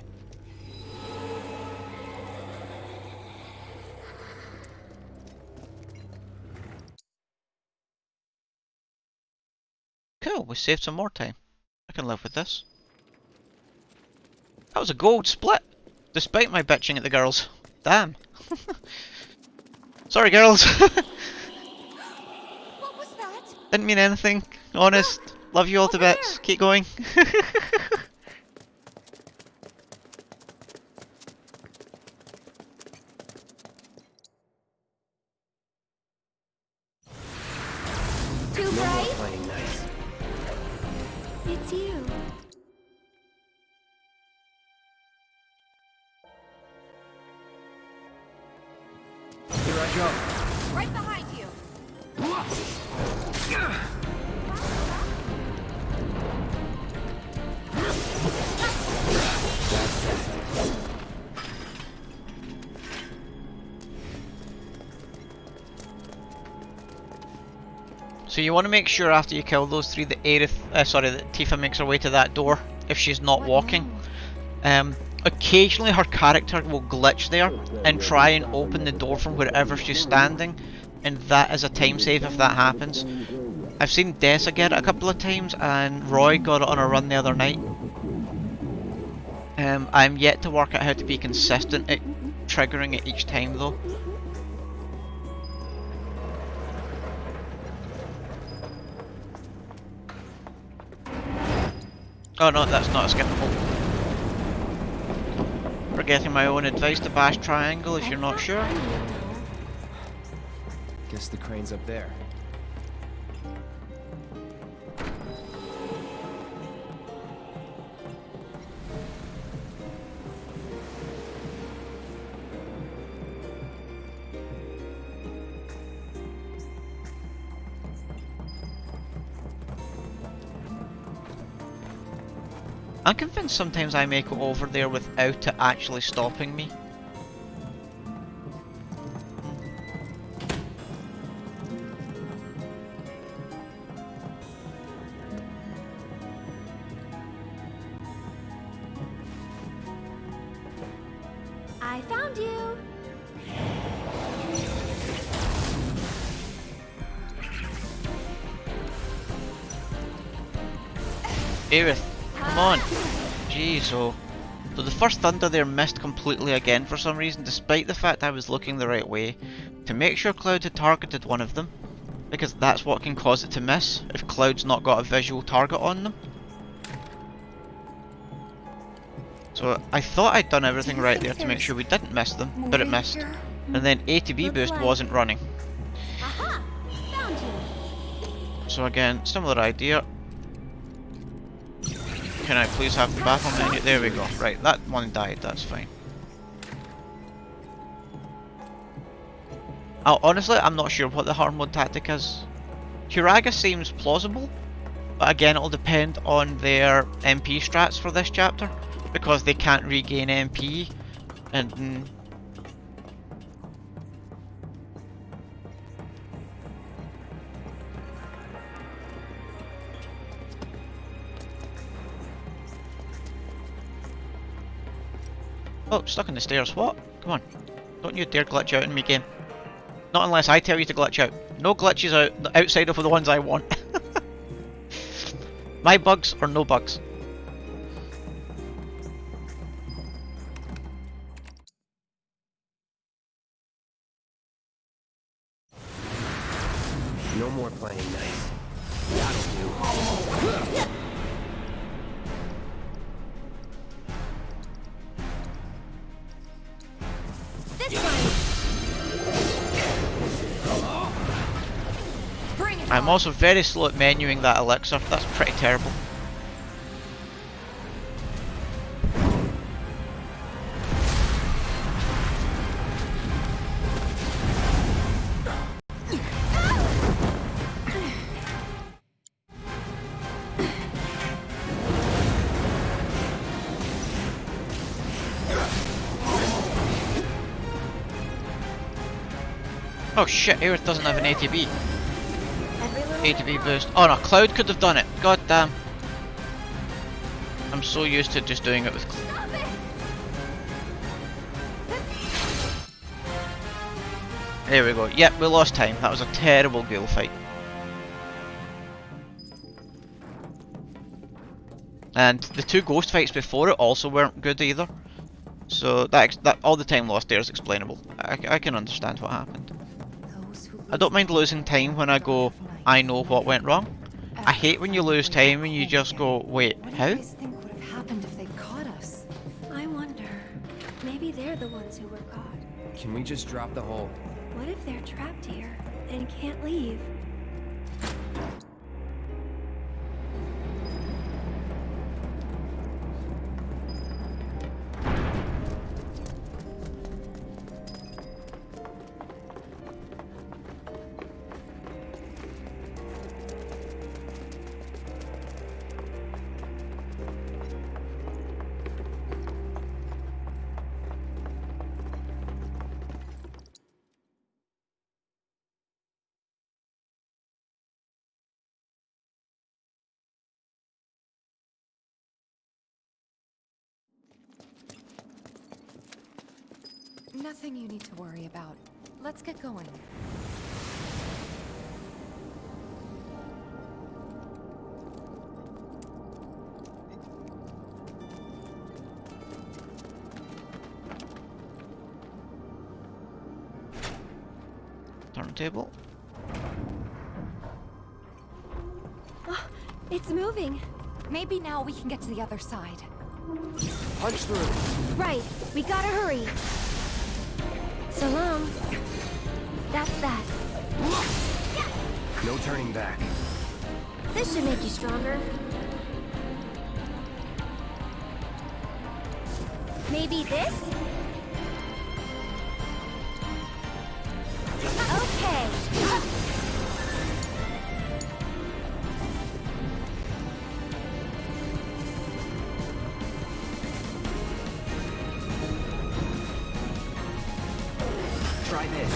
Cool, we saved some more time. I can live with this. That was a gold split, despite my bitching at the girls. Damn. Sorry girls. What was that? Didn't mean anything, honest. Love you all to bits. Keep going. Too No more bright? playing nice. It's you. Here I go. Right behind you. So you want to make sure after you kill those three that that Tifa makes her way to that door if she's not walking. Occasionally her character will glitch there and try and open the door from wherever she's standing, and that is a time save if that happens. I've seen Dessa get it a couple of times and Roy got it on a run the other night. I'm yet to work out how to be consistent at triggering it each time though. Oh no, that's not skippable. Forgetting my own advice to bash triangle if you're not sure. Guess the crane's up there. I'm convinced sometimes I make it over there without it actually stopping me. I found you. Aerith, come on. Jeez, oh. So the first thunder there missed completely again for some reason, despite the fact I was looking the right way to make sure Cloud had targeted one of them, because that's what can cause it to miss if Cloud's not got a visual target on them. So I thought I'd done everything right there to make sure we didn't miss them, but it missed. And then A to B boost wasn't running. Aha! Found you. So again, similar idea. Can I please have the battle menu? There we go. Right, that one died, that's fine. Honestly, I'm not sure what the hard mode tactic is. Curaga seems plausible, but again it'll depend on their MP strats for this chapter, because they can't regain MP, and oh, stuck in the stairs, what? Come on. Don't you dare glitch out in me, game. Not unless I tell you to glitch out. No glitches outside of the ones I want. My bugs or no bugs. No more playing nice. That'll do. I'm also very slow at menuing that elixir. That's pretty terrible. Oh shit, Aerith doesn't have an ATB. ATB boost. Oh no, Cloud could have done it. God damn. I'm so used to just doing it with Cloud. There we go. Yep, we lost time. That was a terrible ghoul fight. And the two ghost fights before it also weren't good either. So that all the time lost there is explainable. I can understand what happened. I don't mind losing time when I go, I know what went wrong. I hate when you lose time and you just go, wait, how? What do you guys think would have happened if they caught us? I wonder. Maybe they're the ones who were caught. Can we just drop the hole? What if they're trapped here and can't leave? Nothing you need to worry about. Let's get going. Turntable. Oh, it's moving. Maybe now we can get to the other side. Punch through. Right. We gotta hurry. So long. That's that. No turning back. This should make you stronger. Maybe this? Okay. Try this.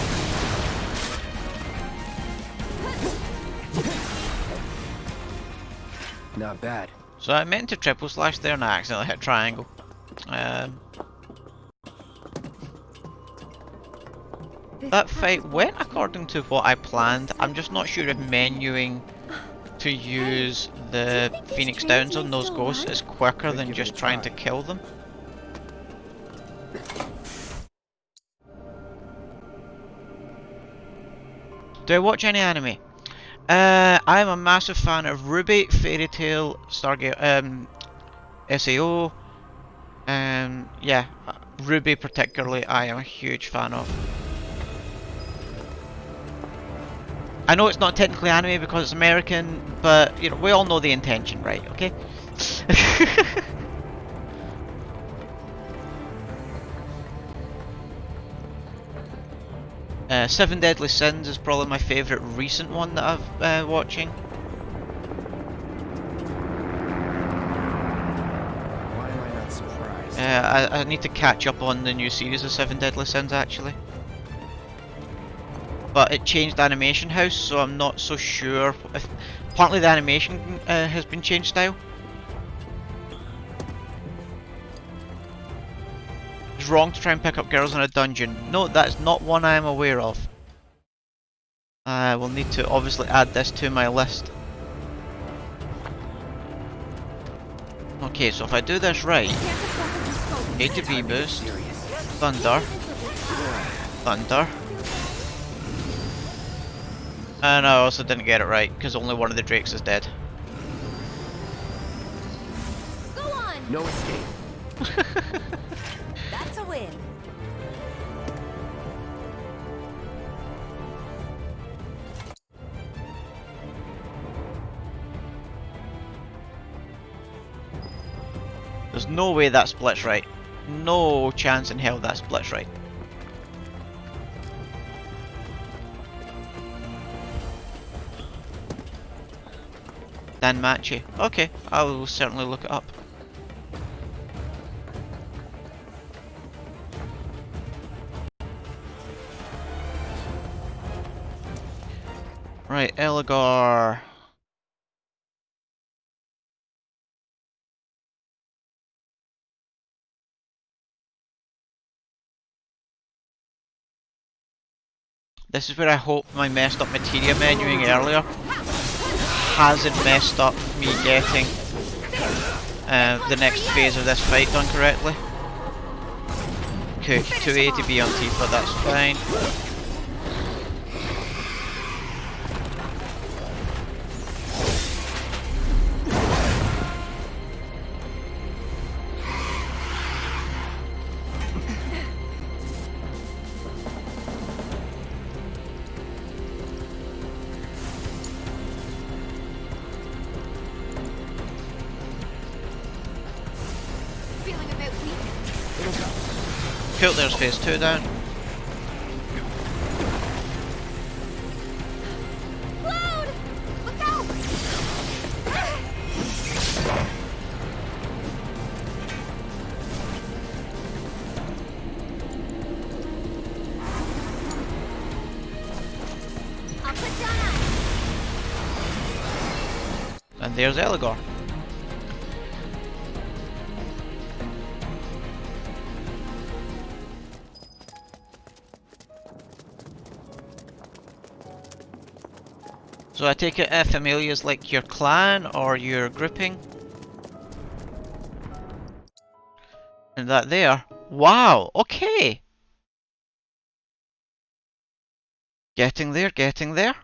Not bad. So I meant to triple slash there and I accidentally hit triangle. That fight went according to what I planned. I'm just not sure if menuing to use the Phoenix Downs on those ghosts is quicker than just trying to kill them. Do I watch any anime? I'm a massive fan of Ruby, Fairy Tail, Stargate, SAO. Yeah, Ruby particularly, I am a huge fan of. I know it's not technically anime because it's American, but you know we all know the intention, right? Okay. Seven Deadly Sins is probably my favourite recent one that I've watching. Why am I not surprised? I need to catch up on the new series of Seven Deadly Sins actually. But it changed animation house, so I'm not so sure if partly the animation has been changed style. It's wrong to try and pick up girls in a dungeon. No, that's not one I am aware of. I will need to obviously add this to my list. Okay, so if I do this right, ATB boost, thunder, thunder, And I also didn't get it right, because only one of the drakes is dead. Go on! No escape. That's a win. There's no way that splits right. No chance in hell that splits right. Dan Matchy. Okay, I will certainly look it up. Right, Elgar. This is where I hope my messed up materia menuing earlier hasn't messed up me getting the next phase of this fight done correctly. Okay, 280B on Tifa, that's fine. Cool, there's phase 2 down. Load! Look out! I'll put down ice. And there's Elgar. So I take it Familia's like your clan or your grouping? And that there? Wow, okay! Getting there, getting there.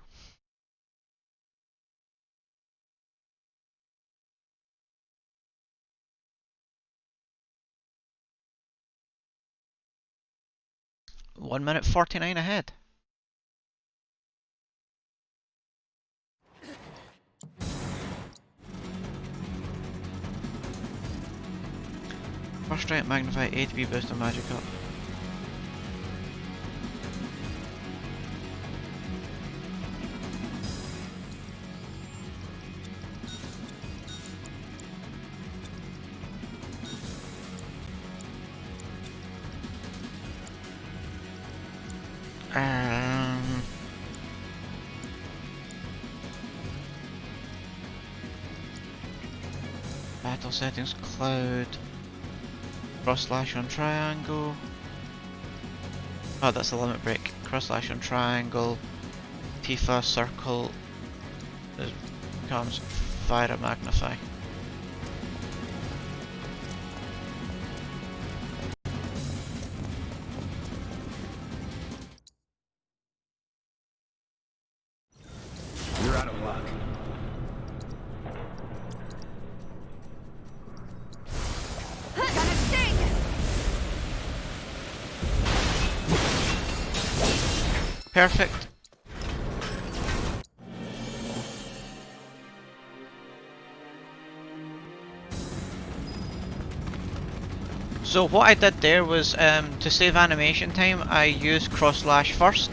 One minute 49 ahead. First strike, magnify, ATB boost and magic up. Battle settings, cloud. Cross slash on triangle. Oh, that's a limit break. Cross slash on triangle. Tifa circle. This becomes fire and magnify. You're out of luck. Perfect. So what I did there was to save animation time I used cross slash first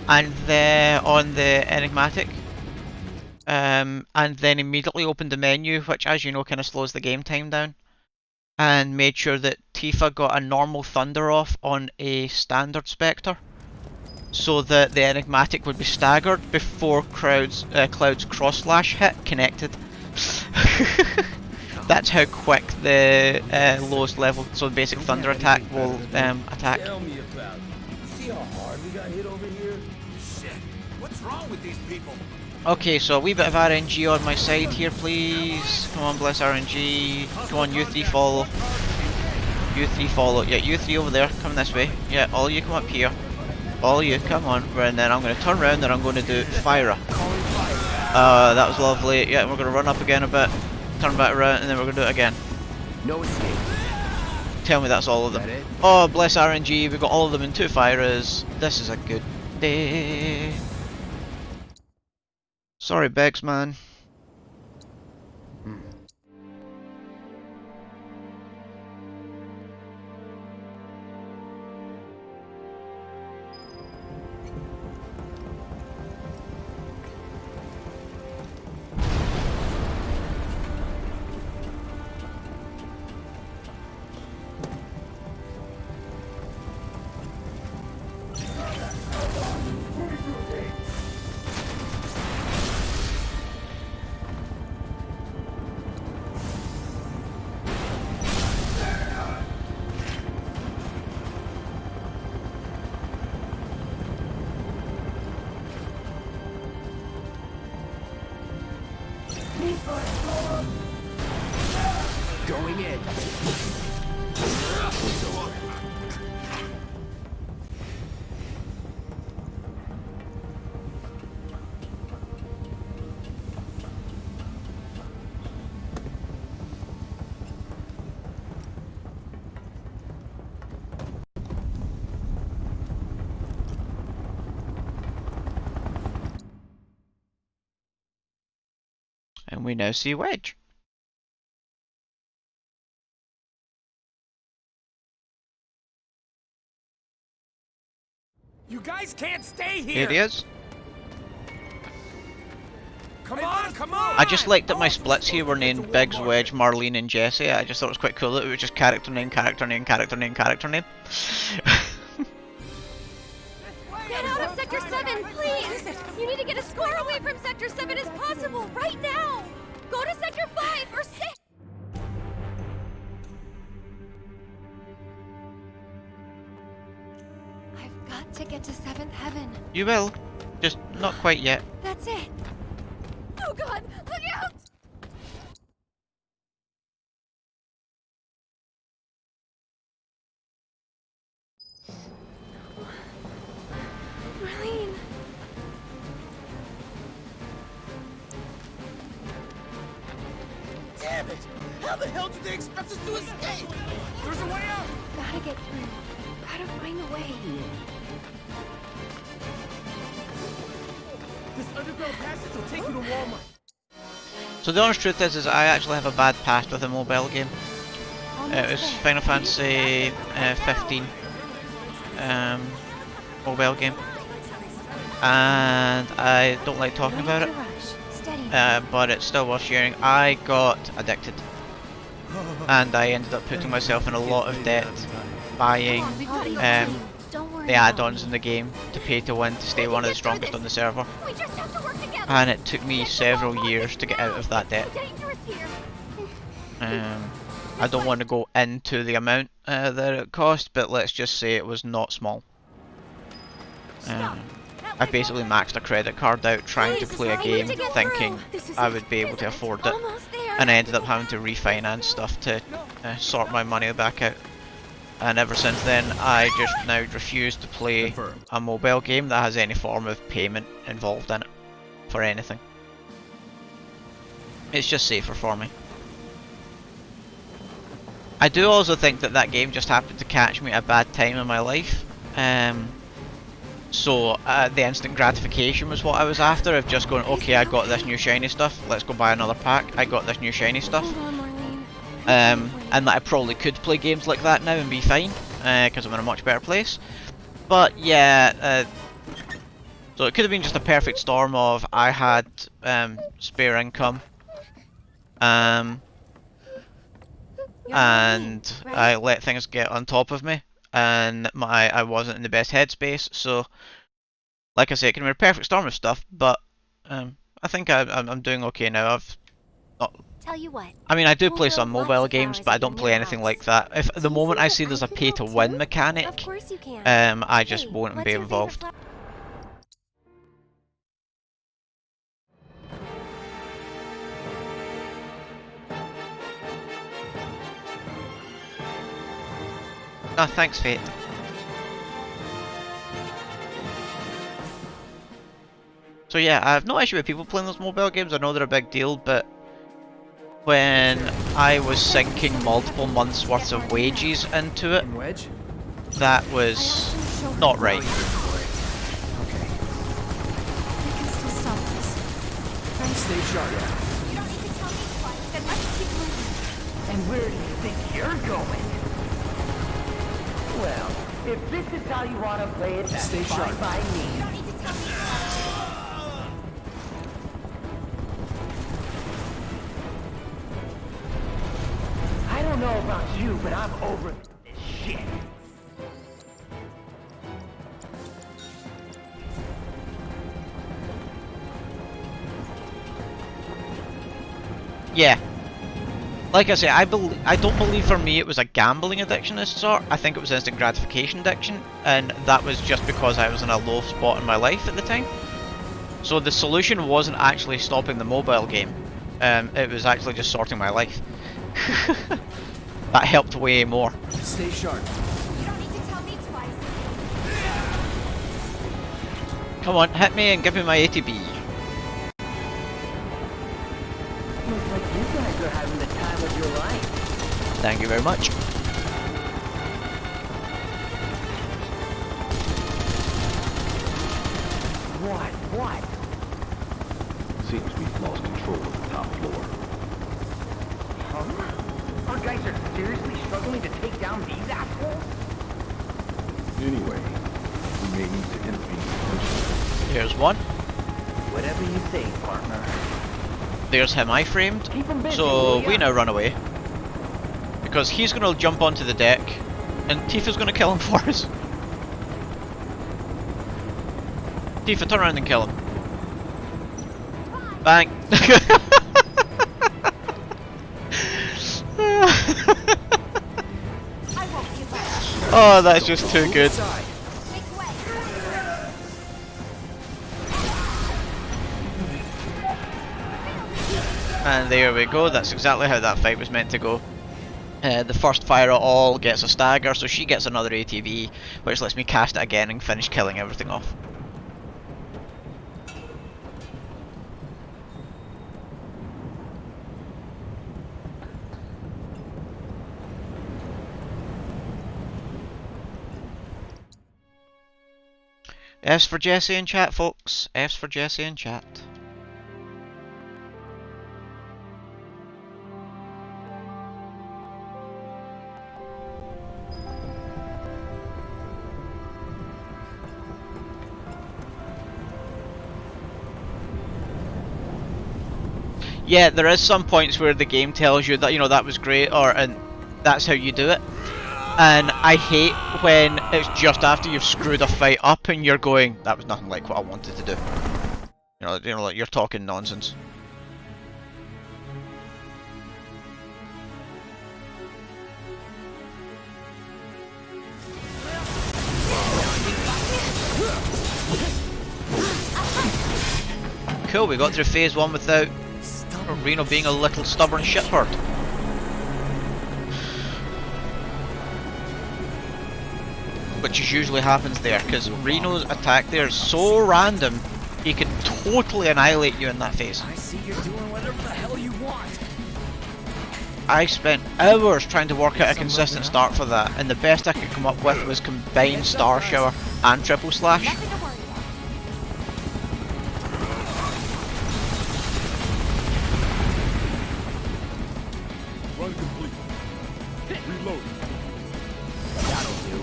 and then on the enigmatic and then immediately opened the menu, which as you know kind of slows the game time down, and made sure that Tifa got a normal thunder off on a standard Spectre, so that the enigmatic would be staggered before Cloud's cross slash hit connected. That's how quick the lowest level, so the basic thunder attack will attack. Tell me about it. See how hard we got hit over here? Shit, what's wrong with these people? Okay, so a wee bit of RNG on my side here, please. Come on, bless RNG. Come on, you three follow. You three follow. Yeah, you three over there. Come this way. Yeah, all you come up here. All you, come on. And then I'm going to turn around and I'm going to do fire. That was lovely. Yeah, we're going to run up again a bit. Turn back around and then we're going to do it again. No escape. Tell me that's all of them. Oh, bless RNG, we've got all of them in 2 firers. This is a good day. Sorry, Begs, man. Going in. And we now see Wedge. You guys can't stay here! Here he is. Come on, come on! I just liked that my splits here were named Biggs, Wedge, Marlene and Jesse. I just thought it was quite cool that it was just character name, character name, character name, character name. Get out of Sector 7, please! You need to get as far away from Sector 7 as possible, right now! Go to Sector 5 or 6! I've got to get to 7th Heaven. You will. Just not quite yet. That's it! Oh god, look out! Marlene! Damn it! How the hell did they expect us to escape? There's a way out! Gotta get through. Gotta find a way. This underground passage will take you to Walmart. So the honest truth is I actually have a bad past with a mobile game. It was Final Fantasy 15 mobile game, and I don't like talking about it, but it's still worth sharing. I got addicted, and I ended up putting myself in a lot of debt buying the add-ons in the game to pay to win to stay one of the strongest on the server. And it took me several years to get out of that debt. I don't want to go into the amount that it cost, but let's just say it was not small. I basically maxed a credit card out trying to play a game thinking I would be able to afford it, and I ended up having to refinance stuff to sort my money back out. And ever since then I just now refuse to play a mobile game that has any form of payment involved in it for anything. It's just safer for me. I do also think that that game just happened to catch me at a bad time in my life. So the instant gratification was what I was after, of just going, okay, I got this new shiny stuff, let's go buy another pack, I got this new shiny stuff. And that I probably could play games like that now and be fine, because I'm in a much better place. But yeah, so it could have been just a perfect storm of I had spare income, and I let things get on top of me, and I wasn't in the best headspace. So, like I say, it can be a perfect storm of stuff, but I think I'm doing okay now. I've not. Tell you what. I mean, I do play some mobile games, but I don't play anything like that. If the moment I see there's a pay-to-win mechanic, I just won't be involved. Ah, thanks, Fate. So yeah, I have no issue with people playing those mobile games. I know they're a big deal, but when I was sinking multiple months worth of wages into it, that was not right. Stay sharp. You don't need to tell me twice, then let's keep moving. And where do you think you're going? Well, if this is how you want to play it, that's Stay fine sharp. by me. You don't need to tell me twice. I don't know about you, but I'm over this shit. Yeah. Like I say, I don't believe for me it was a gambling addiction of sort. I think it was instant gratification addiction, and that was just because I was in a low spot in my life at the time. So the solution wasn't actually stopping the mobile game. It was actually just sorting my life. That helped way more. Stay sharp. You don't need to tell me twice. Come on, hit me and give me my ATB. Looks like you guys are having the time of your life. Thank you very much. What? Seems we've lost control of the top floor. Huh? Our guys are seriously struggling to take down these assholes? Anyway, we may need to intervene. Here's one. Whatever you say, partner. There's him I-framed, busy, so will ya? we now run away. Because he's going to jump onto the deck, and Tifa's going to kill him for us. Tifa, turn around and kill him. Bang! Oh, that's just too good. And there we go, that's exactly how that fight was meant to go. The first fire at all gets a stagger, so she gets another ATV, which lets me cast it again and finish killing everything off. F's for Jesse in chat, folks. F's for Jesse in chat. Yeah, there is some points where the game tells you that, you know, that was great, and that's how you do it. And I hate when it's just after you've screwed a fight up and you're going, that was nothing like what I wanted to do. You know, like you're talking nonsense. Cool, we got through phase 1 without Reno being a little stubborn shitherd. Which usually happens there, because Reno's attack there is so random, he can totally annihilate you in that phase. I see you're doing whatever the hell you want. I spent hours trying to work out a consistent start for that, and the best I could come up with was combined Star Shower and Triple Slash. Run complete. Reload. That'll do.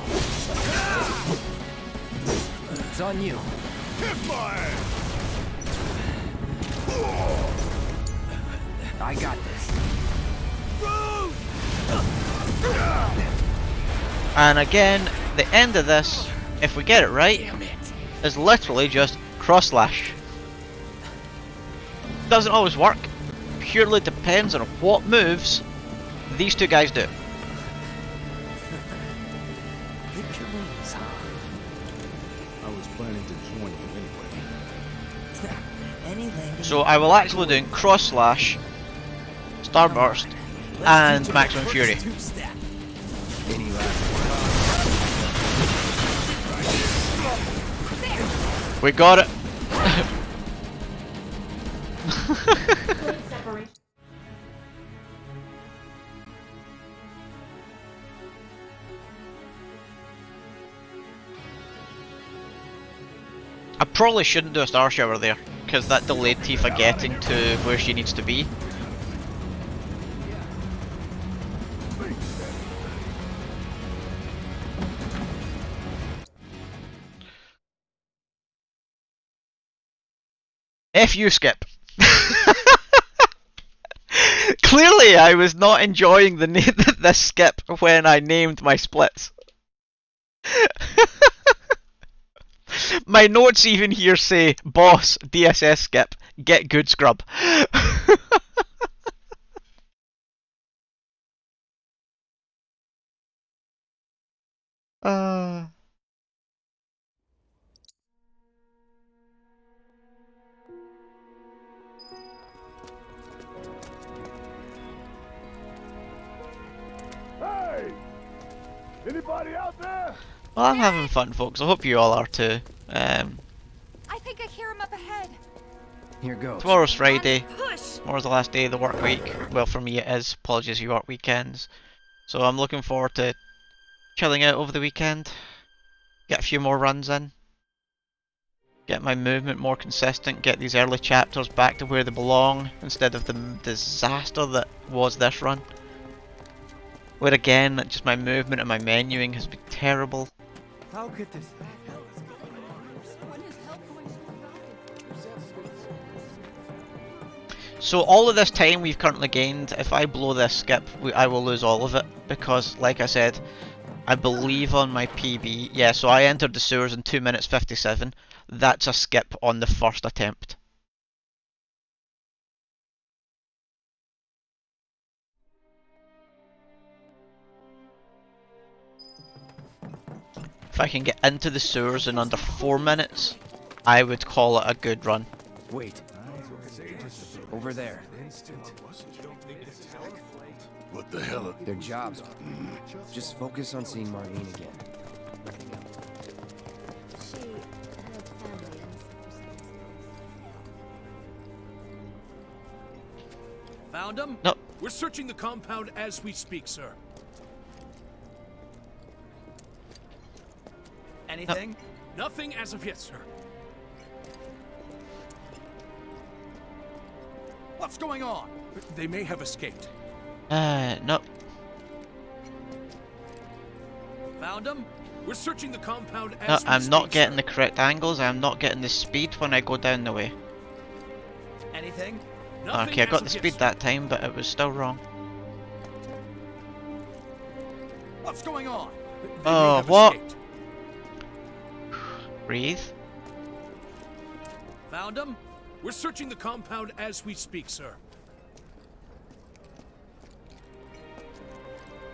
It's on you. Hit my ass. I got this. And again, the end of this, if we get it right, is literally just cross slash. Doesn't always work, purely depends on what moves these two guys do. Hit your wings, huh? I was planning to join you anyway. Any landing. So I will actually do cross slash, starburst, and maximum fury. We got it. I probably shouldn't do a star shower there, because that delayed Tifa getting to where she needs to be. F you, Skip. Clearly I was not enjoying this skip when I named my splits. My notes even here say, boss, DSS skip, get good scrub. Hey! Anybody out there? Well, I'm having fun, folks. I hope you all are too. I think I hear him up ahead. Here goes. Tomorrow's Friday. Push. Tomorrow's the last day of the work week. Well, for me it is. Apologies, you work weekends. So I'm looking forward to chilling out over the weekend. Get a few more runs in. Get my movement more consistent. Get these early chapters back to where they belong instead of the disaster that was this run. Where again, just my movement and my menuing has been terrible. How could this? So all of this time we've currently gained, if I blow this skip, I will lose all of it. Because, like I said, I believe on my PB, yeah, so I entered the sewers in 2 minutes 57. That's a skip on the first attempt. If I can get into the sewers in under 4 minutes, I would call it a good run. Wait. Over there. What the hell? Their jobs. Just focus on seeing Marlene again. Found him? No. We're searching the compound as we speak, sir. Anything? Nothing as of yet, sir. What's going on? They may have escaped. No. Found him? We're searching the compound No, as we I'm speak, not getting sir. the correct angles, I'm not getting the speed when I go down the way. Anything? Okay, I got the speed that time, but it was still wrong. What's going on? Oh, what? Breathe. Found him? We're searching the compound as we speak, sir.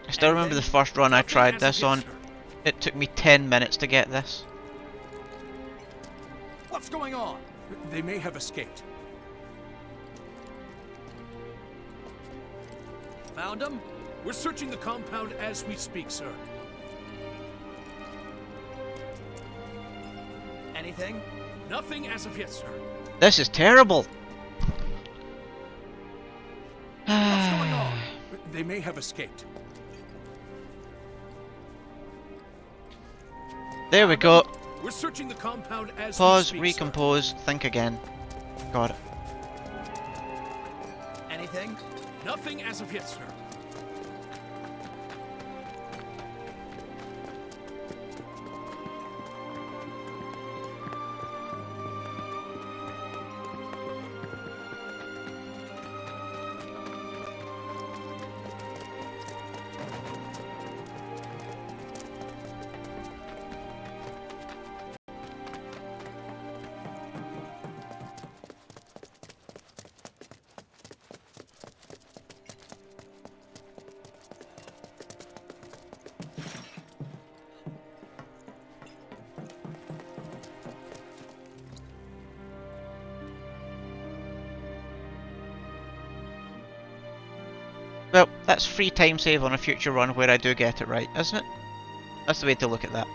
I still remember the first run I tried this on. It took me 10 minutes to get this. What's going on? They may have escaped. Found him? We're searching the compound as we speak, sir. Anything? Nothing as of yet, sir. This is terrible. What's going on? They may have escaped. There we go. We're searching the compound as Pause, we speak, recompose, think again. Got it. Anything? Nothing as of yet, sir. Well, that's free time save on a future run where I do get it right, isn't it? That's the way to look at that.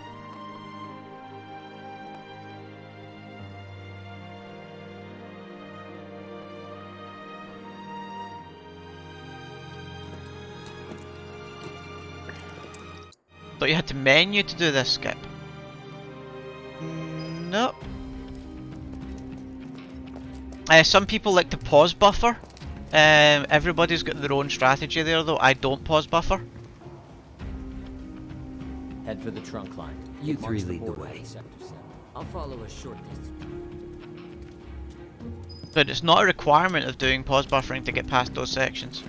Thought you had to menu to do this, Skip. Nope. Some people like to pause buffer. Everybody's got their own strategy there though. I don't pause buffer. Head for the trunk line. You three lead the way. I'll follow a short distance. But it's not a requirement of doing pause buffering to get past those sections.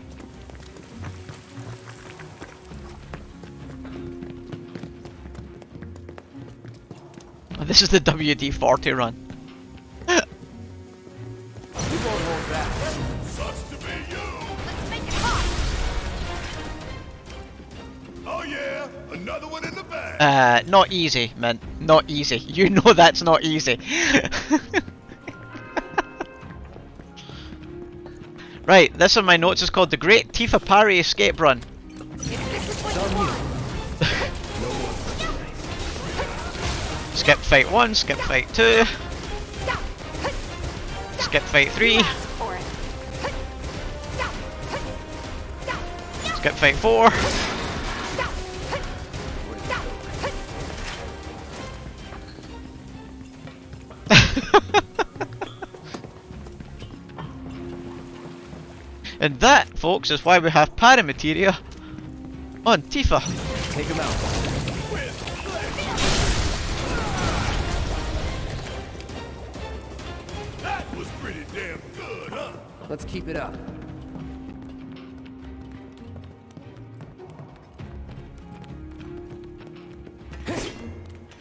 This is the WD-40 run. We won't hold back. Sucks to be you. Let's make it hot. Oh yeah, another one in the bag. Not easy, man. Not easy. You know that's not easy. Right, this in my notes is called the Great Tifa Parry Escape Run. Skip fight 1, skip fight 2, skip fight 3, skip fight 4. And that, folks, is why we have paramateria on Tifa. Take him out. That was pretty damn good, huh? Let's keep it up.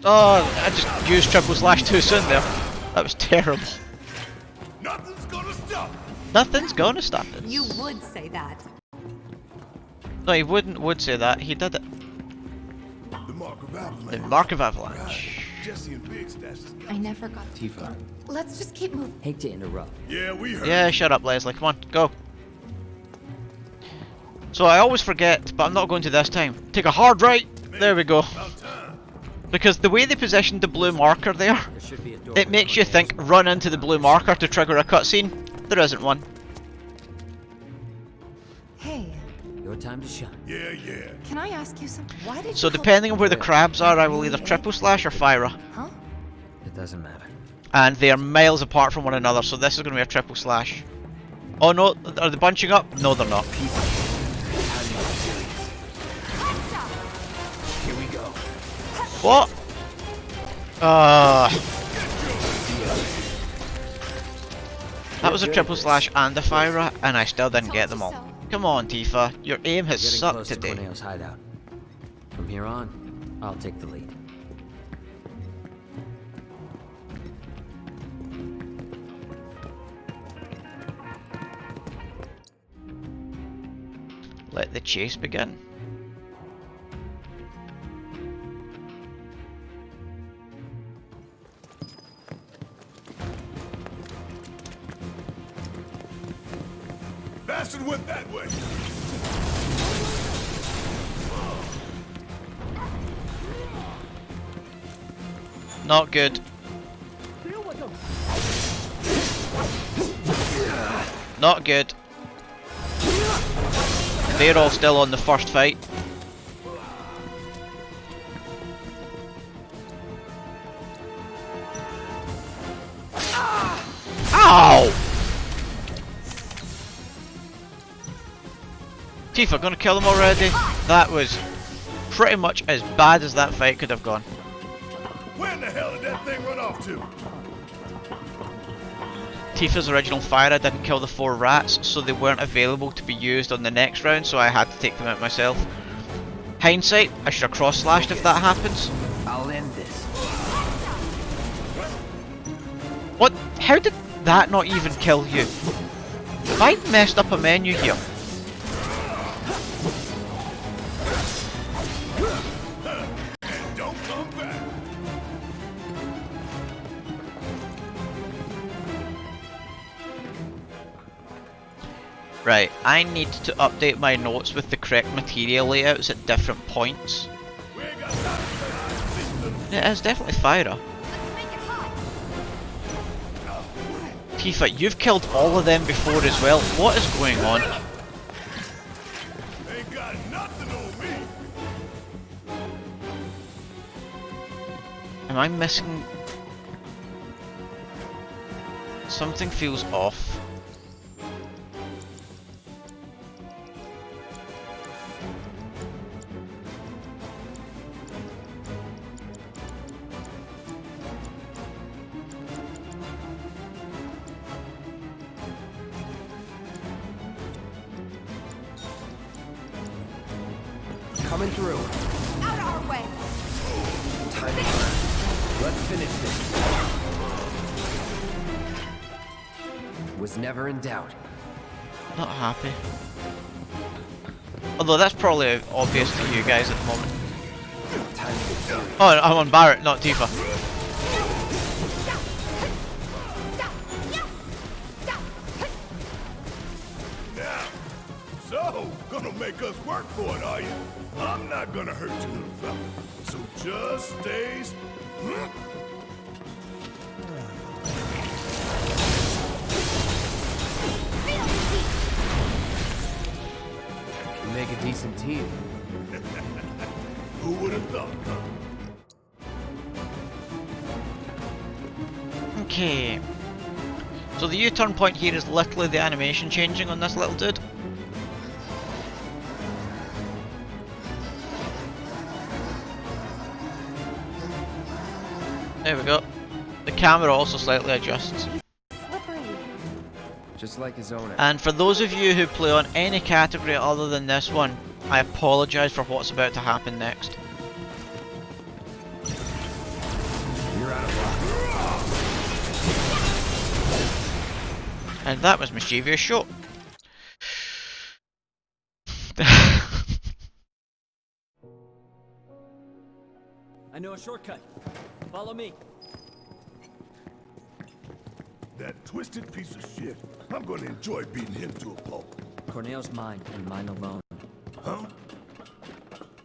Oh, I just used triple slash too soon there. That was terrible. Nothing's gonna stop. Nothing's gonna stop us. You would say that. No, he would say that. He did it. The Mark of Avalanche. The Mark of Avalanche. Jesse and Big Stash. I never got Tifa. Let's just keep moving. Hate to interrupt. Yeah, we heard. Yeah, shut up, Leslie. Come on, go. So I always forget, but I'm not going to this time. Take a hard right. There we go. Because the way they positioned the blue marker there, it makes you think run into the blue marker to trigger a cutscene. There isn't one. Hey, Your time to shine. Yeah, yeah. can I ask you something? Why did So you depending on where the crabs are, I will either triple slash or fire. Huh? It doesn't matter. And they are miles apart from one another, so this is going to be a triple slash. Oh no, are they bunching up? No, they're not. Here we go. What? That was a triple slash and a fire, and I still didn't get them all. Come on, Tifa, your aim has Getting sucked close today. to Corneo's hideout. From here on, I'll take the lead. Let the chase begin. Bastard went that way. Not good. Not good. They're all still on the first fight. Ow! Tifa, gonna kill them already? That was pretty much as bad as that fight could have gone. Where in the hell did that thing run off to? Tifa's original fire didn't kill the 4 rats, so they weren't available to be used on the next round, so I had to take them out myself. Hindsight, I should have cross-slashed if that happens. I'll end this. What? How did that not even kill you? Have I messed up a menu here? Don't come back. Right, I need to update my notes with the correct material layouts at different points. It is definitely fire. Tifa, you've killed all of them before as well. What is going on? Ain't got nothing on me. Am I missing? Something feels off. Coming through. Out our way! Time to burn. Let's finish this. Was never in doubt. Not happy. Although that's probably obvious to you guys at the moment. Oh, I'm on Barrett, not Tifa. So, gonna make us work for it, are you? I'm not gonna hurt you, little fella. So just stay. We make a decent team. Who would have thought, huh? Okay. So the U-turn point here is literally the animation changing on this little dude. There we go. The camera also slightly adjusts. Just like his owner. And for those of you who play on any category other than this one, I apologise for what's about to happen next. You're out of luck. And that was Mischievous Show. I know a shortcut. Follow me. That twisted piece of shit. I'm gonna enjoy beating him to a pulp. Corneo's mine, and mine alone. Huh?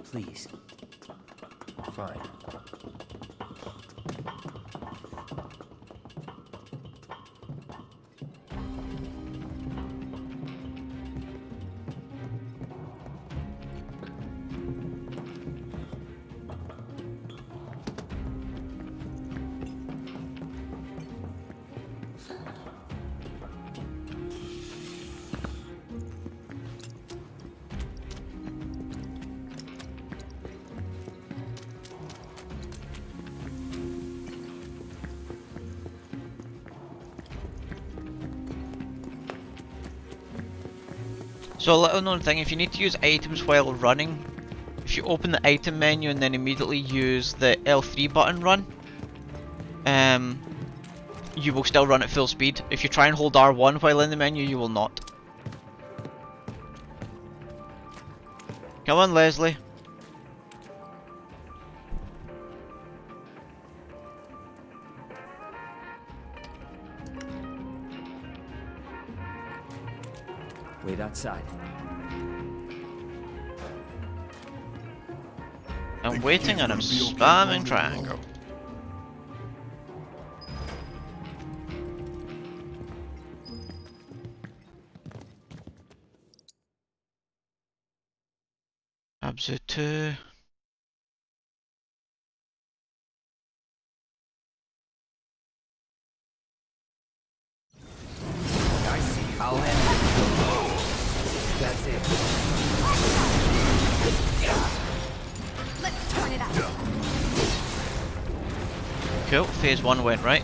Please. Fine. So a little known thing, if you need to use items while running, if you open the item menu and then immediately use the L3 button run, you will still run at full speed. If you try and hold R1 while in the menu, you will not. Come on, Leslie. Wait outside. I'm waiting and I'm spamming triangle. Abzu 2. I see. I'll end it. That's it. Let's turn it up. Cool, phase 1 went right.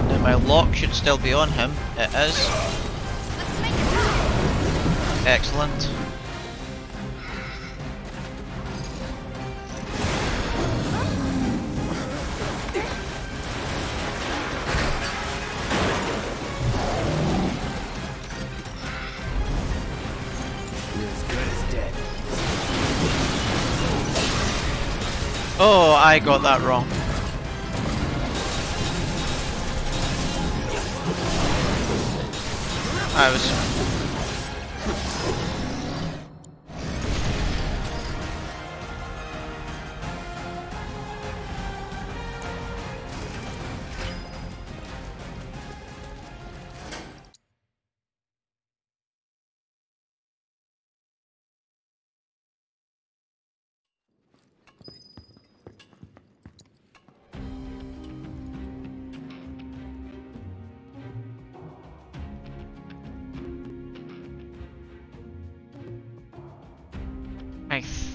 Now my lock should still be on him. It is. Excellent. Oh, I got that wrong. I was...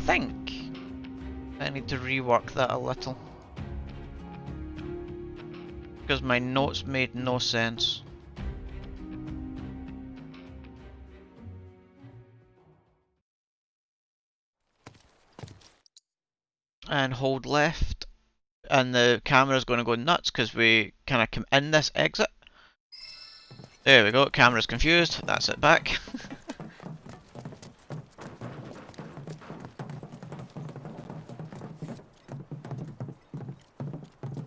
think I need to rework that a little. Because my notes made no sense. And hold left, and the camera's going to go nuts because we kind of come in this exit. There we go, camera's confused, that's it back.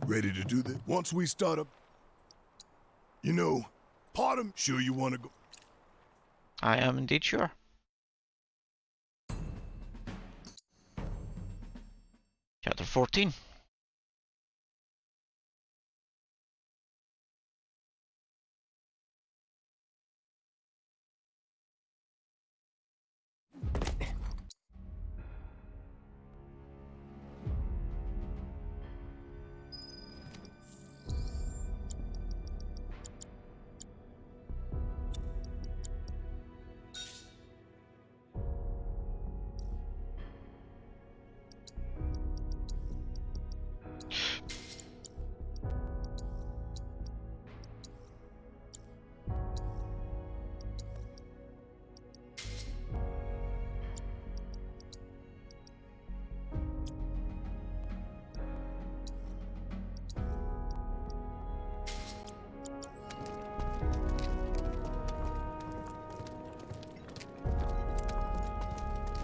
Ready to do this? Once we start up, you know, part of sure you want to go. I am indeed sure. Chapter 14.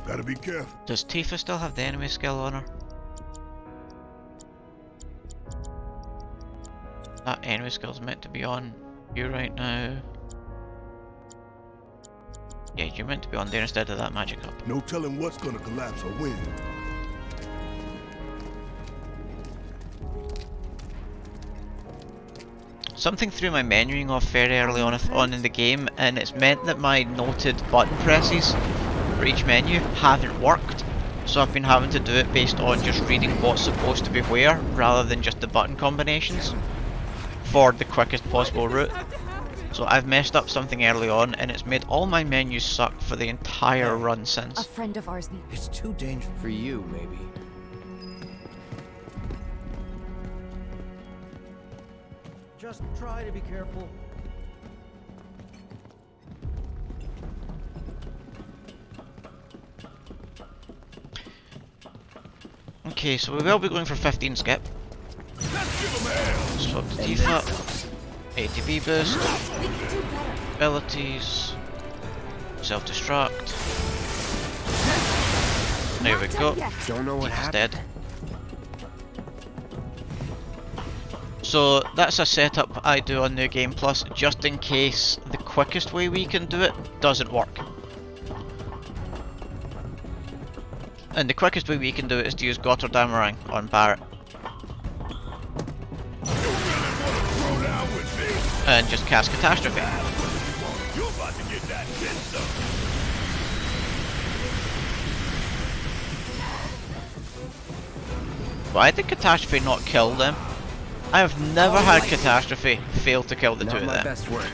Gotta be careful. Does Tifa still have the enemy skill on her? That enemy skill's meant to be on you right now. Yeah, you're meant to be on there instead of that magic up. No telling what's gonna collapse or when. Something threw my menuing off very early on in the game, and it's meant that my noted button presses for each menu haven't worked. So I've been having to do it based on just reading what's supposed to be where, rather than just the button combinations for the quickest possible route. So I've messed up something early on, and it's made all my menus suck for the entire run since. A friend of ours needs. It's too dangerous for you, maybe. Just try to be careful. Okay, so we will be going for 15 skip. Swap to Tifa. ATB boost. Abilities. Self-destruct. There we go. Don't know what Tifa's happened. dead. So that's a setup I do on New Game Plus, just in case the quickest way we can do it doesn't work. And the quickest way we can do it is to use Gotterdamerang on Barret. And just cast Catastrophe. Why did Catastrophe not kill them? I have never had Catastrophe fail to kill the two of them. Best work.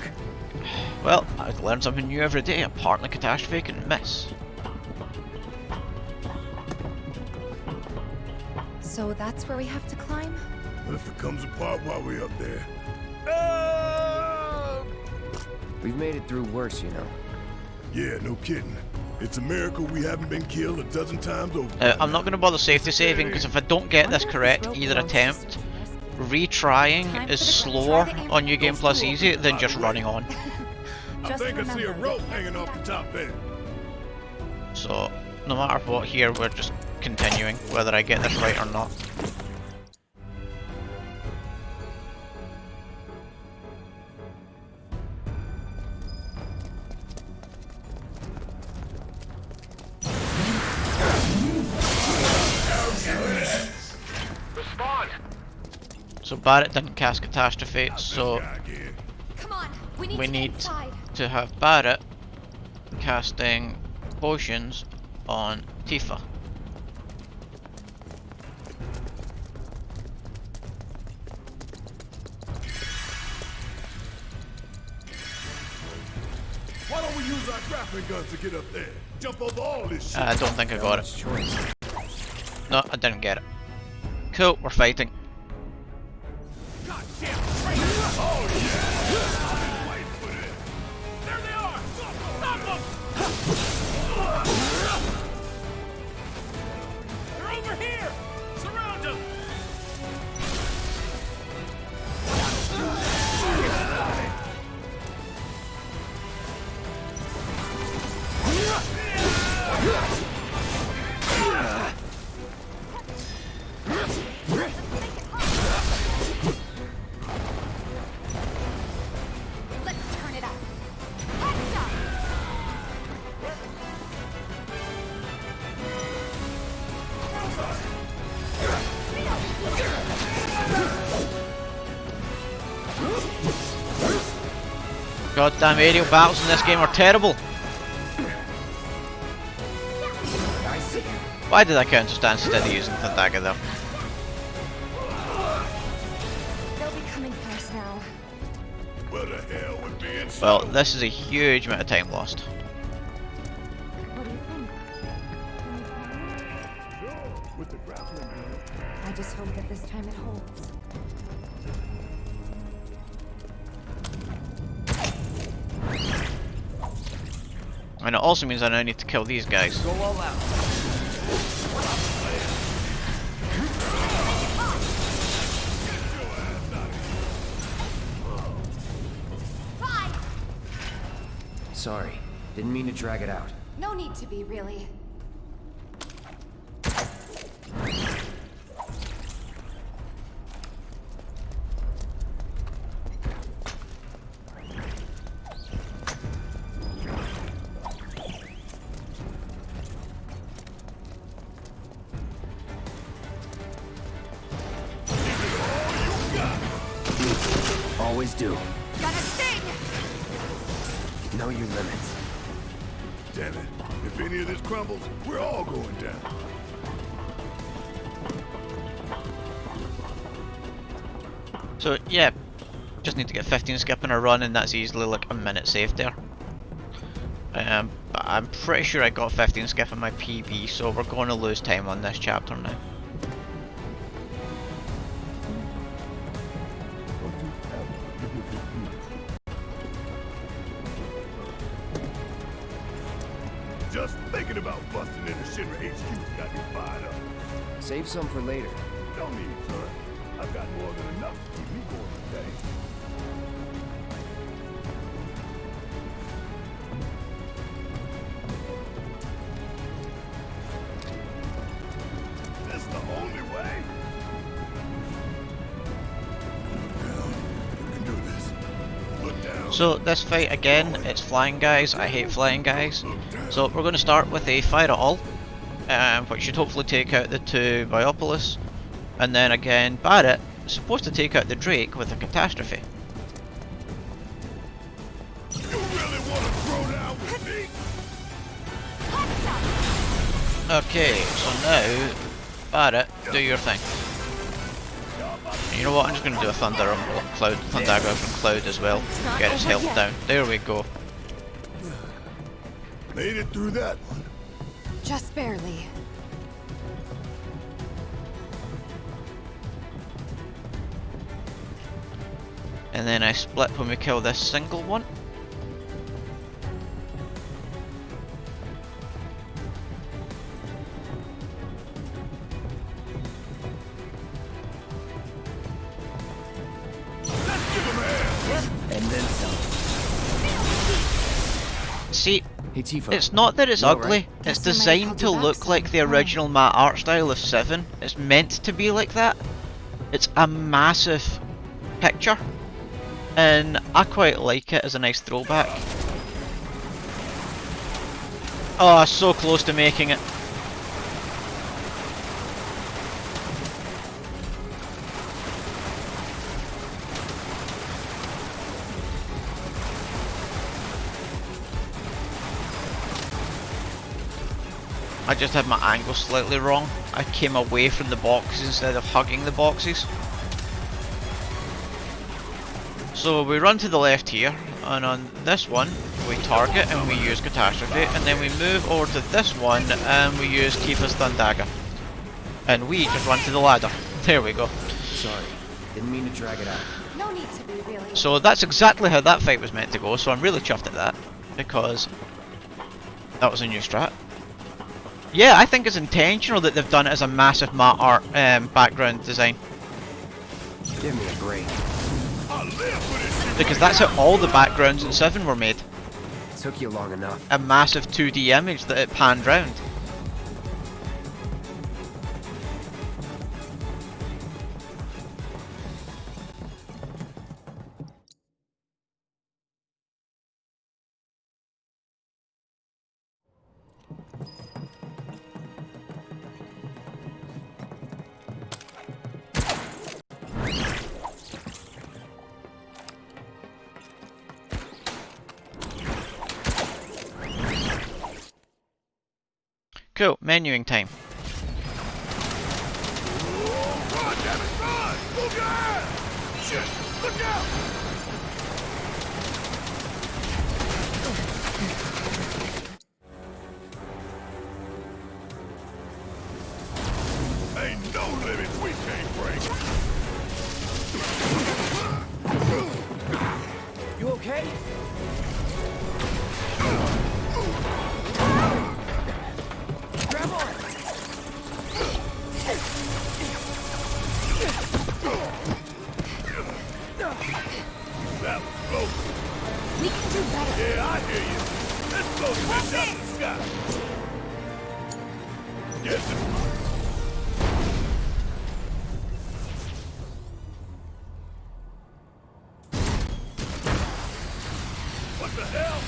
Well, I learn something new every day. Apparently Catastrophe can miss. So that's where we have to climb? What if it comes apart while we're up there? We've made it through worse, you know. Yeah, no kidding. It's a miracle we haven't been killed a dozen times over. I'm not going to bother safety saving, because if I don't get this correct either attempt, retrying is slower on New Game Plus Easy than just running on. I think I see a rope hanging off the top end. So, no matter what here, we're just continuing, whether I get this right or not. So Barret didn't cast Catastrophe, so Come on, we need to have Barret casting potions on Tifa. Why don't we use our grappling guns to get up there? Jump over all this shit. I don't think I got it. No, I didn't get it. Cool, we're fighting. Goddamn traitors! Oh yeah! I've been waiting for this. There they are! Stop them! They're over here! Surround them! Let's turn it up. Goddamn aerial battles in this game are terrible. Why did I counter stand instead of using the dagger though? They'll be coming for us now. Where the hell would be in Well, this is a huge amount of time lost. What do you think? with the grappling gun? I just hope that this time it holds. And it also means I now need to kill these guys. Go all out. Sorry, didn't mean to drag it out. No need to be, really. Always do. Gonna sting! Know your limits. Damn it. If any of this crumbles, we're all going down. So yeah, just need to get 15 skip in a run and that's easily like a minute saved there. But I'm pretty sure I got 15 skip in my PB, so we're going to lose time on this chapter now. Just thinking about busting into Shinra HQ got me fired up. Save some for later. Don't need it, son. I've got more than enough to keep me going today. That's the only way. Look down. You can do this. Look down. So this fight again, it's flying guys. I hate flying guys. So we're going to start with a fire at all, which should hopefully take out the two Biopolis, and then again Barrett is supposed to take out the Drake with a catastrophe. You really want to throw down with me? Okay, so now Barrett, do your thing. And you know what? I'm just going to do a Thunder on Cloud, Thundagger from Cloud as well. Get his health down. There we go. Made it through that one. Just barely. And then I split when we kill this single one. And then some. See, hey, Tifa, it's not that it's you all ugly, right? it's designed to look like the original matte art style of VII. It's meant to be like that. It's a massive picture, and I quite like it as a nice throwback. Oh, so close to making it. I just had my angle slightly wrong. I came away from the boxes instead of hugging the boxes. So we run to the left here, And on this one, we target and we use Catastrophe, and then we move over to this one and we use Tifa's Thundaga. And we just run to the ladder. There we go. Sorry, didn't mean to drag it out. No need to be, really. So that's exactly how that fight was meant to go, so I'm really chuffed at that, because that was a new strat. Yeah, I think it's intentional that they've done it as a massive mat art background design. Give me a break. Because that's how all the backgrounds in 7 were made. Took you long enough. A massive 2D image that it panned round. Cool, menuing time. Run, damn it, run! Move your ass! Shit, look out! Ain't no limits we can't break. You okay? Grab on! That was close. We can do better. Yeah, I hear you. Let's go switch up the sky. Yes, sir. What the hell?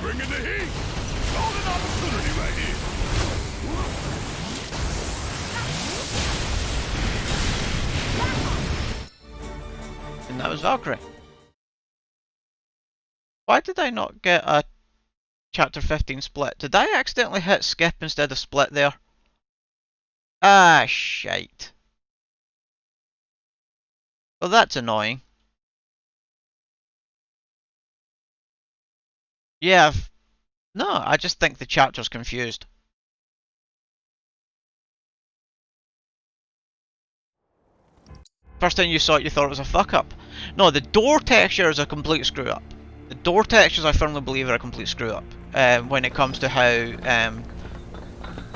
Bringing the heat. Golden opportunity right here. And that was Valkyrie. Why did I not get a chapter 15 split? Did I accidentally hit skip instead of split there? Ah, shite. Well, that's annoying. Yeah, no, I just think the chapter's confused. First time you saw it, you thought it was a fuck up. No, the door texture is a complete screw up. The door textures, I firmly believe, are a complete screw up when it comes to how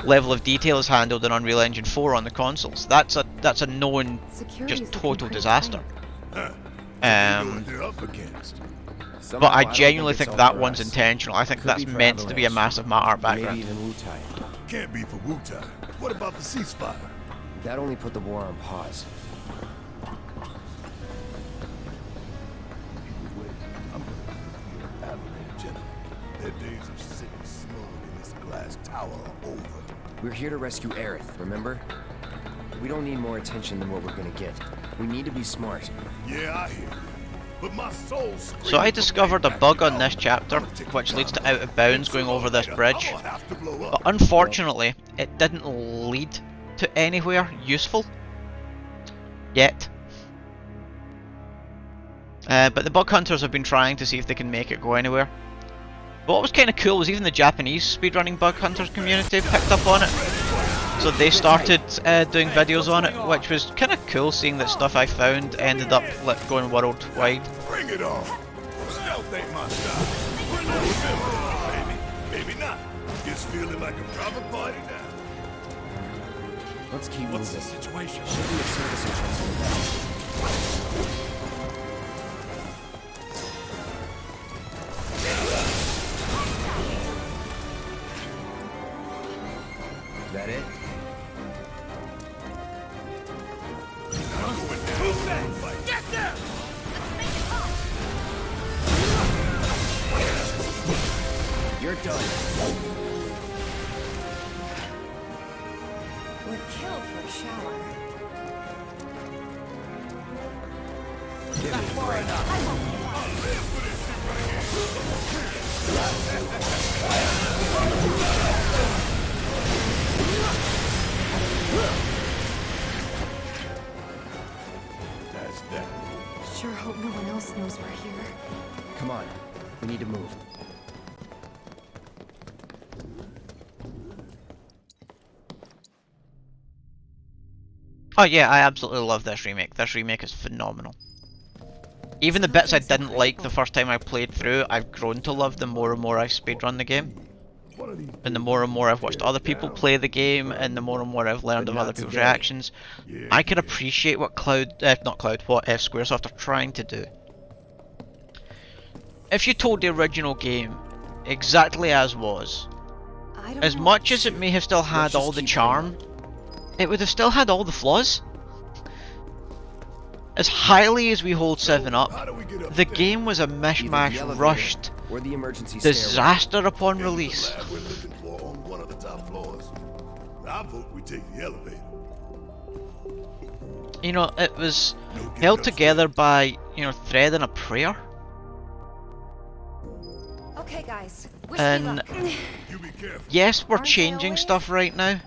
level of detail is handled in Unreal Engine 4 on the consoles. That's a known just total disaster. But I genuinely think that one's intentional. I think that's meant to be a massive mat art background. Can't be for Wu-Tai. What about the ceasefire? That only put the war on pause. Their days of sitting smug in this glass tower are over. We're here to rescue Aerith, remember? We don't need more attention than what we're gonna get. We need to be smart. Yeah, I hear you. But my soul's So I discovered a bug on this chapter, which leads to out of bounds going over this bridge. But unfortunately, it didn't lead to anywhere useful. Yet. But the bug hunters have been trying to see if they can make it go anywhere. But what was kind of cool was even the Japanese speedrunning bug hunters community picked up on it. So they started doing videos on it, which was kind of cool seeing that stuff I found ended up going worldwide. Bring it on! Stealth ain't my style. We're no simple, maybe. Maybe not. Just feeling like a proper party now. Let's keep What's moving. the situation? Should be a service entrance in the back. Is that it? Get there! You're done. Would kill for a shower. Give me a break. I'll live for this shit right here. That's that. Sure hope Ghost knows we're here. Come on, we need to move. Oh yeah, I absolutely love this remake. This remake is phenomenal. Even the bits I didn't like the first time I played through, I've grown to love them more and more I've speedrun the game. And the more and more I've watched other people play the game, and the more and more I've learned of other people's reactions, I can appreciate what what Squaresoft are trying to do. If you told the original game exactly as was, as much as it may have still had all the charm, it would have still had all the flaws. As highly as we hold 7 up, the game was a mishmash, rushed disaster upon release. We're looking for on one of the top floors. I vote we take the elevator. You know, it was held together by, you know, thread and a prayer. Okay, guys. And yes, we're changing stuff right now.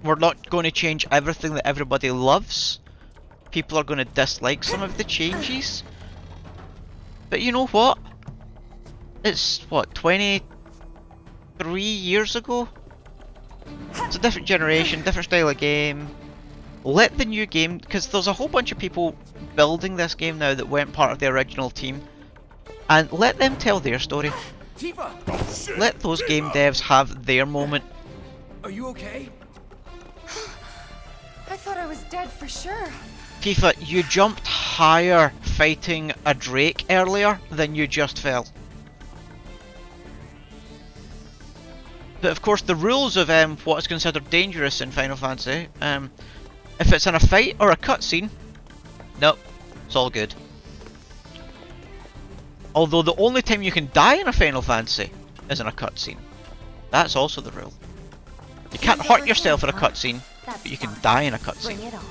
We're not going to change everything that everybody loves. People are going to dislike some of the changes. But you know what? It's, what, 23 years ago? It's a different generation, different style of game. Let the new game, because there's a whole bunch of people building this game now that weren't part of the original team, and let them tell their story. Let those game devs have their moment. Are you okay? I thought I was dead for sure. Tifa, you jumped higher fighting a Drake earlier than you just fell. But of course the rules of what is considered dangerous in Final Fantasy, if it's in a fight or a cutscene, nope, it's all good. Although the only time you can die in a Final Fantasy is in a cutscene. That's also the rule. You can't hurt yourself in a cutscene, but you can die in a cutscene. Bring it on.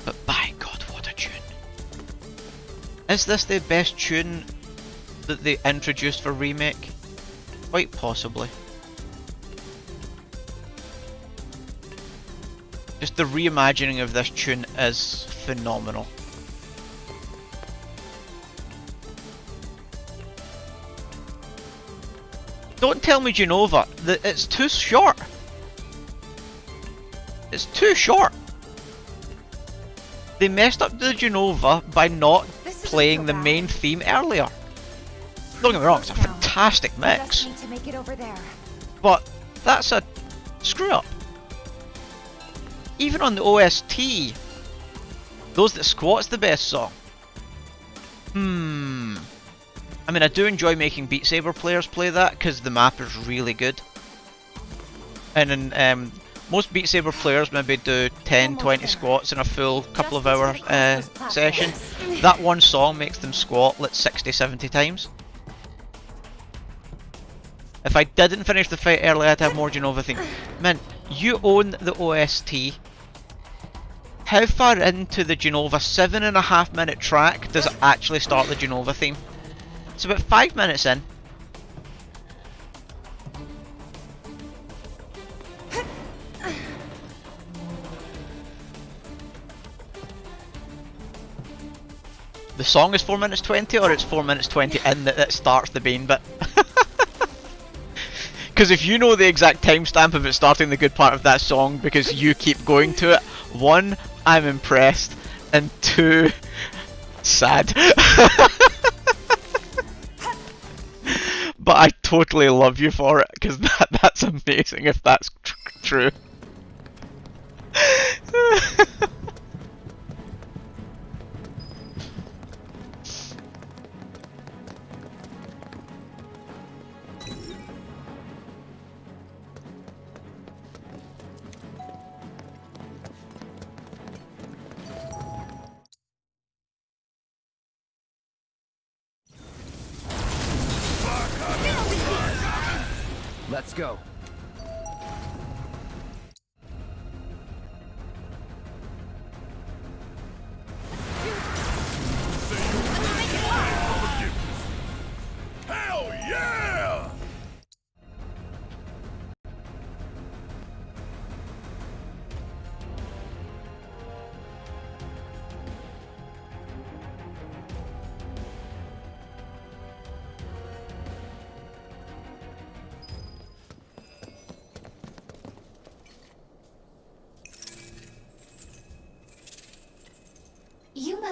But by God, what a tune. Is this the best tune that they introduced for Remake? Quite possibly. Just the reimagining of this tune is phenomenal. Don't tell me, Genova, that it's too short. It's too short. They messed up the Genova by not playing the main theme earlier. Don't get me wrong, it's a fantastic mix. Need to make it over there. But that's a screw up. Even on the OST, Those That Squat's the best song. I mean, I do enjoy making Beat Saber players play that because the map is really good. And in most Beat Saber players maybe do 10-20 squats in a full couple of hour session. That one song makes them squat like 60-70 times. If I didn't finish the fight early, I'd have more Genova theme. Man, you own the OST. How far into the Genova 7.5 minute track does it actually start the Genova theme? It's about 5 minutes in. The song is 4 minutes 20, or it's 4 minutes 20 in that it starts the main bit? Because if you know the exact timestamp of it starting the good part of that song because you keep going to it, 1, I'm impressed, and 2, sad. But I totally love you for it, because that's amazing if that's true. Let's go. Hell yeah!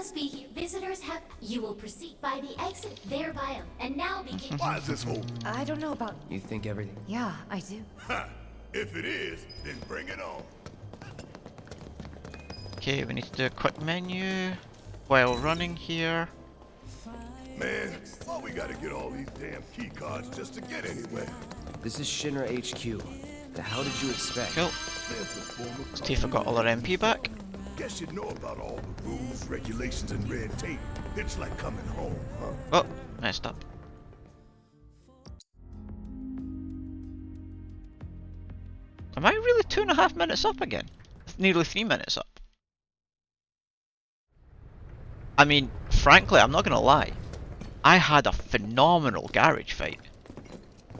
must be here. Visitors have. You will proceed by the exit there biome, and now begin. Why is this whole? I don't know about. You think everything? Yeah, I do. Ha! If it is, then bring it on. Okay, we need to do a quick menu while running here. Man, why we gotta get all these damn key cards just to get anywhere? This is Shinra HQ. The hell did you expect? Cool. Tifa got all her MP back. Guess you know about all the rules, regulations, and red tape. It's like coming home, huh? Oh, messed up. Am I really 2.5 minutes up again? Nearly 3 minutes up. I mean, frankly, I'm not gonna lie. I had a phenomenal garage fight.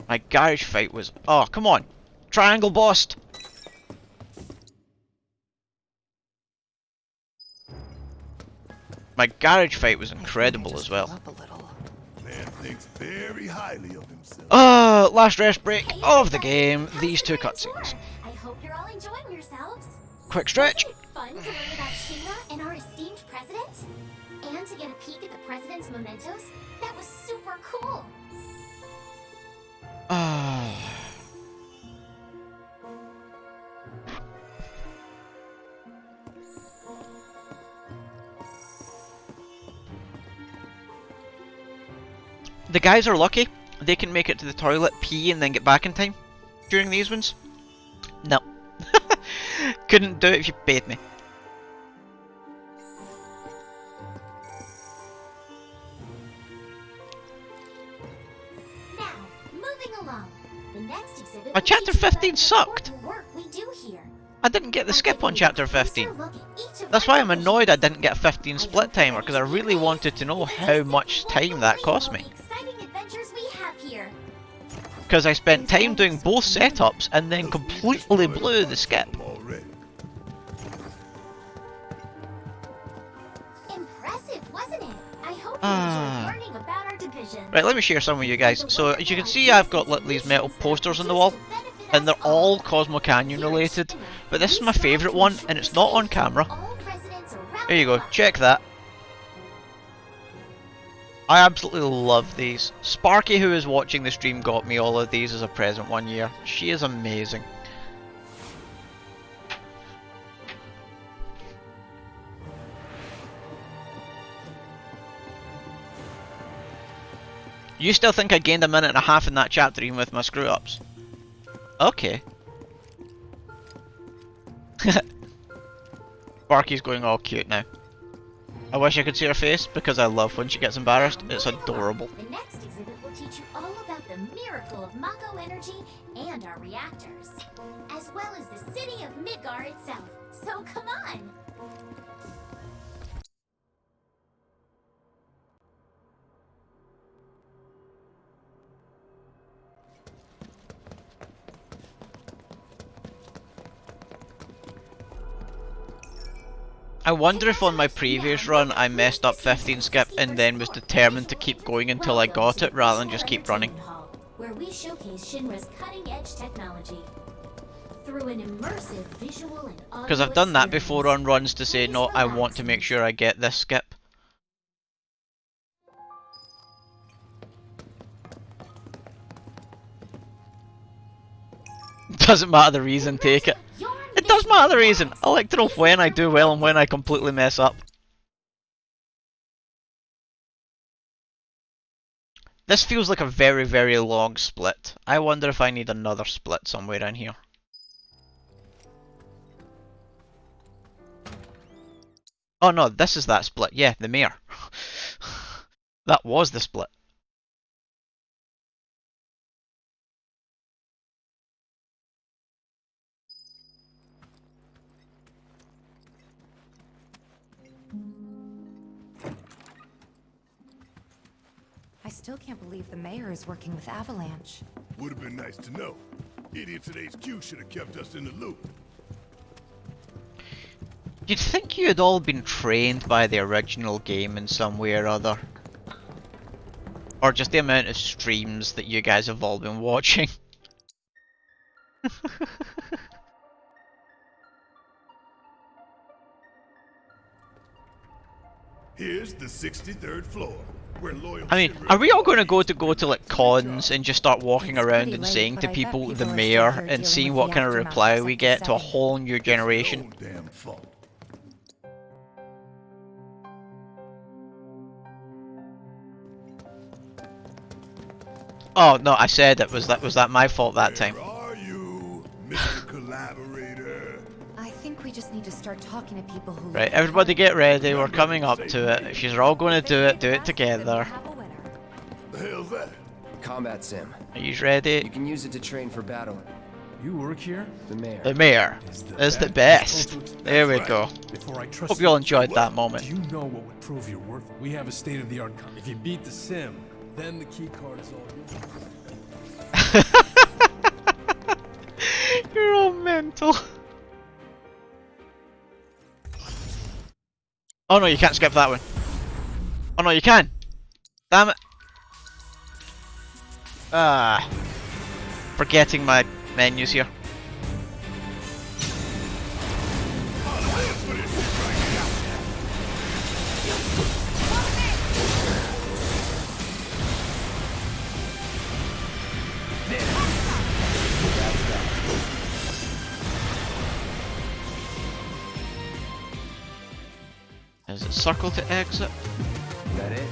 My garage fight was... Oh, come on! Triangle bossed! My garage fight was incredible as well. Man thinks very highly of himself. Last rest break of the game. These two cutscenes. I hope you're all enjoying yourselves. Quick stretch. Fun to learn about Shinra and our esteemed president? And to get a peek at the president's mementos? That was super cool. The guys are lucky. They can make it to the toilet, pee, and then get back in time during these ones. No. Couldn't do it if you paid me. Now, moving along. The next exhibit My chapter 15 sucked. work we do here. I didn't get the skip on chapter 15. That's why I'm annoyed I didn't get a 15 split timer, because I really wanted to know how much time that cost me. Exciting adventures we have here. Because I spent time doing both setups and then completely blew the skip. Impressive, wasn't it? I hope you enjoyed learning about our division. Right, let me share some with you guys. So, as you can see, I've got like, these metal posters on the wall, and they're all Cosmo Canyon related. But this is my favourite one, and it's not on camera. There you go, check that. I absolutely love these. Sparky, who is watching the stream, got me all of these as a present one year. She is amazing. You still think I gained a minute and a half in that chapter even with my screw ups? Okay. Sparky's going all cute now. I wish I could see her face because I love when she gets embarrassed. It's adorable. The next exhibit will teach you all about the miracle of Mako energy and our reactors, as well as the city of Midgar itself. So come on! I wonder if on my previous run I messed up 15 skip and then was determined to keep going until I got it rather than just keep running. Where we showcase Shinra's cutting-edge technology through an immersive visual and audio Because I've done that before on runs to say, no, I want to make sure I get this skip. Doesn't matter the reason, take it. It does matter the reason. I like to know when I do well and when I completely mess up. This feels like a very, very long split. I wonder if I need another split somewhere in here. Oh no, this is that split. Yeah, the mayor. That was the split. I still can't believe the mayor is working with Avalanche. Would have been nice to know. Idiots at HQ should have kept us in the loop. You'd think you had all been trained by the original game in some way or other. Or just the amount of streams that you guys have all been watching. Here's the 63rd floor, where loyal. I mean, are we all going to go to like cons and just start walking around and saying to people the mayor and seeing what kind of reply we get to a whole new generation? Damn fault. Oh no, I said it was that my fault that time. Are you, Mr. Collaborator? I think we just need to start talking to people who. Right, everybody get ready. We're coming up to it. If you're all going to do it together. The hell's that? Combat sim. Are you ready? You can use it to train for battle. You work here? The mayor. The mayor is the best. There we go. Before I trust Hope you all enjoyed that moment. Do you know what would prove your worth? We have a state-of-the-art. If you beat the sim, then the key card is all yours. You're all mental. Oh no, you can't skip that one. Oh no, you can. Damn it. Ah. Forgetting my menus here. Is it circle to exit? Is that it?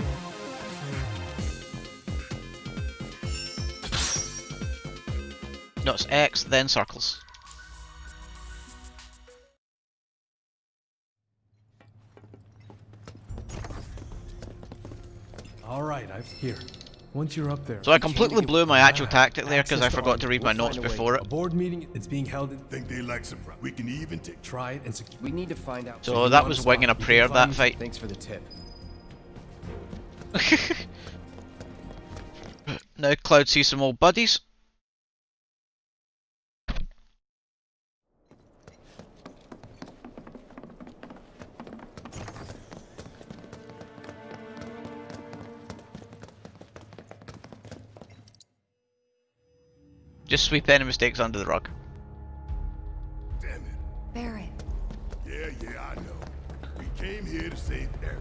No, it's X, then circles. All right, here. Once you're up there. So I completely blew my actual tactic there because I forgot to read my notes before it. A board meeting, it's being held in. Think they like surprise. We can even take. Try it and secure. We need to find out. So that was winging a prayer, that fight. Thanks for the tip. Now Cloud sees some old buddies. Just sweep any mistakes under the rug. Damn it. Barrett. Yeah, I know. We came here to save Eric.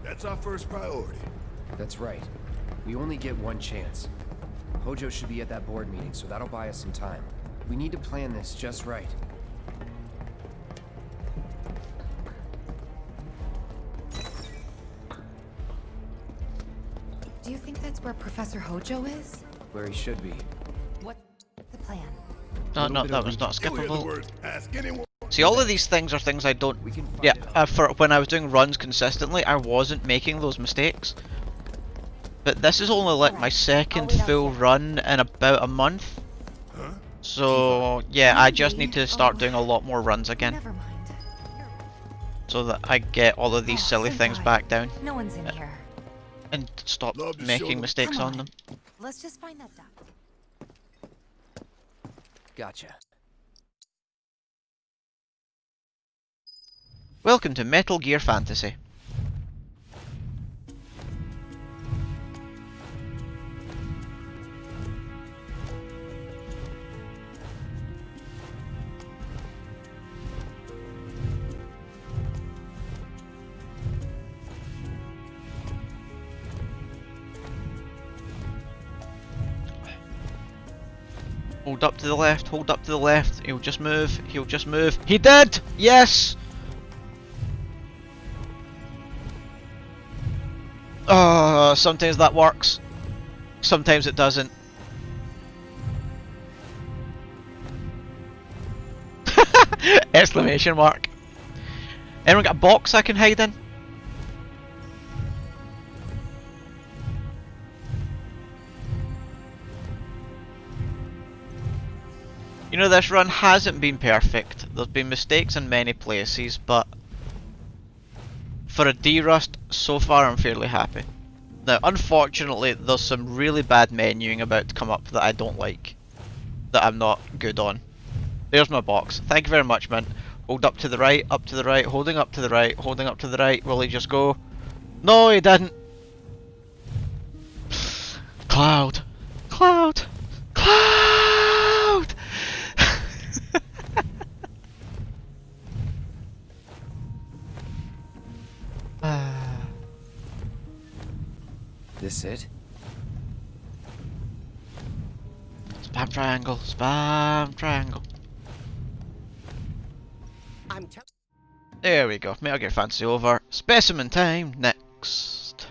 That's our first priority. That's right. We only get one chance. Hojo should be at that board meeting, so that'll buy us some time. We need to plan this just right. Do you think that's where Professor Hojo is? Where he should be. What's the plan? No, that was not skippable. Ask anyone. See, all of these things are things I don't. Yeah, for when I was doing runs consistently, I wasn't making those mistakes. But this is only like my second full run in about a month. So yeah, I just need to start doing a lot more runs again. So that I get all of these silly things back down. No one's in here. And stop making mistakes on them. Let's just find that duct. Gotcha. Welcome to Metal Gear Fantasy. Hold up to the left, hold up to the left. He'll just move, he'll just move. He did! Yes! Oh, sometimes that works. Sometimes it doesn't. Exclamation mark. Anyone got a box I can hide in? You know, this run hasn't been perfect. There's been mistakes in many places, but for a D-Rust, so far I'm fairly happy. Now, unfortunately, there's some really bad menuing about to come up that I don't like. That I'm not good on. There's my box. Thank you very much, man. Hold up to the right, holding up to the right, holding up to the right. Will he just go? No, he didn't. Cloud. Cloud. Cloud! this it? Spam triangle, spam triangle. There we go. Metal Gear Fantasy over. Specimen time next.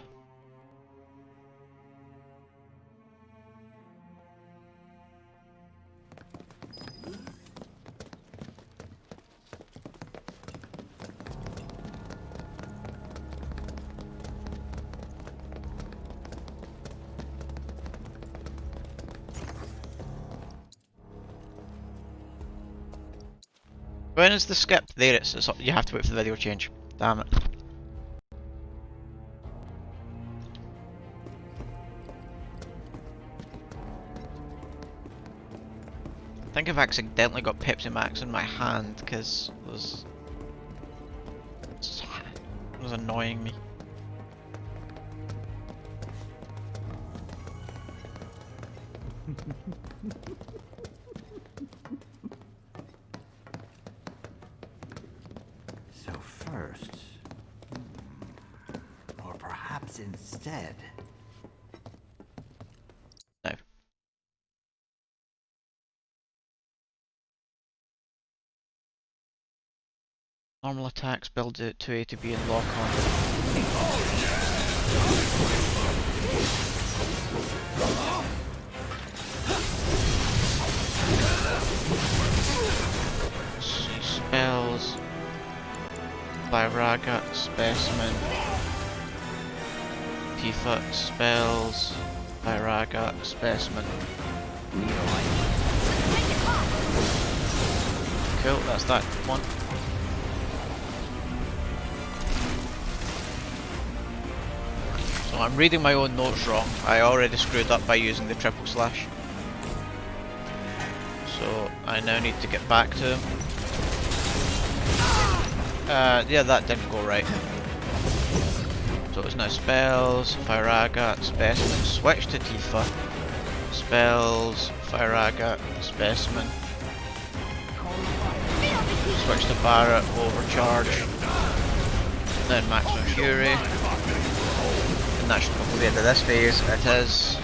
When is the skip? There it is. You have to wait for the video change. Damn it. I think I've accidentally got Pepsi Max in my hand because it was annoying me. So first, or perhaps instead. No. Normal attacks build it to A to B and lock on. See spells. Byraga, Specimen. Tifa, spells. Byraga, Specimen. Cool, that's that one. So I'm reading my own notes wrong. I already screwed up by using the triple slash. So I now need to get back to him. Yeah, that didn't go right. So it's now spells, Fyraga, Specimen, switch to Tifa. Spells, Fyraga, Specimen. Switch to Barret, overcharge. Then Maximum Fury. And that should come to the end of this phase. It is.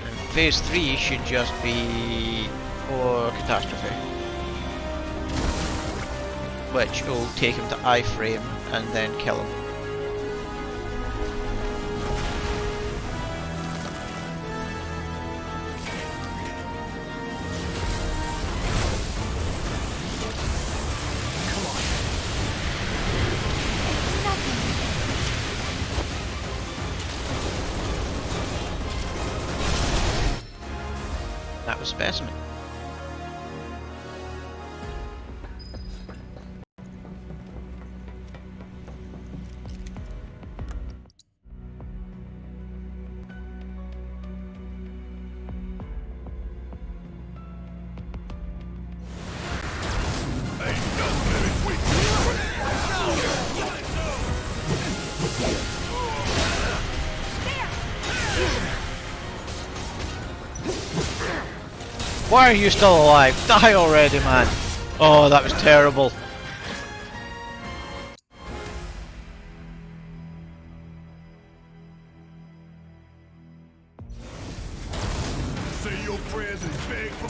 And phase 3 should just be Catastrophe. Which will take him to iframe and then kill him. That was Specimen. Why are you still alive? Die already, man! Oh, that was terrible. Say your prayers and beg for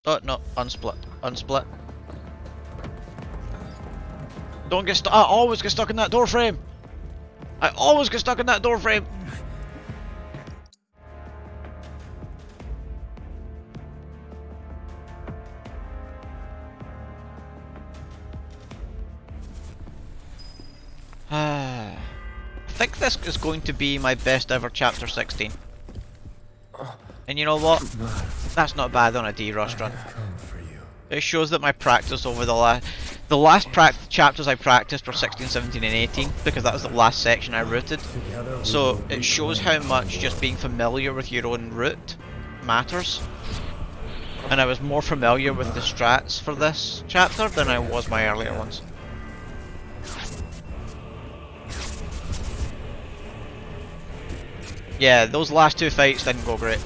Oh no, unsplit. Unsplit. Don't get stuck. I always get stuck in that door frame! I always get stuck in that door frame! I think this is going to be my best ever chapter 16. And you know what? That's not bad on a D-Rust run. It shows that my practice over the last chapters I practiced were 16, 17 and 18 because that was the last section I routed. So it shows how much just being familiar with your own route matters. And I was more familiar with the strats for this chapter than I was my earlier ones. Yeah, those last two fights didn't go great.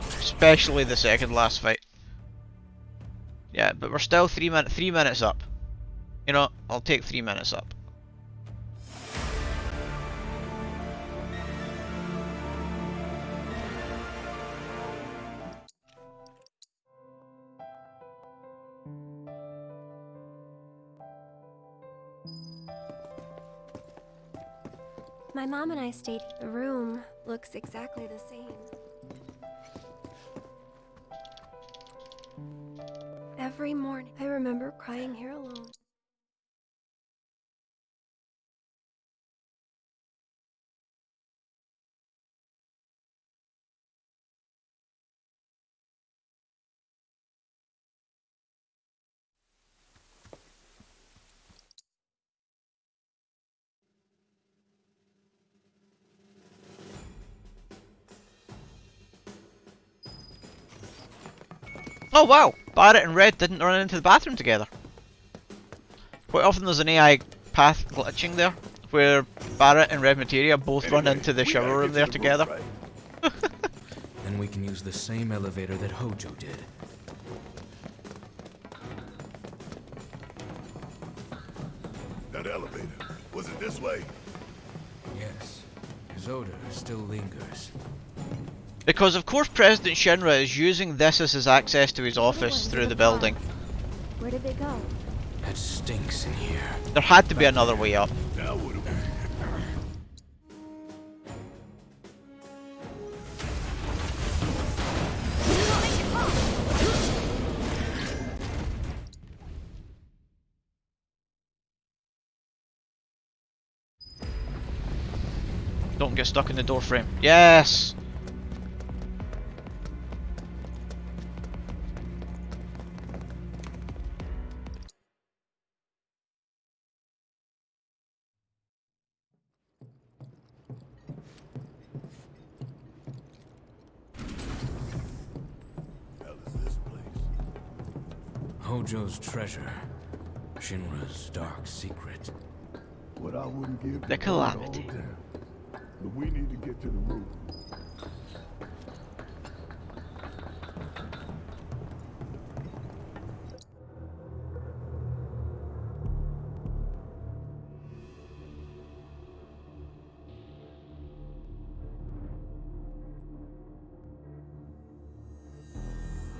Especially the second last fight. Yeah, but we're still 3 minutes up. You know, I'll take 3 minutes up. My mom and I stayed. The room looks exactly the same. Every morning, I remember crying here alone. Oh wow! Barrett and Red didn't run into the bathroom together. Quite often there's an AI path glitching there, where Barrett and Red Materia both run into the shower room there together. Then we can use the same elevator that Hojo did. That elevator, was it this way? Yes. His odor still lingers. Because of course President Shinra is using this as his access to his office through the building. Where did they go? It stinks in here. There had to be another way up. Now what do we... Don't get stuck in the door frame. Yes! Hojo's treasure. Shinra's dark secret. What I wouldn't give the calamity. But we need to get to the roof.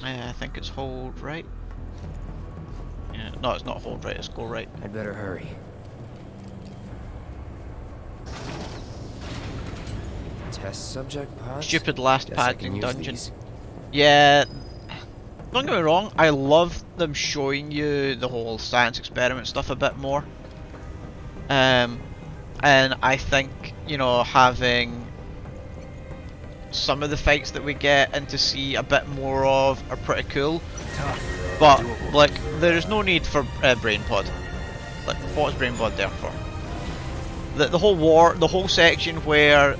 I think it's hold right. Yeah, no, it's not hold right, it's go right. I'd better hurry. Test subject pods? Stupid last Guess I can padding use dungeon. these. Yeah, don't get me wrong, I love them showing you the whole science experiment stuff a bit more. And I think, you know, having some of the fights that we get and to see a bit more of are pretty cool. But, like, there is no need for Brain Pod. Like, what's Brain Pod there for? The whole section where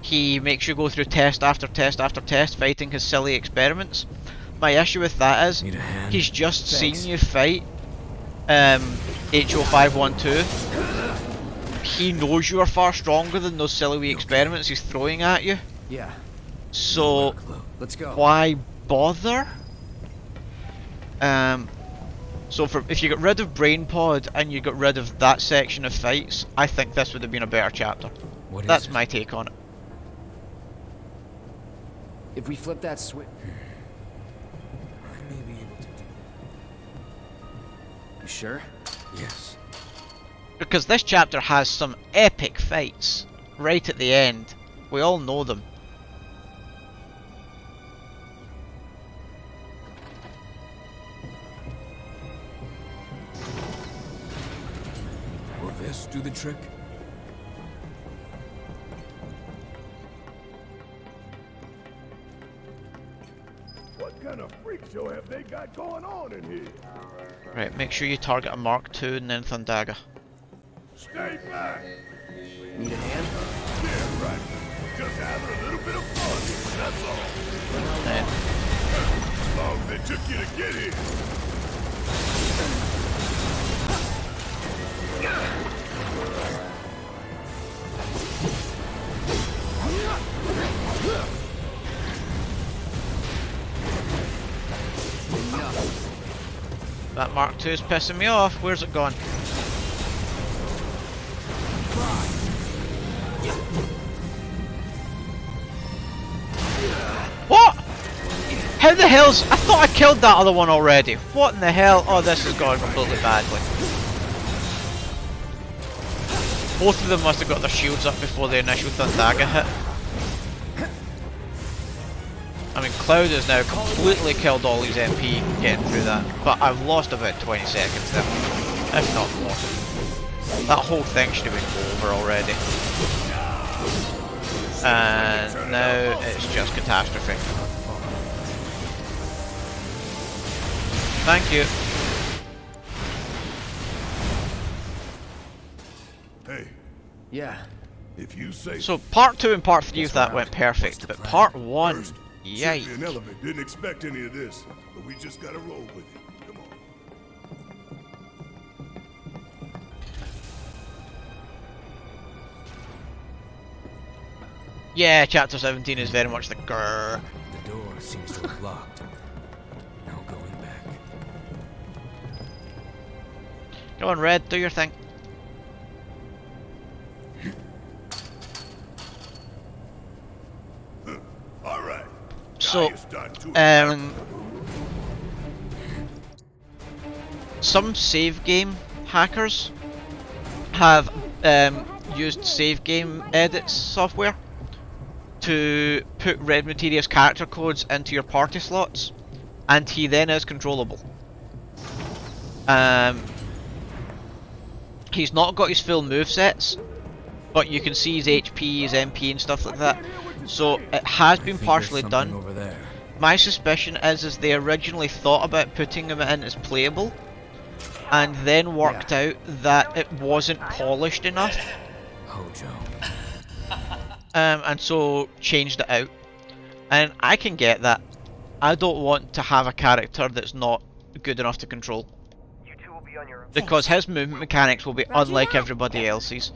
he makes you go through test after test after test fighting his silly experiments. My issue with that is, he's just seen you fight HO512. He knows you are far stronger than those silly wee experiments he's throwing at you. Yeah. So, Let's go. why bother? So if you got rid of Brain Pod and you got rid of that section of fights, I think this would have been a better chapter. That's my take on it. If we flip that switch... I may be able to do it. You sure? Yes. Because this chapter has some epic fights right at the end. We all know them. Will this do the trick? What kind of freak show have they got going on in here? Right, make sure you target a Mark II and then Thundaga. Stay back! Need a hand? Yeah, right. Just having a little bit of fun, that's all. Then. As long as it took you to get here. That Mark II is pissing me off. Where's it gone? What? How the hell's... I thought I killed that other one already. What in the hell? Oh, this has gone completely badly. Both of them must have got their shields up before the initial Thundaga hit. I mean, Cloud has now completely killed all his MP getting through that. But I've lost about 20 seconds there. If not more. That whole thing should have been over already. And now it's just catastrophe. Thank you. Hey. Yeah. If you say so. Part 2 and Part 3 of that went perfect, but Part 1, yikes. An element. Didn't expect any of this, but we just gotta roll with it. Come on. Yeah, Chapter 17 is very much the grrr. The door seems to have locked. No going back. Go on, Red, do your thing. Alright. So, some save game hackers have used save game edit software to put Red Materia's character codes into your party slots, and he then is controllable. He's not got his full movesets, but you can see his HP, his MP and stuff like that. So it has been partially done. Over there. My suspicion is they originally thought about putting him in as playable, and then worked out that it wasn't polished enough. Hojo. And so changed it out. And I can get that. I don't want to have a character that's not good enough to control. Because his movement mechanics will be unlike everybody else's.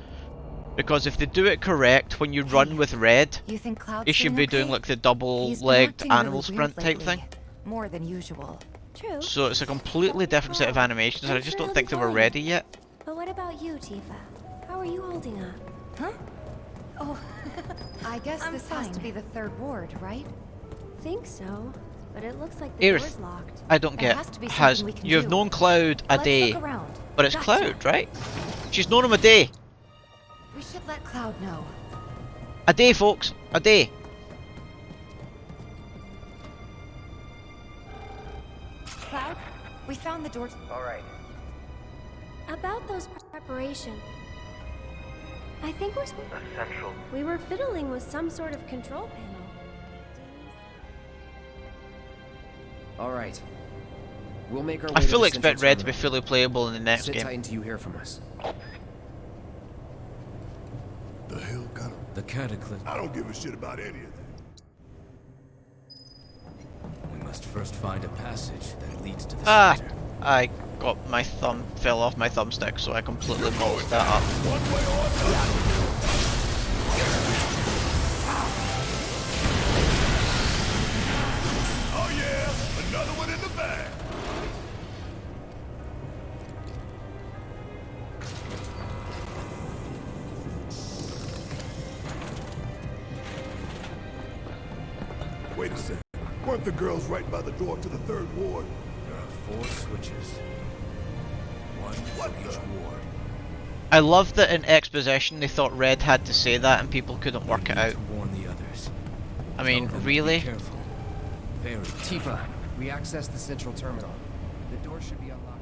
Because if they do it correct, when you run with Red, he should be doing like the double-legged animal sprint type thing. More than usual. True. So it's a completely different set of animations, and I just don't think they were ready yet. But what about you, Tifa? How are you holding up? Huh? Oh, I guess this has to be the third ward, right? Think so, but it looks like the door's Aerith, locked. I don't get. You've known Cloud a day, but it's Cloud, right? She's known him a day. We should let Cloud know. A day, folks. A day. Cloud, we found the door. All right. About those preparation. I think we're essential. We were fiddling with some sort of control panel. All right. We'll make our way I fully to the expect Red to be fully playable in the next Sit game. tight until you hear from us. The hell kind of... The Cataclysm. I don't give a shit about any of that. We must first find a passage that leads to the center. I got my thumb, fell off my thumbstick, so I completely bolted that up. Oh yeah, another one in the bag. Wait a second. Weren't the girls right by the door to the third ward? There are 4 switches. One for each ward. I love that in exposition they thought Red had to say that and people couldn't work it out. Warn the others. I mean, really? Be careful. Very Tifa, we accessed the central terminal. The door should be unlocked.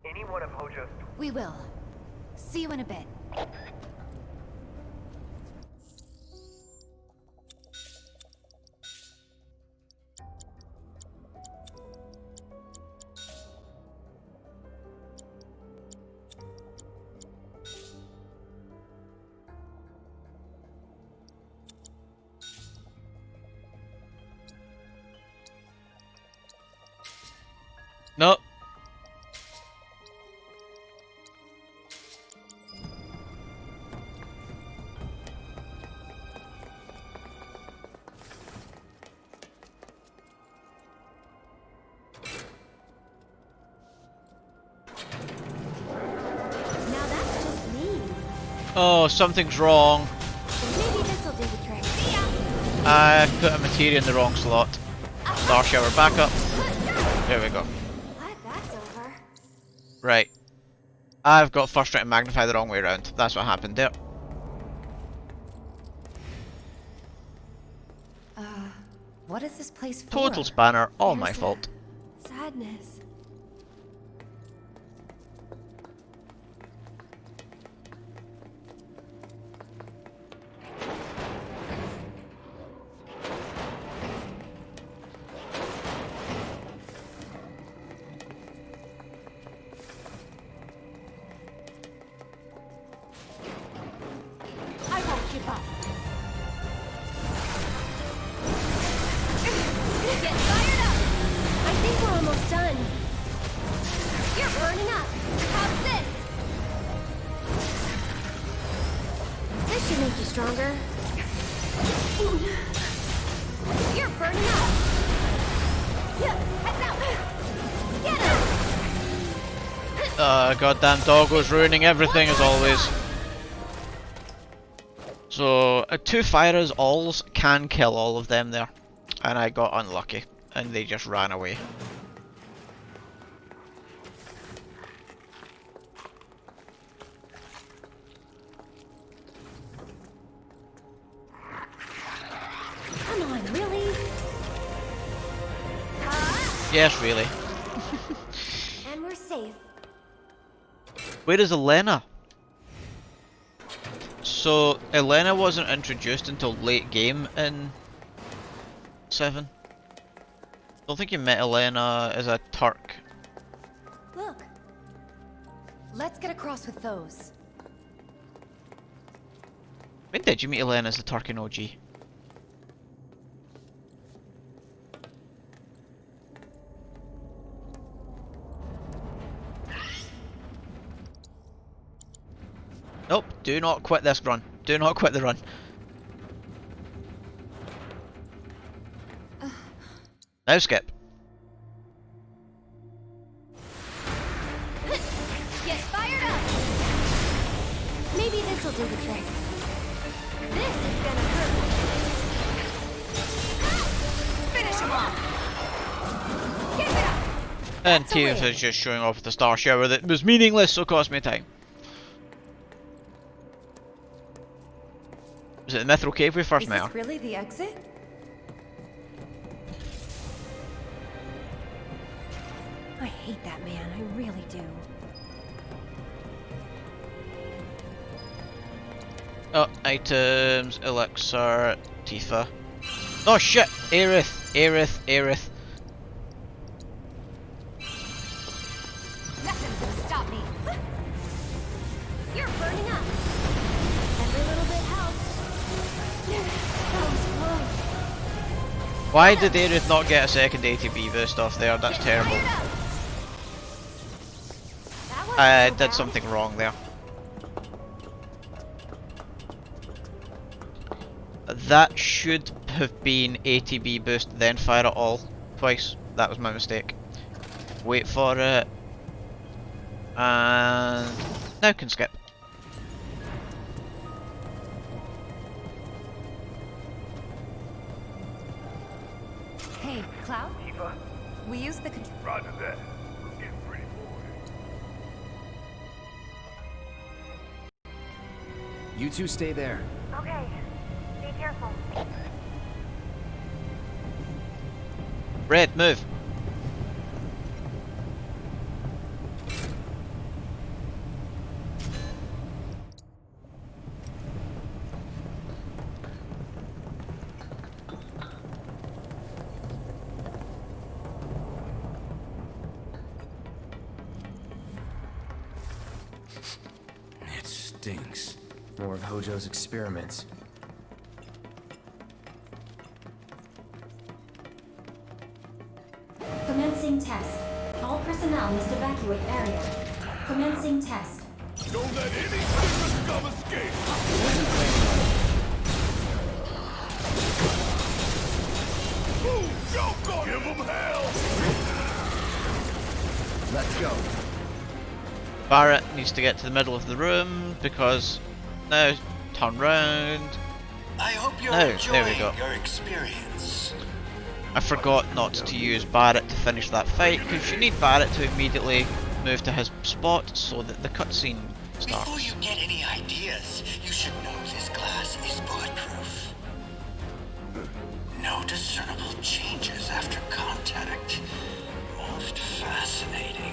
Any one of Hojo's... We will. See you in a bit. No. Oh, something's wrong. Maybe this'll do the trick. I put a materia in the wrong slot. Star shower back up. There we go. What? That's over. Right. I've got first rate and magnify the wrong way around. That's what happened there. What is this place for? Total spanner, all my There's fault. Sadness. I won't give up. Get fired up! I think we're almost done. You're burning up. How's this? This should make you stronger. You're burning up. Heads out. Get him! Goddamn doggo's ruining everything as always. So, 2 firers alls can kill all of them there. And I got unlucky. And they just ran away. Come on, really? Yes, really. And we're safe. Where is Elena? So, Elena wasn't introduced until late game in 7. Don't think you met Elena as a Turk. Look. Let's get across with those. When did you meet Elena as a Turk in OG? Nope, do not quit this run. Do not quit the run. Now skip. Get fired up! Maybe this'll do the trick. This is gonna hurt. Finish him off! Keep it up! And Tia's is just showing off the star shower that was meaningless, so cost me time. Was it the Mithril Cave we first met her? Is this really the exit? I hate that man, I really do. Oh, items, elixir, Tifa. Oh shit! Aerith, Aerith, Aerith. Nothing's gonna stop me. You're burning up. Every little bit helps. That was close. Why did Aerith not get a second ATB boost off there? That's terrible. I did something wrong there. That should have been ATB boost, then fire it all twice. That was my mistake. Wait for it. And now can skip. Hey, Cloud? Tifa? We use the Roger that. We're getting pretty bored. You two stay there. Okay. Be careful. Red, move. It stinks. More of Hojo's experiments. Commencing test. All personnel must evacuate area. Commencing test. Don't let any secret scum escape! Give them hell! Let's go. Barrett needs to get to the middle of the room because Now, turn round. I hope you're Now, there enjoying we go. your experience. I forgot not to use Barrett to finish that fight, because you need Barrett to immediately move to his spot so that the cutscene starts. Before you get any ideas, you should know this glass is bulletproof. No discernible changes after contact. Most fascinating.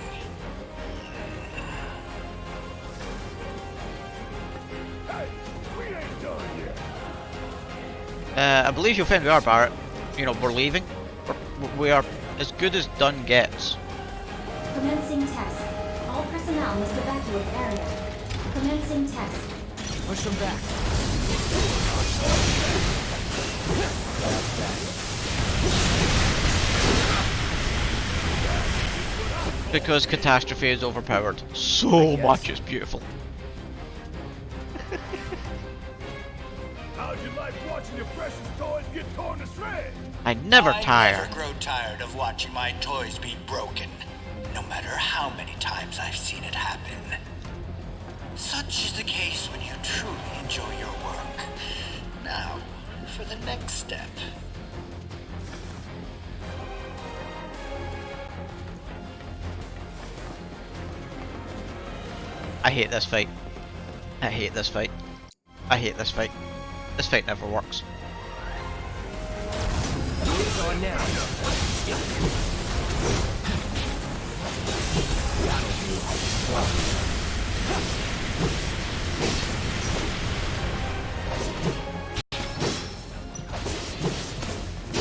Hey, we ain't done yet. I believe you'll find we are, Barrett. You know, we're leaving. We are as good as done gets. Commencing test. All personnel must evacuate area. Commencing test. Push them back. Because catastrophe is overpowered so much, it's beautiful. How'd you like watching your precious toys get torn to shreds? I never tire. I never grow tired of watching my toys be broken, no matter how many times I've seen it happen. Such is the case when you truly enjoy your work. Now, for the next step. I hate this fight. I hate this fight. I hate this fight. This fight never works. It's on now.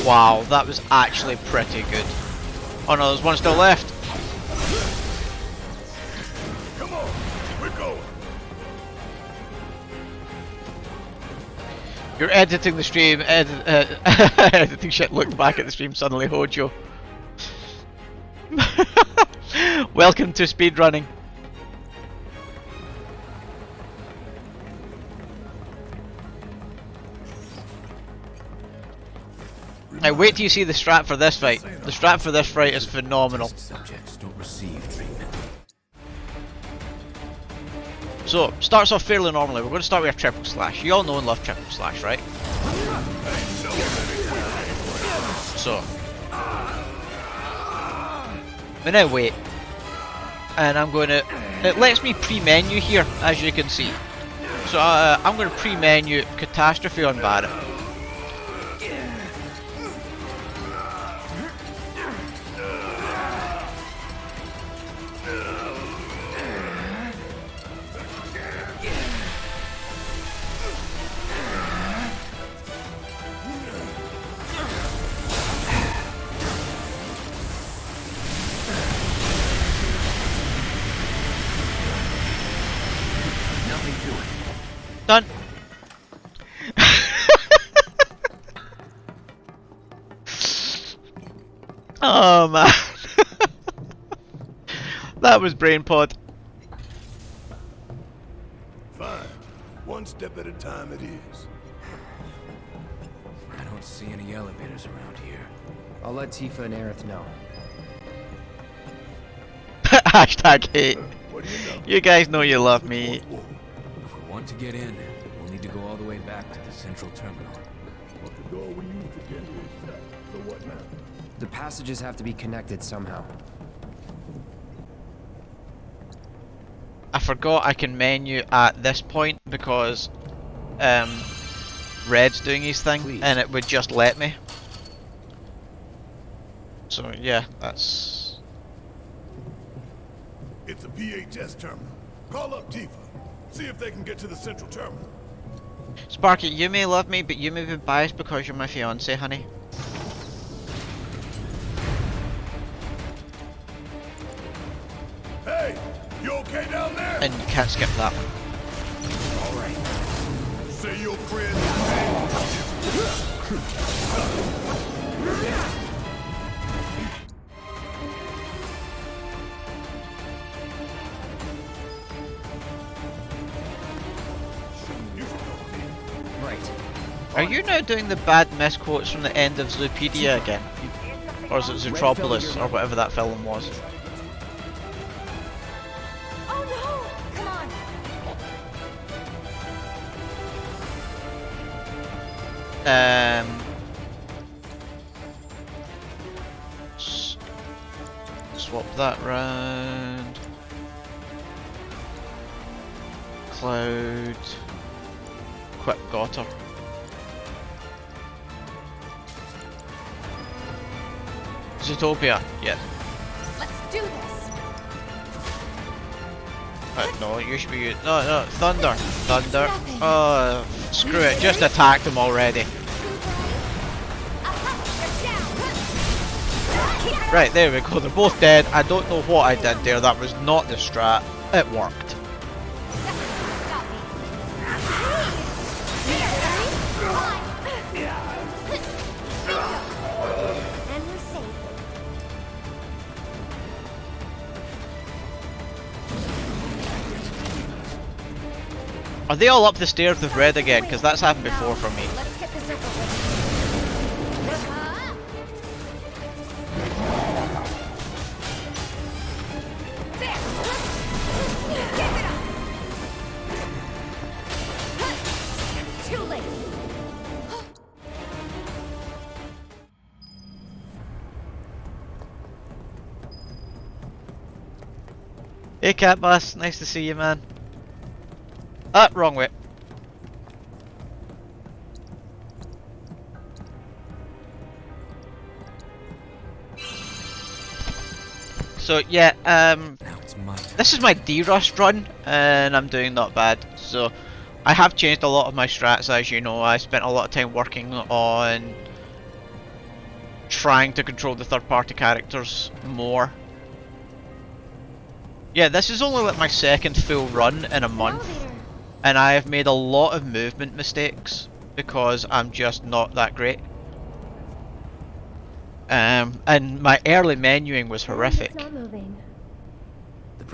Wow, that was actually pretty good. Oh no, there's one still left. Come on, we're going. You're editing the stream, editing shit, look back at the stream suddenly, Hojo. Welcome to speedrunning. Now wait till you see the strat for this fight. The strat for this fight is phenomenal. Subjects don't receive treatment. So, starts off fairly normally. We're going to start with a triple slash. You all know and love triple slash, right? So. But now wait. And I'm going to... It lets me pre-menu here, as you can see. So I'm going to pre-menu Catastrophe on Barrett. Done. Oh man. That was brain pod. Fine. One step at a time it is. I don't see any elevators around here. I'll let Tifa and Aerith know. Hashtag hate. You guys know you love me. If we want to get in, we'll need to go all the way back to the central terminal. But the door we used to get here is shut. So what now? The passages have to be connected somehow. I forgot I can menu at this point because Red's doing his thing and it would just let me. So yeah, that's... It's a VHS terminal. Call up Tifa. See if they can get to the central terminal. Sparky, you may love me, but you may be biased because you're my fiance, honey. Hey, you okay down there? And you can't skip that one. All right. Say your friend. Right. Are you now doing the bad misquotes from the end of Zoopedia again? Or is it Zootropolis, or whatever that film was? Oh no! Come on! Swap that round. Cloud. Quick got her. Zootopia, yes. Let's do this. No, you should be. No, Thunder. Thunder. Oh, screw it. Just attacked him already. Right, there we go. They're both dead. I don't know what I did there. That was not the strat. It worked. And we're safe. Are they all up the stairs with red again? Because that's happened before for me. Let's get this over with. There. Give it up. Too late. Hey Cat Bus, nice to see you, man. Ah, wrong way. So yeah, this is my D-Rust run, and I'm doing not bad. So I have changed a lot of my strats, as you know. I spent a lot of time working on trying to control the third-party characters more. Yeah, this is only like my second full run in a month, and I have made a lot of movement mistakes because I'm just not that great. And my early menuing was horrific.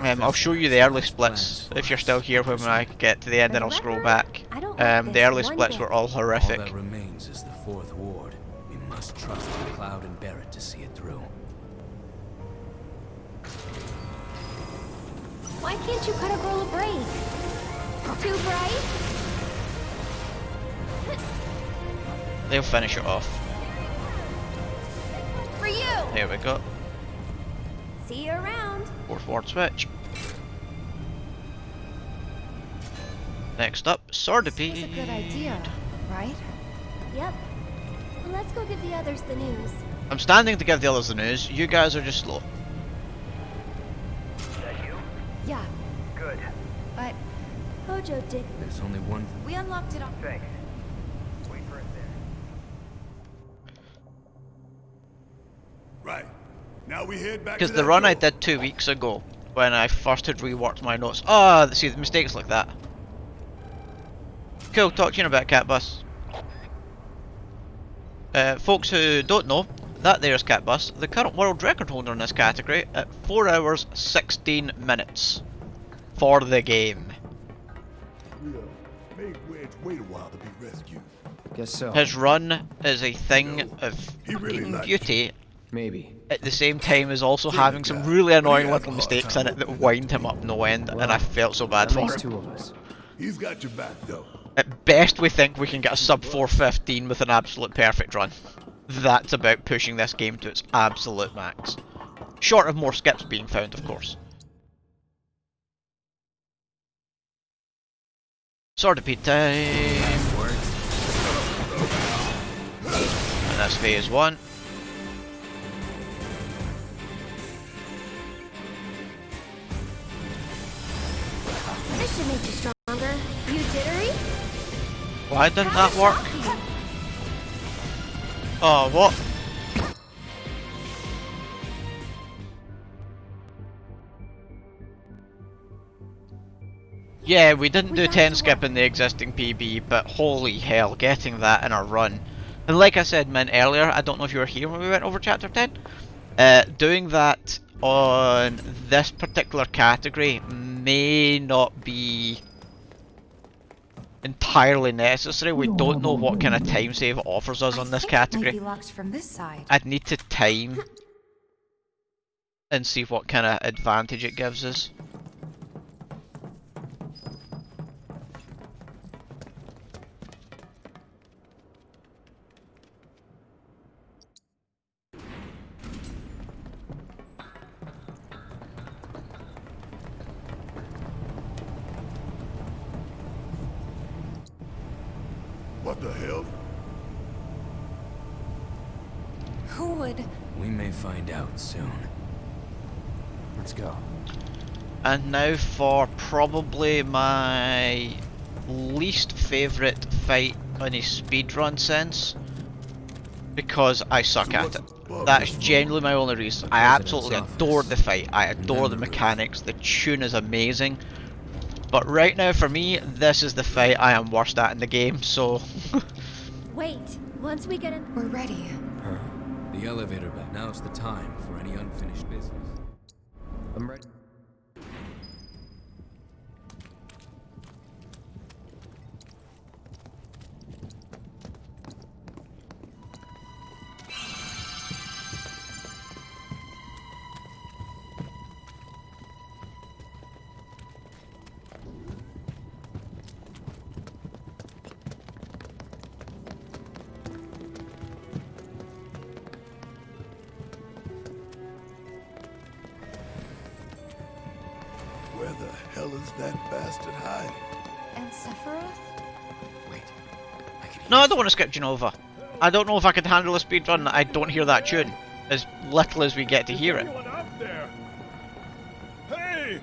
I'll show you the early splits if you're still here when I get to the end, and I'll scroll back. The early splits were all horrific. All that remains is the fourth ward. We must trust in Cloud and Barrett to see it through. Why can't you cut a girl a break? Too bright? They'll finish it off. For you. There we go. See you around. Fourth ward switch. Next up, Sword of This was a good idea, right? Yep. Let's go give the others the news. I'm standing to give the others the news. You guys are just slow. Yeah. Good. But Hojo did. There's only one. We unlocked it all. Thanks. Wait for it there. Right. Now we head back to Because that the run I door. did 2 weeks ago, when I first had reworked my notes. Oh, see, the mistakes like that. Cool, talk to you in a bit, Cat Bus. Folks who don't know, that there's Cat Bus, the current world record holder in this category at 4 hours 16 minutes for the game. Made Wedge wait a while to be rescued. Guess so. His run is a thing of really fucking liked beauty. Maybe. At the same time as also having some really annoying little mistakes in it that wind him up no end, and I felt so bad for him. Two of us. He's got your back though. At best we think we can get a sub 415 with an absolute perfect run. That's about pushing this game to its absolute max. Short of more skips being found, of course. Sword of Pete time. And that's phase 1. This should make you stronger. You jittery? Why didn't that work? Oh, what? Yeah, we didn't do 10 skip in the existing PB, but holy hell, getting that in a run. And like I said, Mint, earlier, I don't know if you were here when we went over chapter 10, doing that on this particular category may not be entirely necessary. We don't know what kind of time save it offers us on this category. Maybe locked from this side. I'd need to time and see what kind of advantage it gives us. What the hell? Who would? We may find out soon. Let's go. And now for probably my least favourite fight in a speedrun sense, because I suck at it. That's genuinely my only reason. I absolutely adore the fight, I adore the mechanics, the tune is amazing. But right now for me, this is the fight I am worst at in the game, so... Wait, once we get in... We're ready. The elevator back. Now's the time for any unfinished business. I'm ready. Where the hell is that bastard hiding? And Sephiroth? No, I don't want to skip Genova. I don't know if I can handle a speedrun that I don't hear that tune, as little as we get to hear it. Anyone out there? Hey!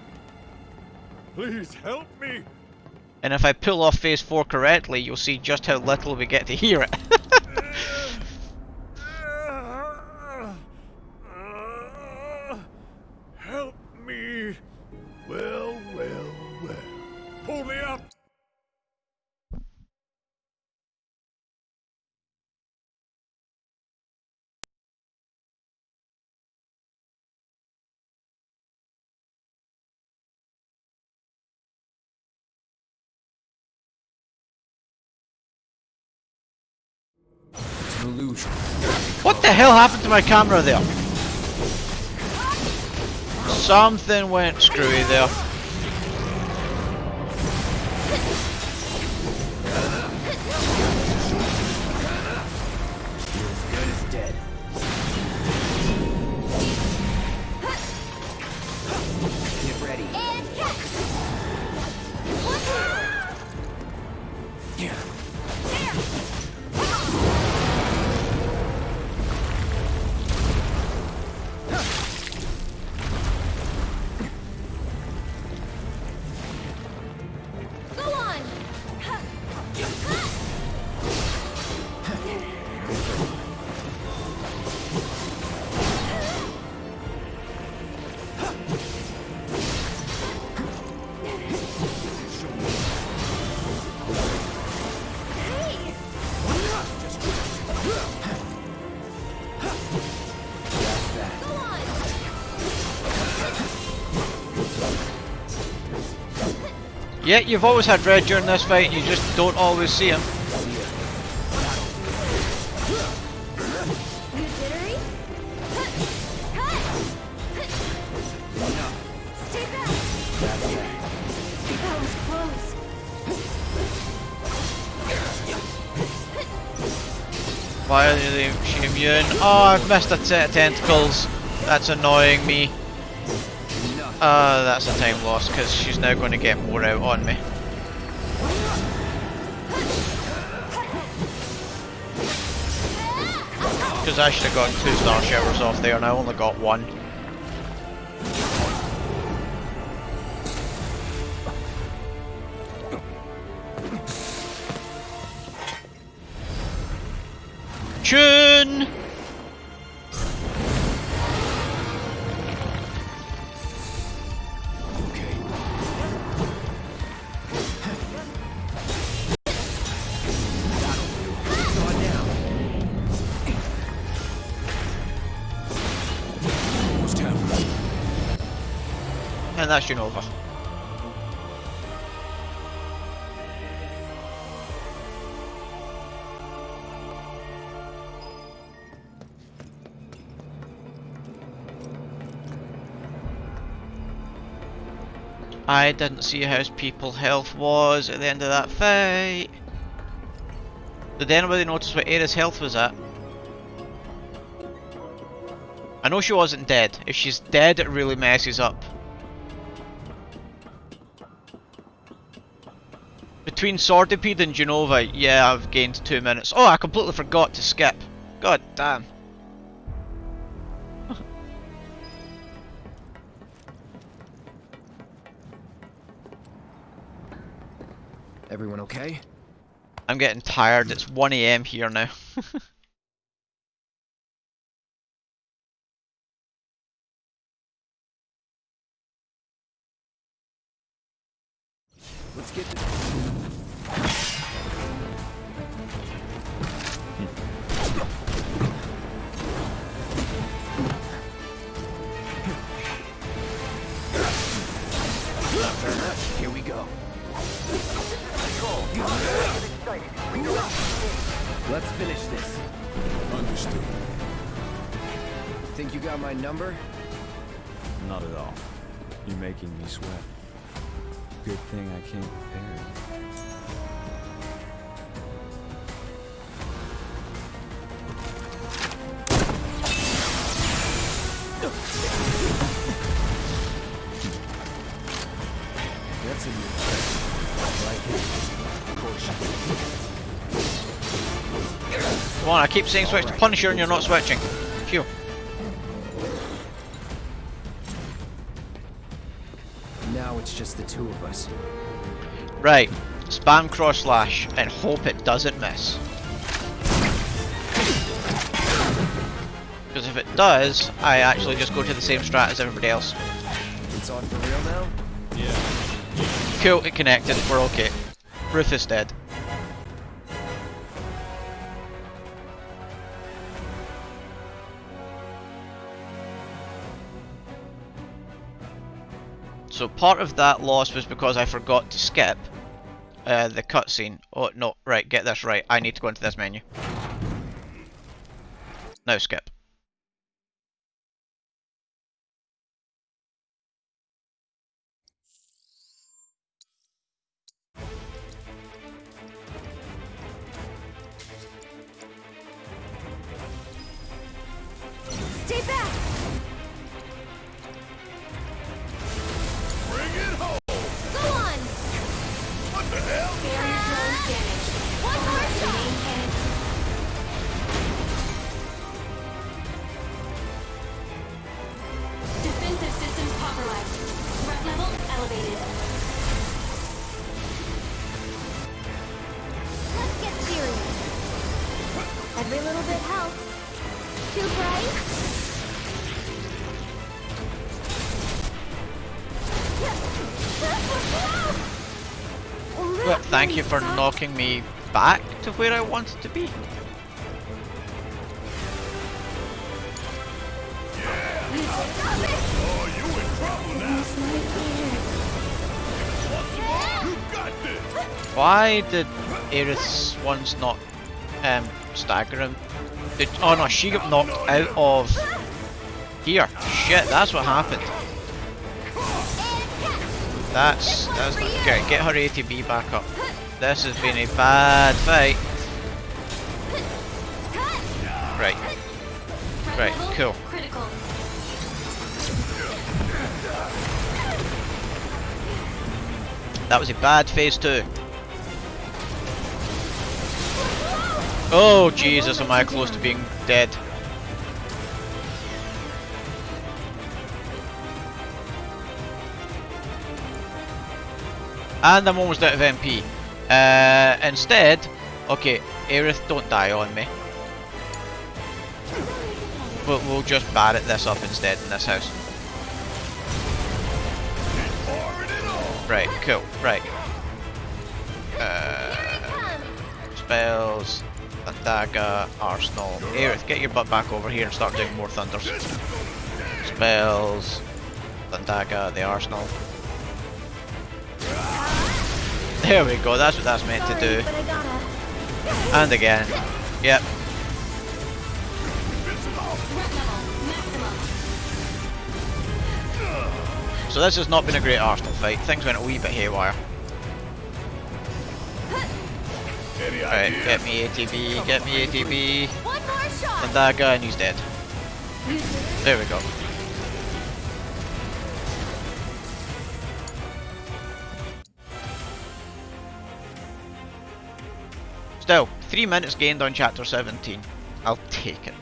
Please help me! And if I pull off phase 4 correctly, you'll see just how little we get to hear it. Help me! Well. Pull me up! It's an illusion. What the hell happened to my camera there? Something went screwy there. Good as dead. Get ready. Go on! Yeah, you've always had red during this fight, you just don't always see him. You jittery? Stay back! That was close. Why are she immune? Oh, I've missed a set of tentacles. That's annoying me. That's a time loss, because she's now going to get more out on me. Because I should have gotten 2 star showers off there and I only got 1. Chun! And that's Genova. I didn't see how people's health was at the end of that fight. Did anybody notice what Aira's health was at? I know she wasn't dead. If she's dead, it really messes up. Between Swordipede and Genova, yeah, I've gained 2 minutes. Oh, I completely forgot to skip. God damn. Everyone okay? I'm getting tired. It's 1 AM here now. Let's get this. Here we go. Let's finish this. Understood. Think you got my number? Not at all. You're making me sweat. Good thing I came prepared. That's a new like it. Of course. Come on, I keep saying switch to Punisher and you're not switching. Phew. Now it's just the two of us. Right. Spam cross slash and hope it doesn't miss. Because if it does, I actually just go to the same strat as everybody else. It's on for real now? Yeah. Cool, it connected, we're okay. Ruth is dead. So part of that loss was because I forgot to skip the cutscene. Oh no, right, get this right. I need to go into this menu. Now skip. Stay back! Bring it home! Go on! What the hell? Barrier drone damaged. One more shot! Defensive systems compromised. Threat level elevated. Let's get serious. Every little bit helps. Too bright? Well, thank you for knocking me back to where I wanted to be. Oh, you in trouble now. You got this. Why did Aerith's once not stagger him? Oh no, she got knocked out of here. Shit, that's what happened. That's okay, get her ATB back up. This has been a bad fight. Right. Right, cool. That was a bad phase 2. Oh Jesus, am I close to being dead? And I'm almost out of MP. Instead, okay, Aerith, don't die on me. But we'll just Barret this up instead in this house. Right, cool, right. Spells, Thandaga, Arsenal. Aerith, get your butt back over here and start doing more thunders. Spells, Thandaga, the Arsenal. There we go, that's what that's meant to do. And again. Yep. So this has not been a great Arsenal fight. Things went a wee bit haywire. Alright, get me ATB, get me ATB. And that guy, and he's dead. There we go. Still, 3 minutes gained on chapter 17. I'll take it.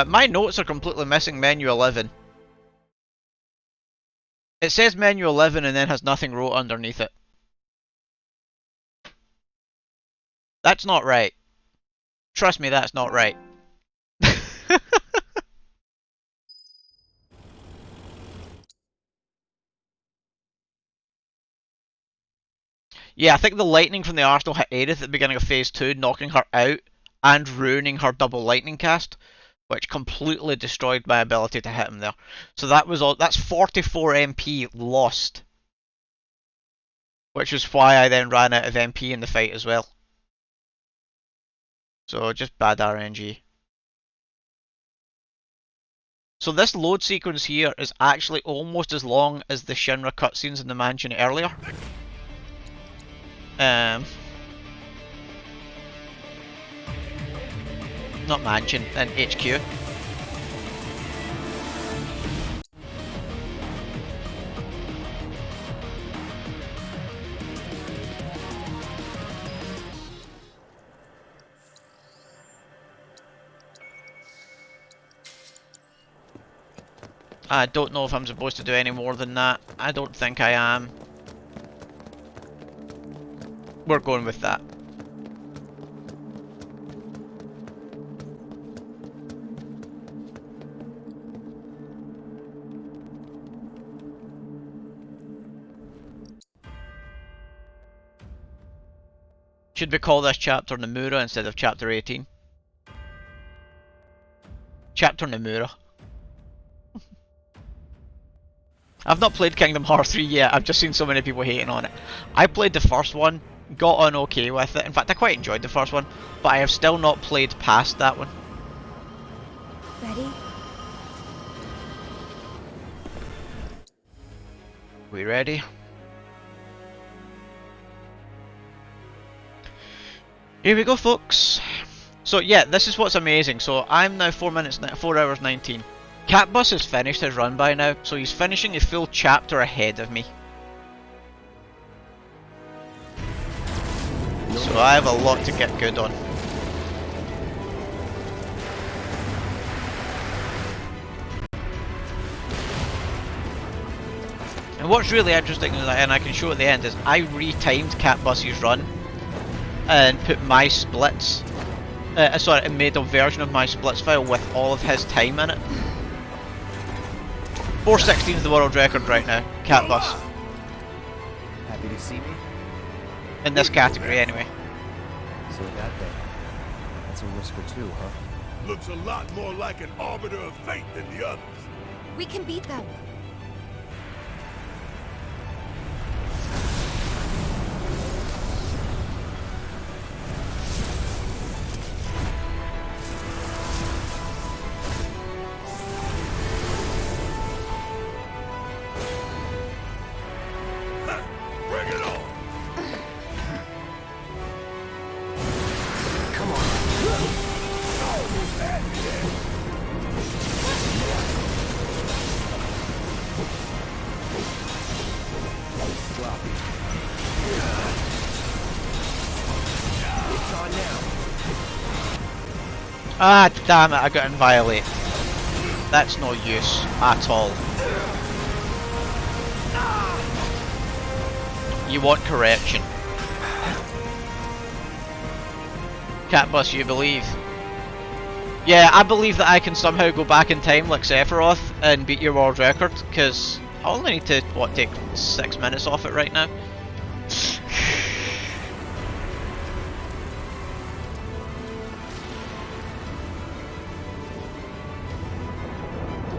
My notes are completely missing menu 11. It says menu 11 and then has nothing wrote underneath it. That's not right. Trust me, that's not right. Yeah, I think the lightning from the Arsenal hit Aerith at the beginning of phase 2, knocking her out and ruining her double lightning cast, which completely destroyed my ability to hit him there. So that was all. That's 44 MP lost, which was why I then ran out of MP in the fight as well. So just bad RNG. So this load sequence here is actually almost as long as the Shinra cutscenes in the mansion earlier. Not mansion, in HQ. I don't know if I'm supposed to do any more than that. I don't think I am. We're going with that. Should we call this chapter Nomura instead of chapter 18? Chapter Nomura. I've not played Kingdom Hearts 3 yet, I've just seen so many people hating on it. I played the first one, got on okay with it. In fact, I quite enjoyed the first one, but I have still not played past that one. Ready? We ready? Here we go, folks. So yeah, this is what's amazing. So I'm now 4 hours 19. Catbus has finished his run by now, so he's finishing a full chapter ahead of me. So I have a lot to get good on. And what's really interesting, and I can show at the end, is I retimed Catbus's run and put my splits, sorry, and made a version of my splits file with all of his time in it. 4:16 is the world record right now, Catbus. Happy to see me? In this category, anyway. So that thing, that's a whisper too, huh? Looks a lot more like an arbiter of fate than the others. We can beat them. Ah, damn it, I got inviolate. That's no use at all. You want correction. Catbus, you believe? Yeah, I believe that I can somehow go back in time like Sephiroth and beat your world record, because I only need to, what, take 6 minutes off it right now?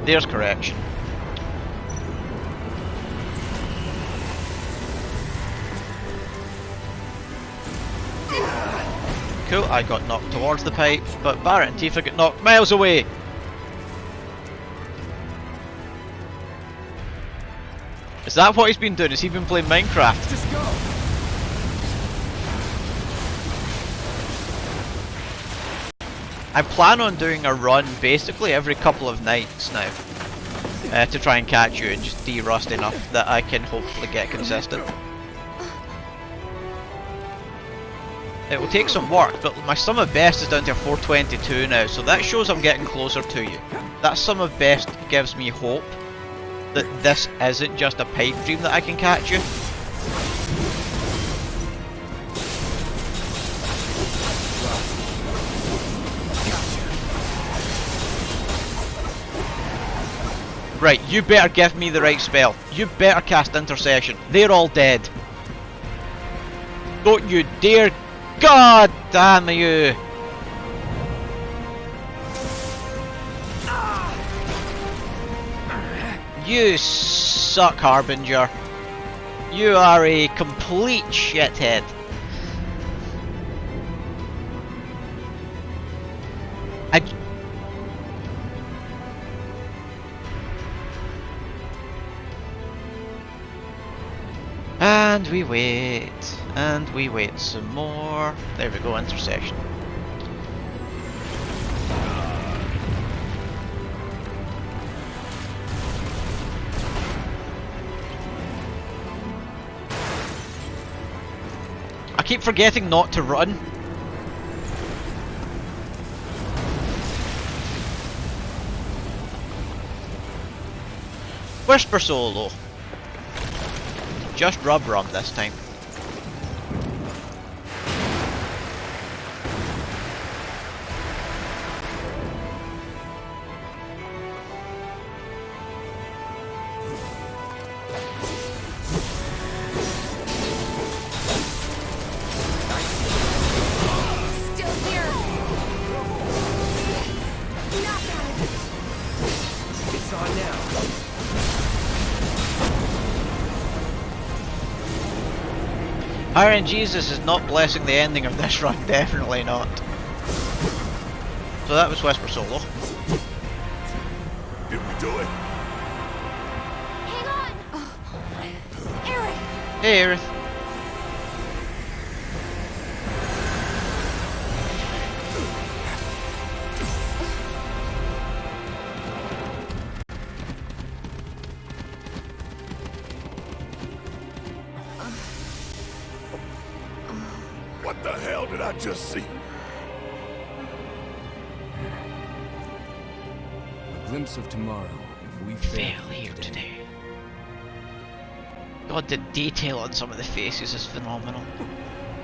There's correction. Cool, I got knocked towards the pipe, but Barrett and Tifa got knocked miles away! Is that what he's been doing? Has he been playing Minecraft? Just go! I plan on doing a run basically every couple of nights now. To try and catch you and just de-rust enough that I can hopefully get consistent. It will take some work, but my sum of best is down to 422 now, so that shows I'm getting closer to you. That sum of best gives me hope that this isn't just a pipe dream that I can catch you. Right, you better give me the right spell. You better cast Intercession. They're all dead. Don't you dare. God damn you. You suck, Harbinger. You are a complete shithead. And we wait some more. There we go, intersection. I keep forgetting not to run. Whisper solo. Just rub this time. Still here. Not bad. It's on now. Iron Jesus is not blessing the ending of this run, definitely not. So that was Whisper Solo. Did we do it? Hang on. Aerith. Hey, Aerith. What the hell did I just see? A glimpse of tomorrow if we fail here today. God, the detail on some of the faces is phenomenal.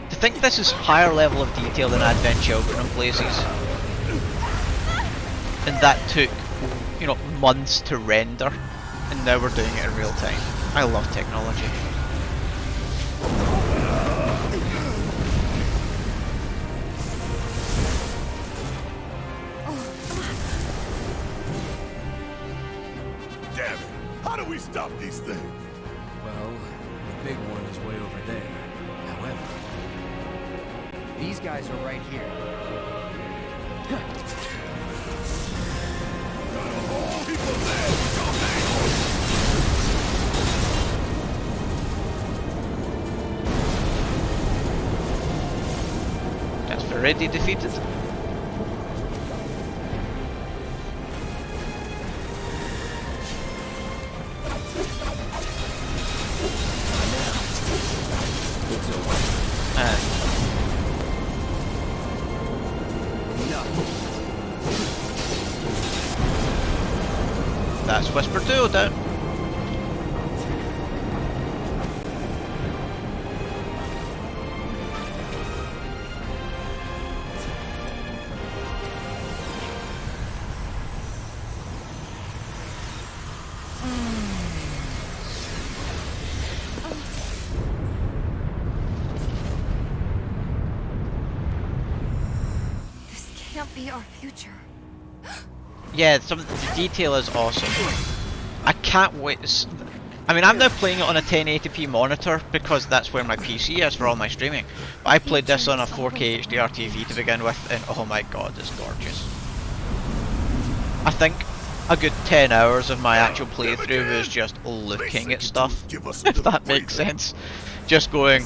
To think this is higher level of detail than Advent Children in places. And that took, you know, months to render. And now we're doing it in real time. I love technology. Damn it! How do we stop these things? Well, the big one is way over there. However, these guys are right here. That's already defeated. That's Whisper 2 down. This can't be our future. Yeah, the detail is awesome. I can't wait. I mean, I'm now playing it on a 1080p monitor because that's where my PC is for all my streaming. But I played this on a 4K HDR TV to begin with, and oh my god, it's gorgeous. I think a good 10 hours of my actual playthrough was just looking at stuff, if that makes sense. Just going,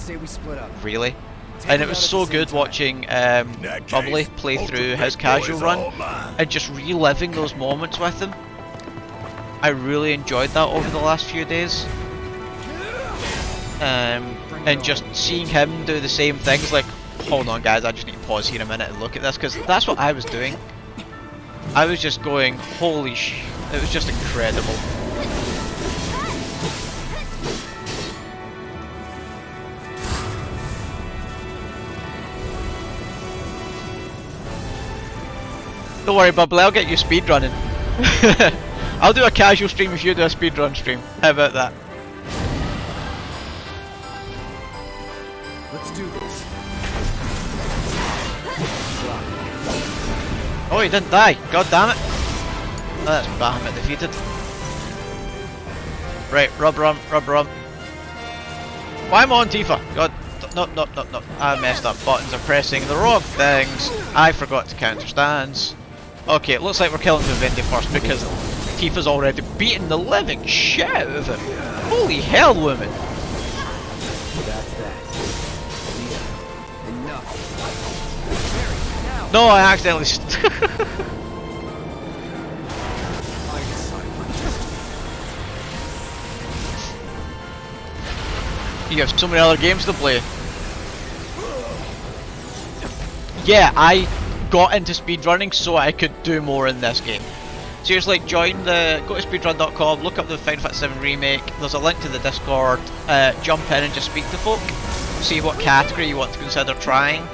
really? and it was so good watching Bubbly play through his casual run and just reliving those moments with him. I really enjoyed that over the last few days. And just seeing him do the same things, like, hold on guys, I just need to pause here a minute and look at this, because that's what I was doing. I was just going, holy sh... It was just incredible. Don't worry, Bubbly, I'll get you speedrunning. I'll do a casual stream if you do a speedrun stream. How about that? Let's do this. Oh, he didn't die. God damn it. Oh, that's Bahamut defeated. Right, rubber arm. Why am I on Tifa? God, no. I messed up. Buttons are pressing the wrong things. I forgot to counter stance. Okay, it looks like we're killing Vivendi first because Tifa's already beaten the living shit out of him. Holy hell, woman. That's that. Enough. No, I accidentally You have so many other games to play. Yeah, I got into speedrunning so I could do more in this game. Seriously, go to speedrun.com, look up the Final Fantasy VII Remake, there's a link to the Discord, jump in and just speak to folk, see what category you want to consider trying.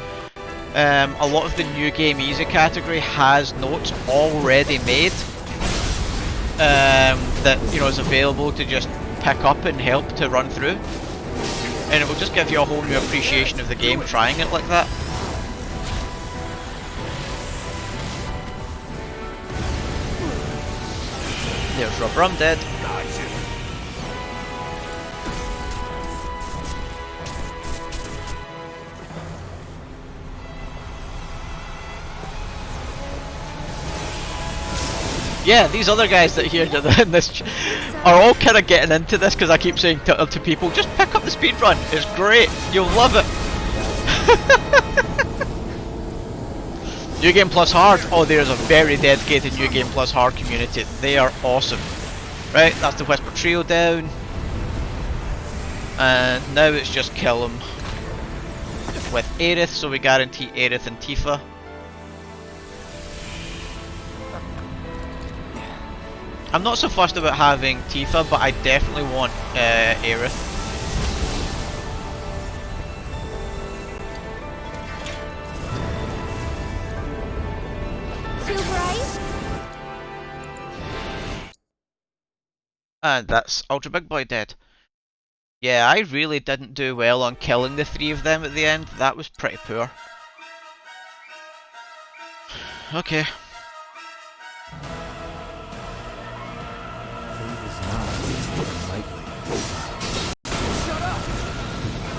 A lot of the new game easy category has notes already made that is available to just pick up and help to run through, and it will just give you a whole new appreciation of the game trying it like that. There's Rubber, I'm dead. Yeah, these other guys that here in this are all kind of getting into this because I keep saying to people, just pick up the speedrun, it's great, you'll love it. New Game Plus Hard, oh there's a very dedicated New Game Plus Hard community, they are awesome. Right, that's the Whisper Trio down. And now it's just kill them with Aerith, so we guarantee Aerith and Tifa. I'm not so fussed about having Tifa, but I definitely want Aerith. Too bright? And that's Ultra Big Boy dead. Yeah, I really didn't do well on killing the three of them at the end. That was pretty poor. Okay.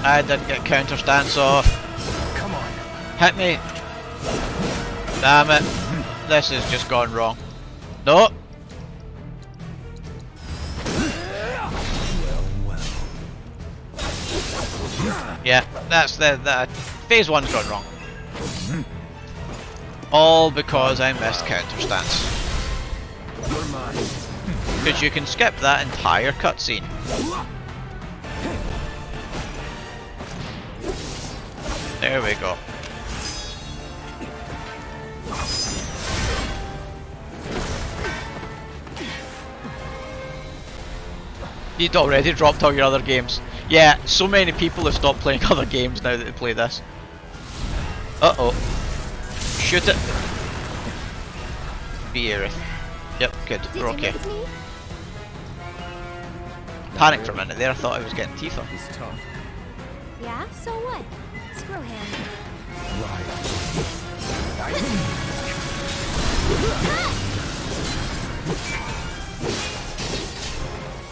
I didn't get counter stance off. Come on. Hit me. Damn it. This has just gone wrong. No. Yeah, that's the phase one's gone wrong. All because I missed counter stance. Because you can skip that entire cutscene. There we go. You'd already dropped all your other games. Yeah, so many people have stopped playing other games now that they play this. Uh-oh. Shoot it. Be Aerith. Yep, good. We're okay. Panicked for a minute there, I thought I was getting Tifa. He's tough. Yeah, so what? Screw him.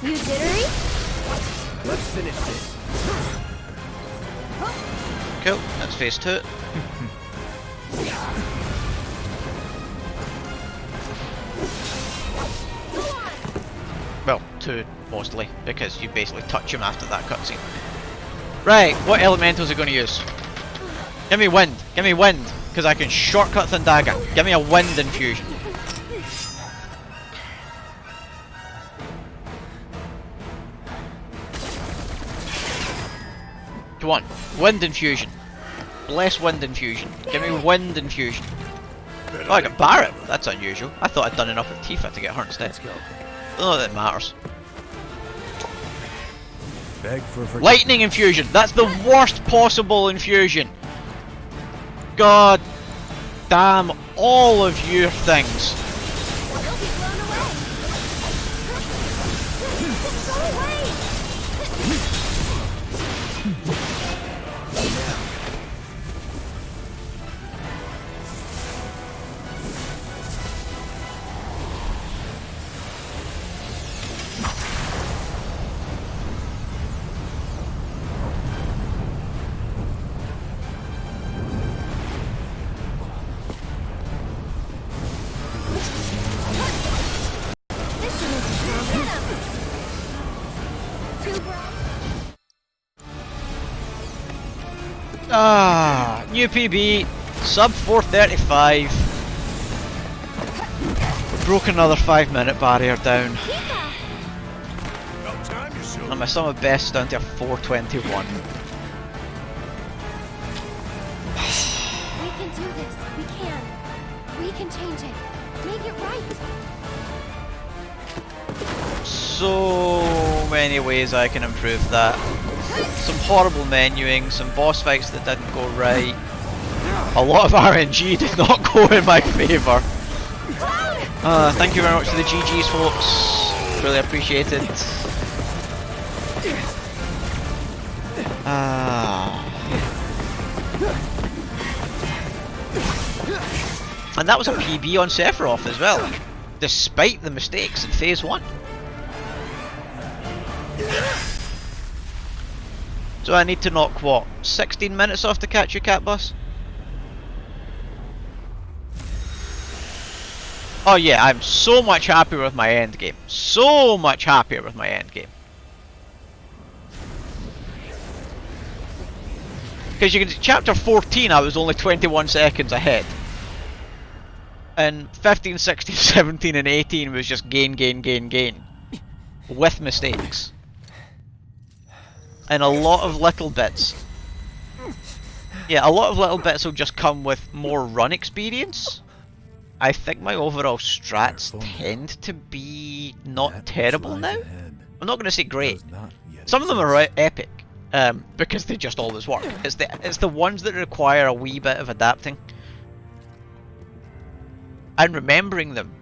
You jittery? Let's finish this. Cool, that's phase 2. Well, 2 mostly, because you basically touch him after that cutscene. Right, what elementals are going to use? Give me wind. Give me wind. Because I can shortcut Thundaga. Give me a wind infusion. Come on. Wind infusion. Bless wind infusion. Give me wind infusion. Oh, I got Barret. That's unusual. I thought I'd done enough with Tifa to get her instead. Let's go. Oh, that matters. Beg for Lightning infusion. That's the worst possible infusion. God damn all of your things. Ah, new PB, sub 435. Broke another 5-minute barrier down. And my sum of best down to a 421. We can do this. We can. We can change it. Make it right. So many ways I can improve that. Some horrible menuing, some boss fights that didn't go right. A lot of RNG did not go in my favour. Thank you very much for the GGs, folks. Really appreciate it. And that was a PB on Sephiroth as well, despite the mistakes in Phase 1. So I need to knock, what, 16 minutes off to catch your cat bus? Oh yeah, I'm so much happier with my endgame. So much happier with my endgame. Because you can see, chapter 14 I was only 21 seconds ahead. And 15, 16, 17 and 18 was just gain. With mistakes. And a lot of little bits. Yeah, a lot of little bits will just come with more run experience. I think my overall strats tend to be not terrible now. I'm not going to say great. Some of them are epic, because they just always work. It's the ones that require a wee bit of adapting. And remembering them.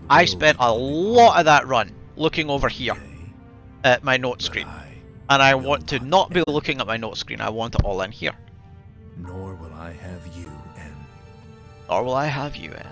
I spent a lot of that run looking over here at my note screen. And I want to not be looking at my note screen, I want it all in here. Nor will I have you, N. Nor will I have you, N.